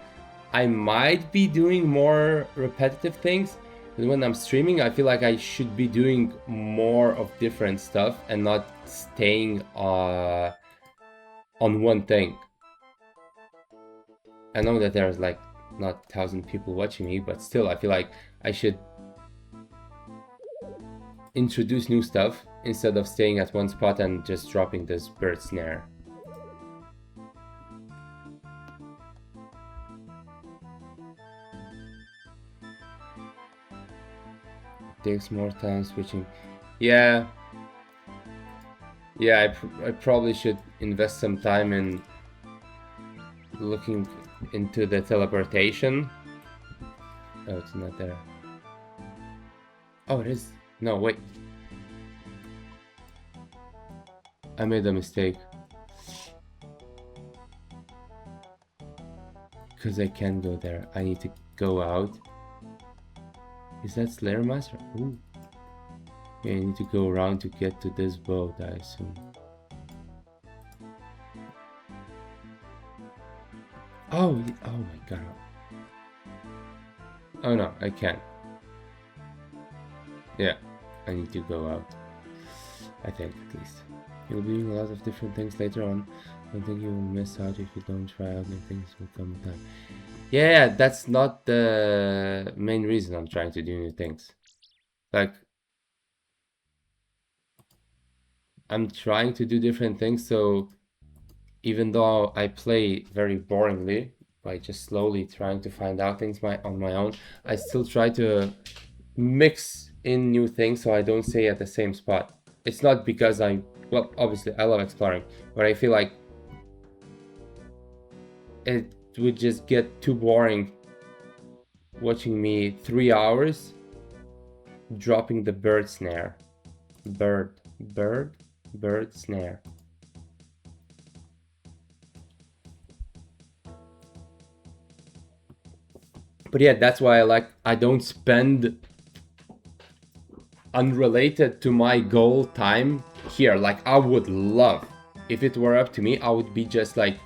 I might be doing more repetitive things. But when I'm streaming, I feel like I should be doing more of different stuff and not staying on one thing. I know that there's like not 1,000 people watching me, but still I feel like I should introduce new stuff instead of staying at one spot and just dropping this bird snare. Takes more time switching. Yeah, I probably should invest some time in looking into the teleportation. Oh, it's not there. Oh, it is. No, wait. I made a mistake. Because I can't go there. I need to go out. Is that Slayer Master? Ooh. Yeah, I need to go around to get to this boat, I assume. Oh my god. Oh no, I can't. Yeah, I need to go out. I think, at least. You'll be doing a lot of different things later on. I don't think you will miss out if you don't try out new things will come in time. Yeah, that's not the main reason I'm trying to do new things. Like, I'm trying to do different things, so even though I play very boringly, by just slowly trying to find out things on my own, I still try to mix in new things so I don't stay at the same spot. It's not because well, obviously I love exploring, but I feel like it would just get too boring watching me 3 hours dropping the bird snare. Bird snare. But yeah, that's why I don't spend unrelated to my goal time here. Like, I would love, if it were up to me, I would be just like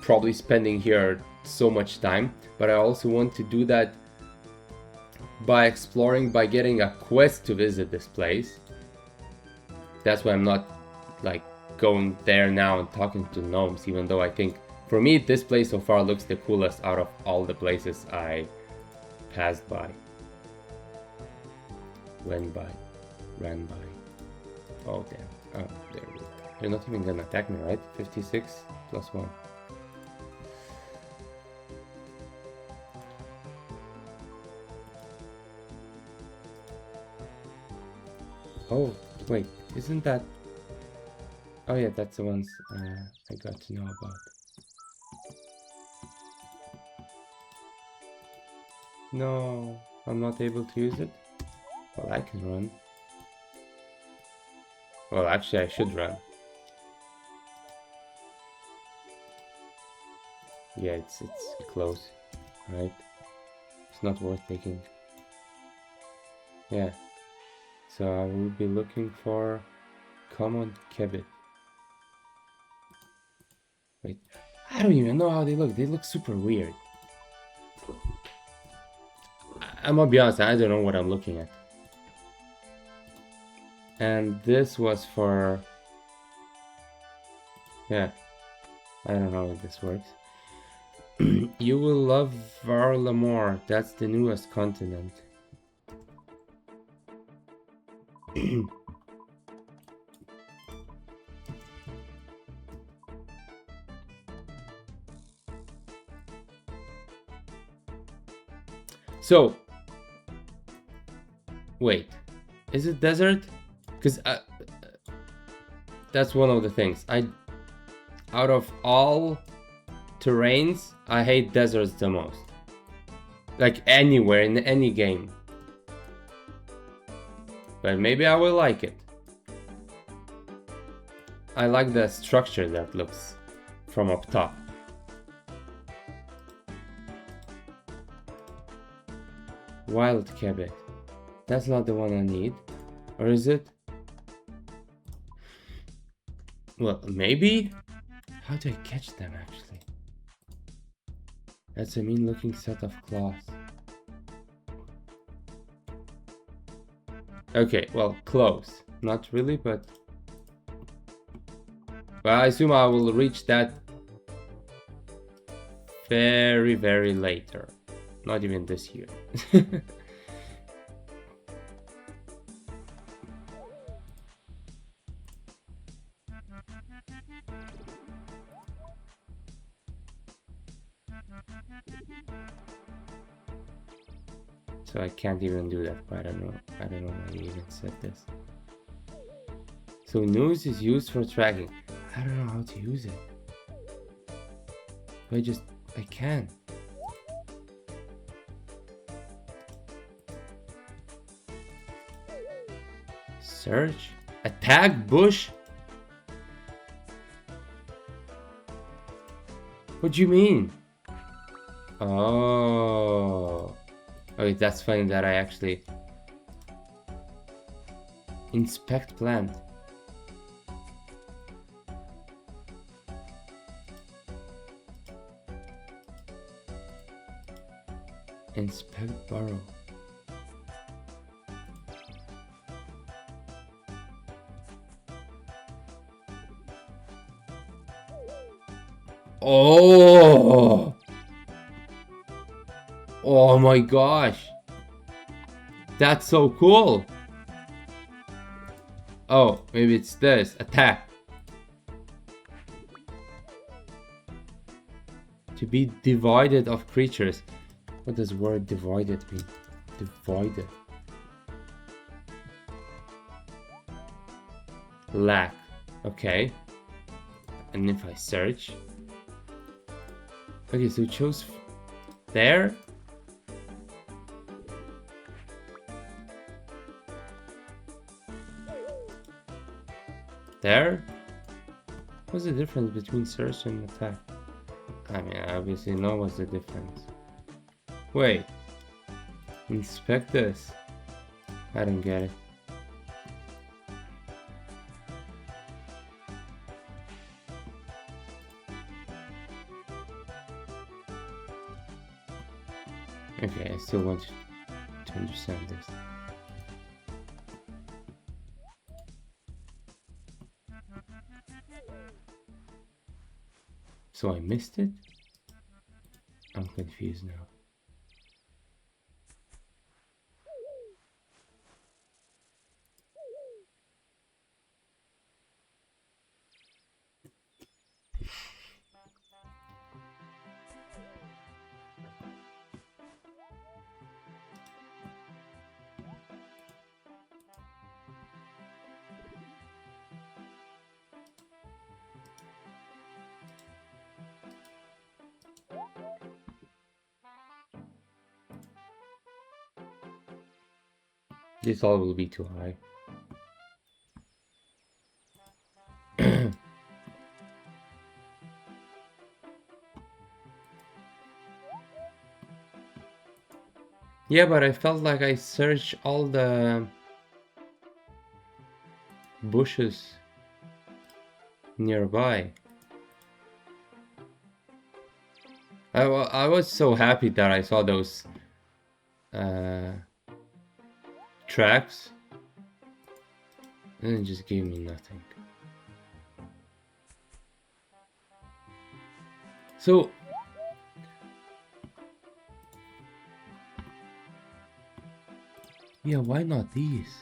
probably spending here so much time, but I also want to do that by exploring, by getting a quest to visit this place. That's why I'm not like going there now and talking to gnomes, even though I think for me this place so far looks the coolest out of all the places I passed by, went by, ran by. Oh damn. Oh, there we go. You're not even gonna attack me, right? 56 plus 1. Oh, wait, isn't that... Oh yeah, that's the ones I got to know about. No, I'm not able to use it? Well, I can run. Well, actually, I should run. Yeah, it's close, right? It's not worth taking. Yeah. So I will be looking for common kebbit. Wait, I don't even know how they look. They look super weird. I'm gonna be honest, I don't know what I'm looking at. And this was for... Yeah, I don't know if this works. You will love Varlamore. That's the newest continent. So, wait, is it desert? Because that's one of the things. Out of all terrains, I hate deserts the most. Like anywhere in any game. But maybe I will like it. I like the structure that looks from up top. Wild kebbit. That's not the one I need. Or is it? Well, maybe? How do I catch them actually? That's a mean looking set of claws. Okay, well, close. Not really, but... Well, I assume I will reach that very, very later. Not even this year. So I can't even do that, but I don't know why you even said this. So news is used for tracking. I don't know how to use it. I can't. Search? Attack bush? What do you mean? Oh. Okay, that's funny that I actually... Inspect plant. Inspect burrow. Oh! Oh my gosh! That's so cool! Oh, maybe it's this. Attack. To be divided of creatures. What does word divided mean? Divided. Lack. Okay. And if I search. Okay, so it shows there. There? What's the difference between search and attack? I mean, I obviously know what's the difference. Wait. Inspect this. I don't get it. Okay, I still want to understand this. So I missed it? I'm confused now. This all will be too high. Yeah, but I felt like I searched all the bushes nearby. I was so happy that I saw those tracks, and it just gave me nothing. So yeah, why not these?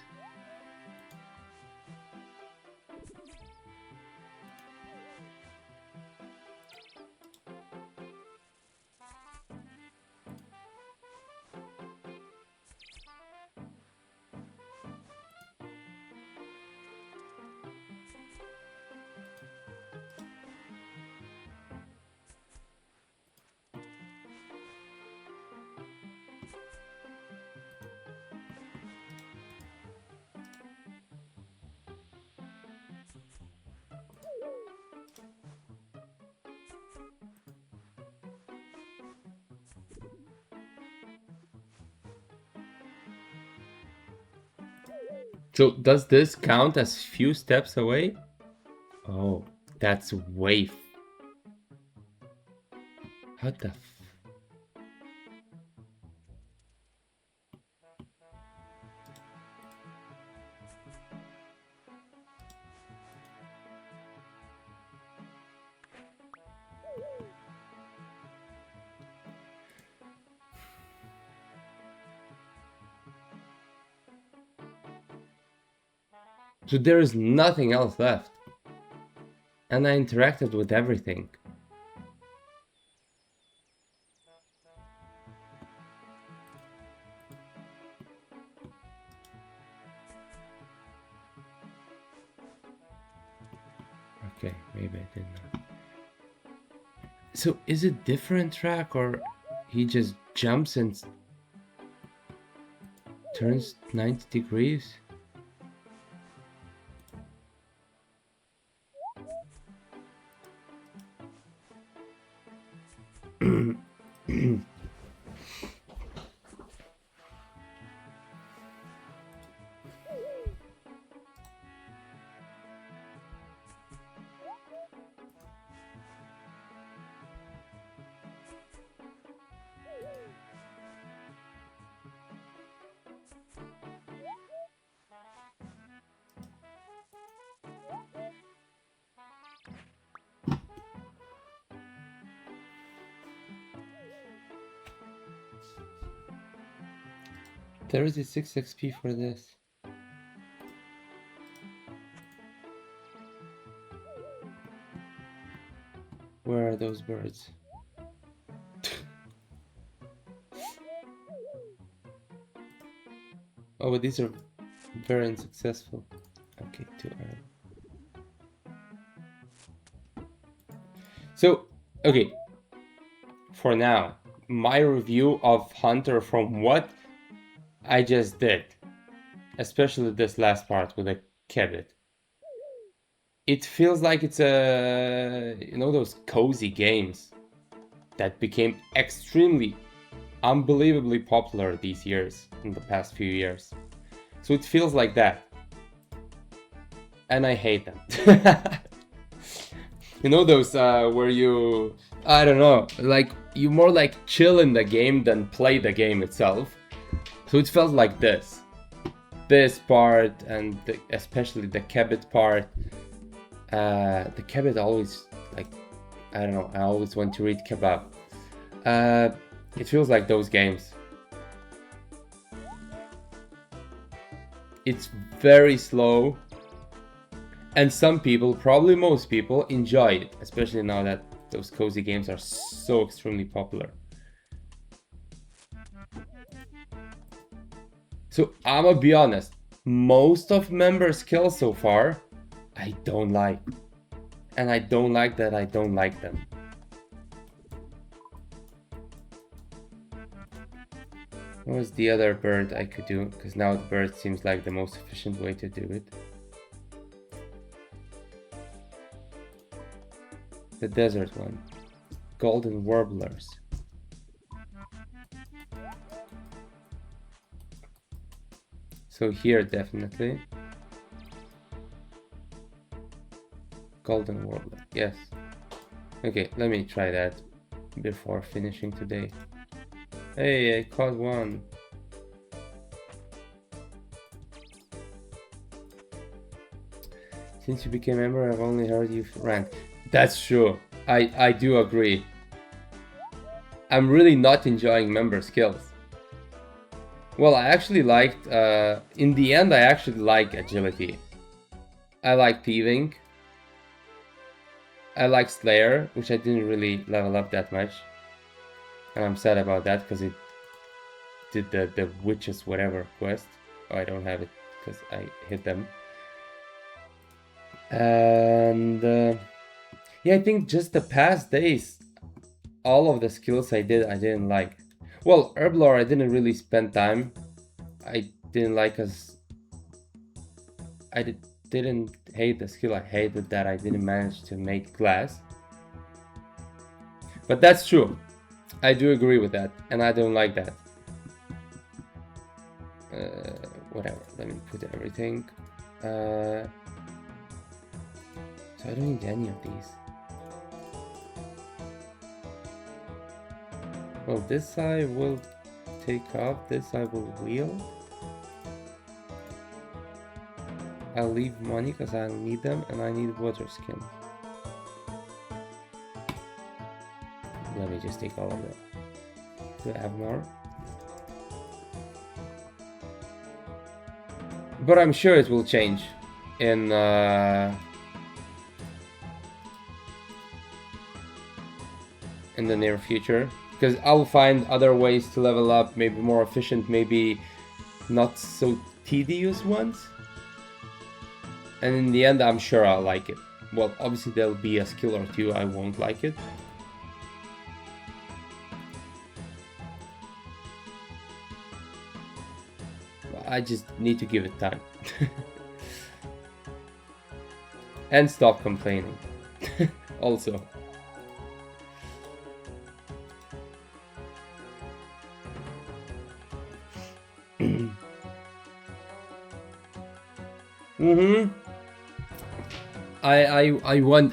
So does this count as few steps away? Oh, that's way. What the? So there is nothing else left. And I interacted with everything. Okay, maybe I did not. So is it different track, or he just jumps and turns 90 degrees? There is a 6 XP for this. Where are those birds? Oh, but these are very unsuccessful. Okay, too early. So, okay. For now, my review of Hunter from what I just did, especially this last part with the cabbage. it feels like it's a, you know, those cozy games that became extremely, unbelievably popular these years, in the past few years. So it feels like that. And I hate them. You know those where you, I don't know, like you more like chill in the game than play the game itself. So it felt like this part, and especially the kebab part. The kebab always, like, I don't know, I always want to read kebab. It feels like those games. It's very slow, and some people, probably most people, enjoy it, especially now that those cozy games are so extremely popular. So I'm gonna be honest, most of member skills so far I don't like, and I don't like that I don't like them. What was the other bird I could do? Because now the bird seems like the most efficient way to do it. The desert one. Golden warblers. So here definitely. Golden warbler, yes. Okay, let me try that before finishing today. Hey, I caught one. Since you became a member, I've only heard you rant. That's true. I do agree. I'm really not enjoying member skills. Well, I actually liked, in the end, I actually like agility. I like thieving. I like Slayer, which I didn't really level up that much. And I'm sad about that because it did the witches whatever quest. Oh, I don't have it because I hit them. And yeah, I think just the past days, all of the skills I didn't like. Well, Herblore I didn't really spend time. I didn't like as didn't hate the skill. I hated that I didn't manage to make glass. But that's true. I do agree with that, and I don't like that. Whatever, let me put everything. So I don't need any of these. Well, this I will take off, this I will wheel. I'll leave money because I need them, and I need water skin. Let me just take all of them. Do I have more? But I'm sure it will change in the near future, because I'll find other ways to level up, maybe more efficient, maybe not so tedious ones. And in the end, I'm sure I'll like it. Well, obviously there'll be a skill or two I won't like it. I just need to give it time. And stop complaining. Also.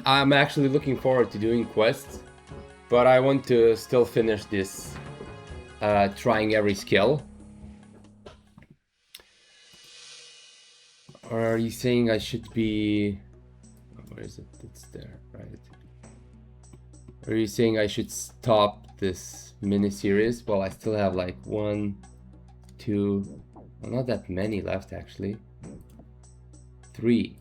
I'm actually looking forward to doing quests, but I want to still finish this trying every skill. Or are you saying I should be... Where is it? It's there, right? Are you saying I should stop this mini-series? Well, I still have like 1, 2... Well, not that many left, actually. 3.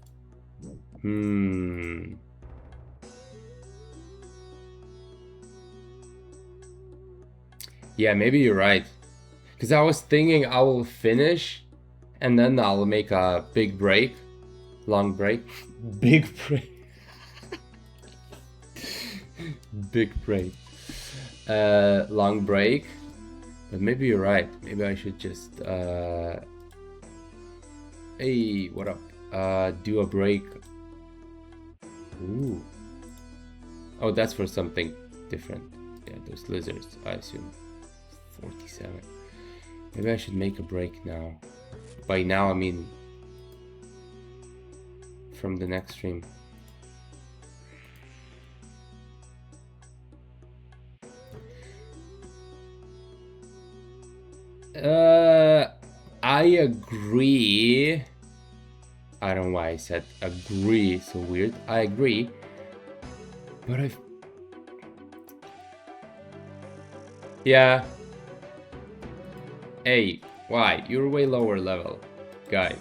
Yeah, maybe you're right. Because I was thinking I will finish and then I'll make a big break. Long break. Big break. Big break. Long break. But maybe you're right. Maybe I should just... Hey, what up? Do a break Ooh. Oh, that's for something different. Yeah, those lizards, I assume. 47. Maybe I should make a break now. By now, I mean from the next stream. I agree. I don't know why I said agree, so weird. I agree. But yeah. Hey, why? You're way lower level, guys.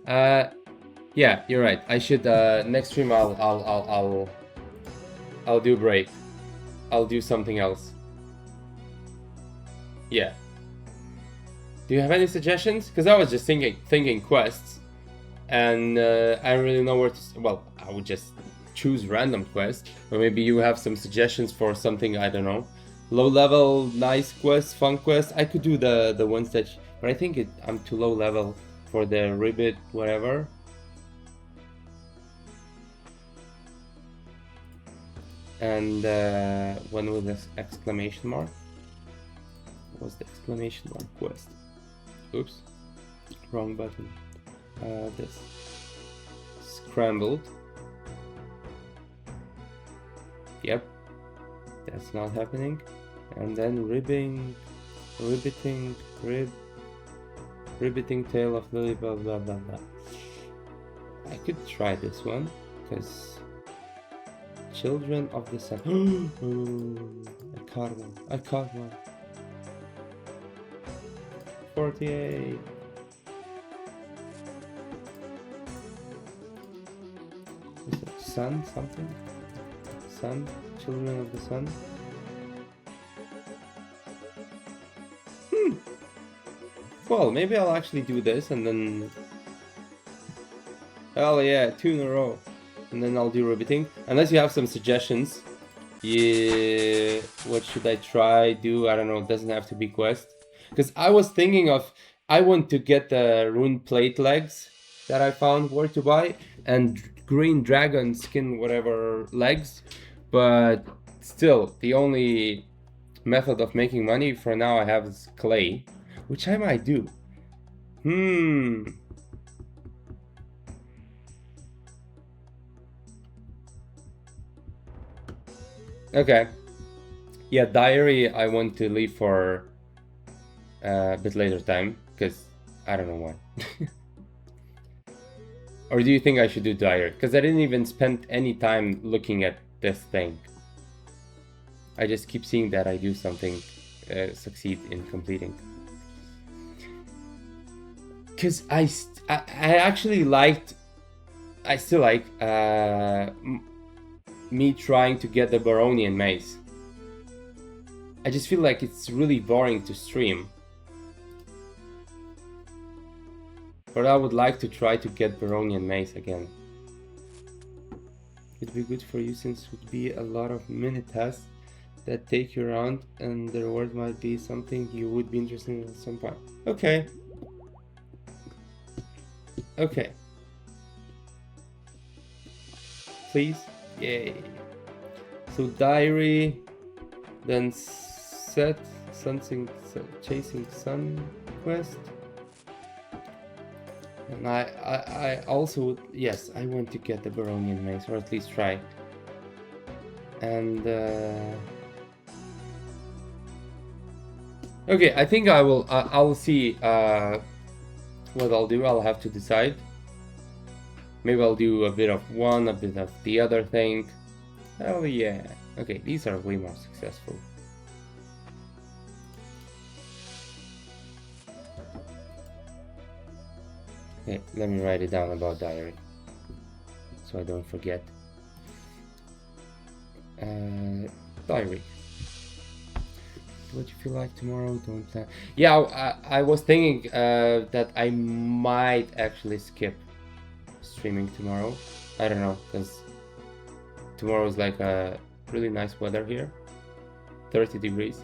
Yeah, you're right. I should next stream I'll do break. I'll do something else. Yeah. Do you have any suggestions? Because I was just thinking quests, and I don't really know where to. Well, I would just choose random quests, or maybe you have some suggestions for something, I don't know, low level, nice quests, fun quests. I could do the ones that, but I think I'm too low level for the ribbit, whatever. And when was this exclamation mark? What was the exclamation mark quest? Oops, wrong button. This scrambled. Yep, that's not happening. And then ribbiting tail of lily, blah blah blah blah. I could try this one, because children of the sun. I caught one. 48. Is it sun something? Sun? Children of the sun? Well, maybe I'll actually do this and then... Hell yeah, 2 in a row. And then I'll do ribbiting. Unless you have some suggestions. Yeah, what should I try, do? I don't know, it doesn't have to be quest. Because I was thinking of, I want to get the rune plate legs that I found where to buy, and green dragon skin whatever legs, but still the only method of making money for now I have is clay, which I might do. Okay. Yeah, diary I want to leave for a bit later time, because I don't know why. Or do you think I should do diary? Because I didn't even spend any time looking at this thing. I just keep seeing that I do something, succeed in completing. Because I actually liked, I still like me trying to get the Baronian mace. I just feel like it's really boring to stream. But I would like to try to get Baronian mace again. It'd be good for you since it would be a lot of mini tasks that take you around, and the reward might be something you would be interested in at some point. Okay. Okay. Please? Yay. So diary, then set something, chasing sun quest. And I also, yes, I want to get the Baronian mace, or at least try. And okay, I think I'll see what I'll do. I'll have to decide. Maybe I'll do a bit of one, a bit of the other thing. Oh yeah. Okay, these are way more successful. Okay, let me write it down about diary, so I don't forget. Diary. What you feel like tomorrow? Don't plan. Yeah, I was thinking that I might actually skip streaming tomorrow. I don't know, because tomorrow is like a really nice weather here, 30 degrees,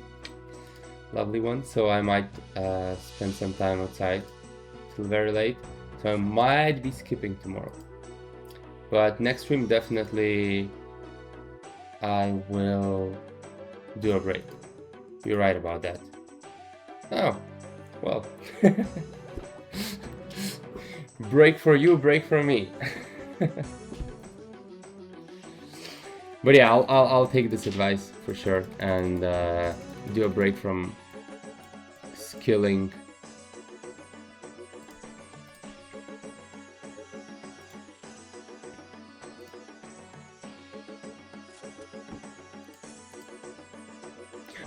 lovely one. So I might spend some time outside till very late. So I might be skipping tomorrow. But next stream definitely I will do a break. You're right about that. Oh, well. Break for you, break for me. But yeah, I'll take this advice for sure and do a break from skilling.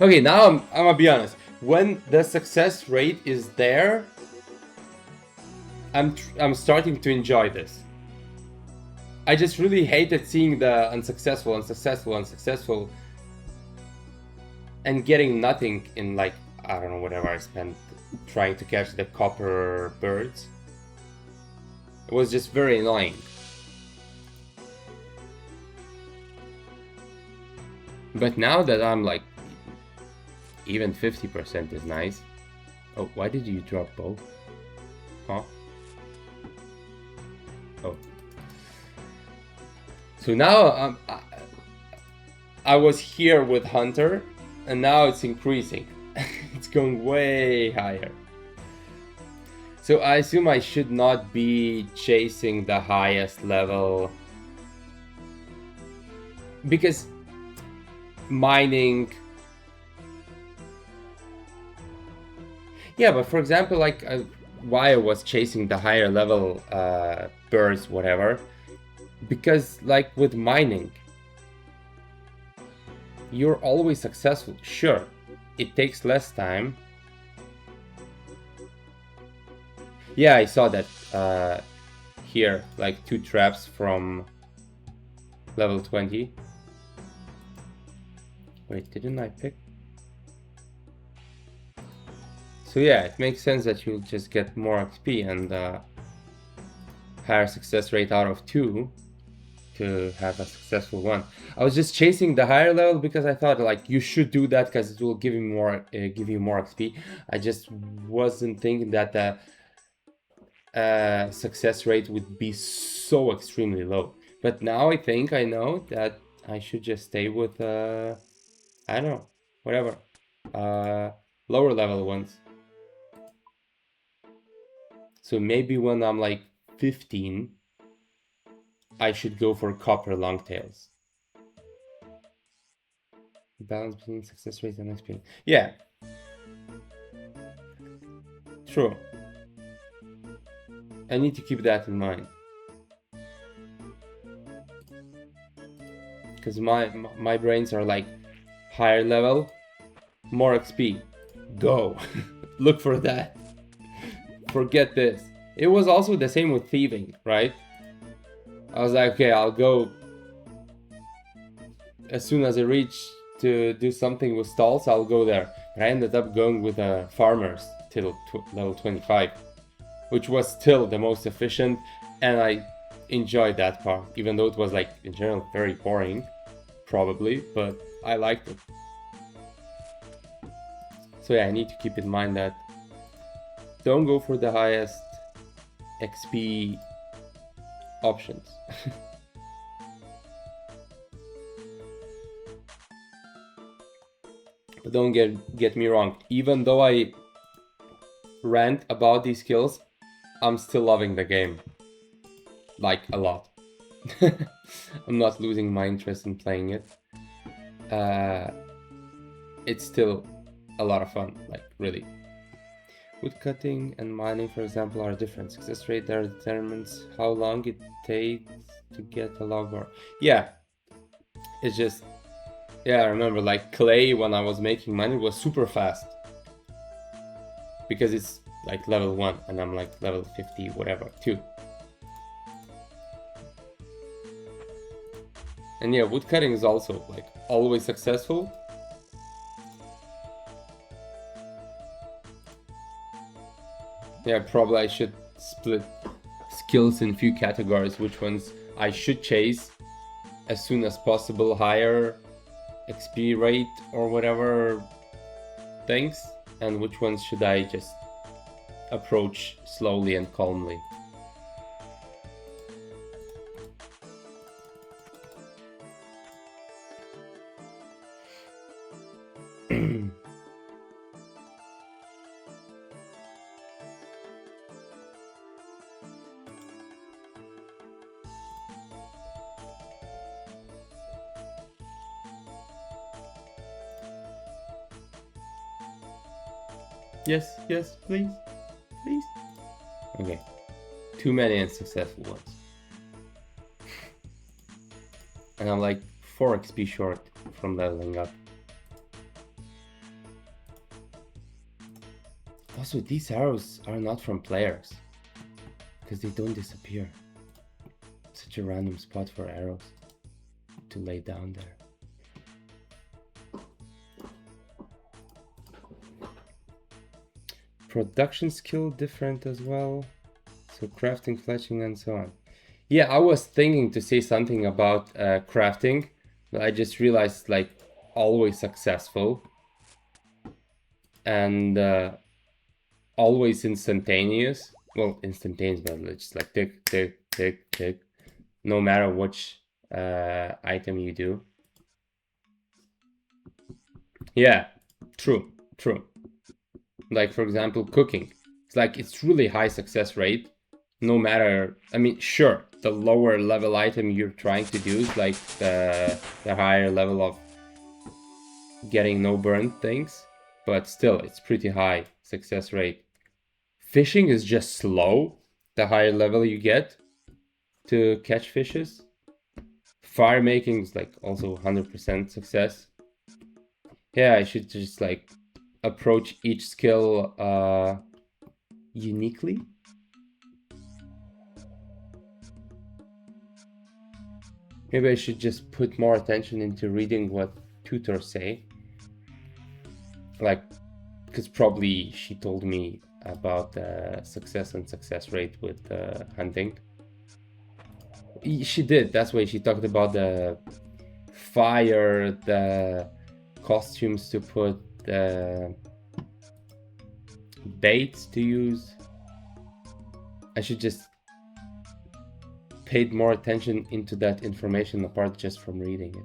Okay, now I'm gonna be honest. When the success rate is there, I'm starting to enjoy this. I just really hated seeing the unsuccessful, and getting nothing in, like, I don't know, whatever I spent trying to catch the copper birds. It was just very annoying. But now that I'm like, even 50% is nice. Oh, why did you drop both? Huh? Oh. So now I was here with Hunter, and now it's increasing. It's going way higher. So I assume I should not be chasing the highest level, because mining. Yeah, but for example, like why I was chasing the higher level birds, whatever, because like with mining, you're always successful. Sure, it takes less time. Yeah, I saw that here, like 2 traps from level 20. Wait, didn't I pick? So yeah, it makes sense that you'll just get more XP and higher success rate out of 2 to have a successful one. I was just chasing the higher level because I thought like you should do that because it will give you more XP. I just wasn't thinking that the success rate would be so extremely low. But now I think I know that I should just stay with I don't know, whatever, lower level ones. So maybe when I'm like 15, I should go for copper longtails. Balance between success rate and XP. Yeah. True. I need to keep that in mind. Because my brains are like higher level, more XP. Go. Look for that. Forget this. It was also the same with thieving, right? I was like, okay, I'll go as soon as I reach to do something with stalls, I'll go there. But I ended up going with farmers till level 25, which was still the most efficient, and I enjoyed that part, even though it was like in general very boring, probably, but I liked it. So yeah, I need to keep in mind that don't go for the highest XP options. But don't get me wrong, even though I rant about these skills, I'm still loving the game. Like, a lot. I'm not losing my interest in playing it. It's still a lot of fun, like, really. Woodcutting and mining, for example, are different. Success rate there determines how long it takes to get a log bar. Yeah, it's just, yeah, I remember like clay when I was making mine, it was super fast. Because it's like level 1 and I'm like level 50, whatever, 2. And yeah, woodcutting is also like always successful. Yeah, probably I should split skills in few categories, which ones I should chase as soon as possible, higher XP rate or whatever things, and which ones should I just approach slowly and calmly. Yes, yes, please. Please. Okay. Too many unsuccessful ones. And I'm like 4 XP short from leveling up. Also, these arrows are not from players, because they don't disappear. Such a random spot for arrows to lay down there. Production skill different as well. So crafting, fletching, and so on. Yeah, I was thinking to say something about crafting, but I just realized like always successful and always instantaneous. Well, instantaneous, but it's just like tick, tick, tick, tick, no matter which item you do. Yeah, true, true. Like for example, cooking. It's like it's really high success rate. No matter, I mean, sure, the lower level item you're trying to do is like the higher level of getting no burn things, but still, it's pretty high success rate. Fishing is just slow, the higher level you get to catch fishes. Fire making is like also 100% success. Yeah, I should just like approach each skill uniquely. Maybe I should just put more attention into reading what tutors say. Like, because probably she told me about the success and success rate with hunting. She did. That's why she talked about the fire, the costumes to put, the baits to use. I should just paid more attention into that information apart just from reading it.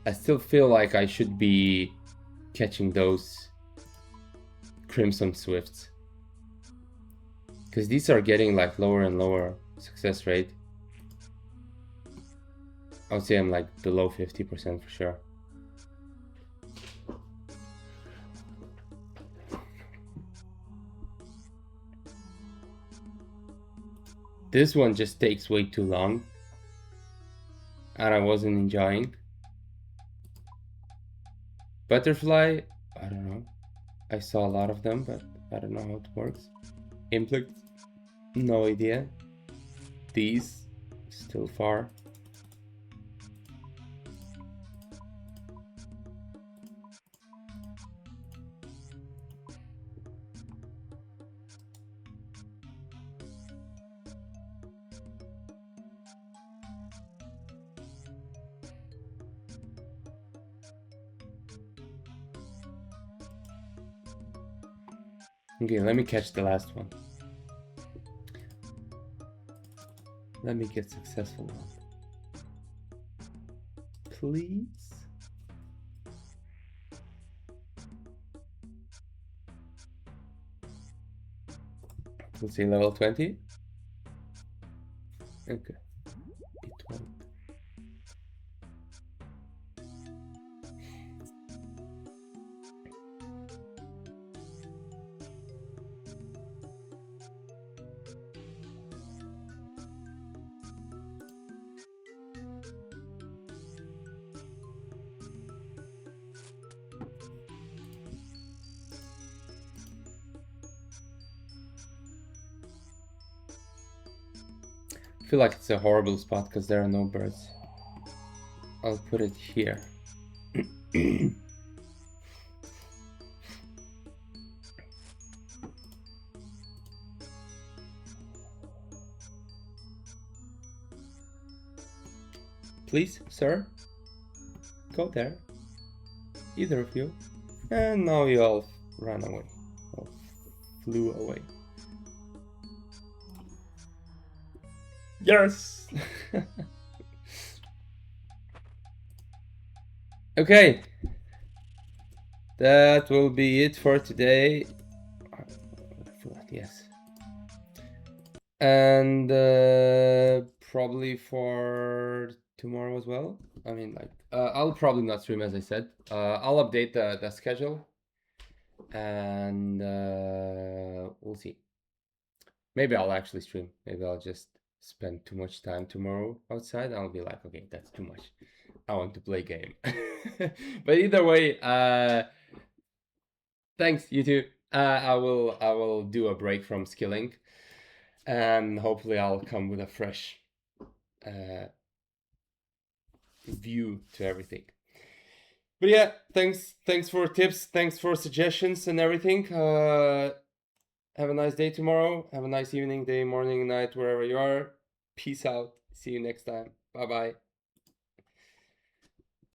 I still feel like I should be catching those Crimson Swifts, because these are getting like lower and lower success rate. I would say I'm like below 50% for sure. This one just takes way too long and I wasn't enjoying. Butterfly, I don't know. I saw a lot of them, but I don't know how it works. Implicts, no idea. These, still far. Okay, let me catch the last one. Let me get successful one. Please? Let's see, level 20? Okay. It won't. I feel like it's a horrible spot because there are no birds. I'll put it here. Please, sir, go there. Either of you. And now you all ran away. All flew away. Yes! Okay. That will be it for today. Yes. And probably for tomorrow as well. I mean, like, I'll probably not stream, as I said. I'll update the schedule, and we'll see. Maybe I'll actually stream. Maybe I'll just spend too much time tomorrow outside. I'll be like, okay, that's too much. I want to play game. But either way, thanks, you too. I will do a break from skilling, and hopefully I'll come with a fresh view to everything. But yeah, thanks for tips, thanks for suggestions and everything. Have a nice day tomorrow. Have a nice evening, day, morning, night, wherever you are. Peace out. See you next time. Bye bye.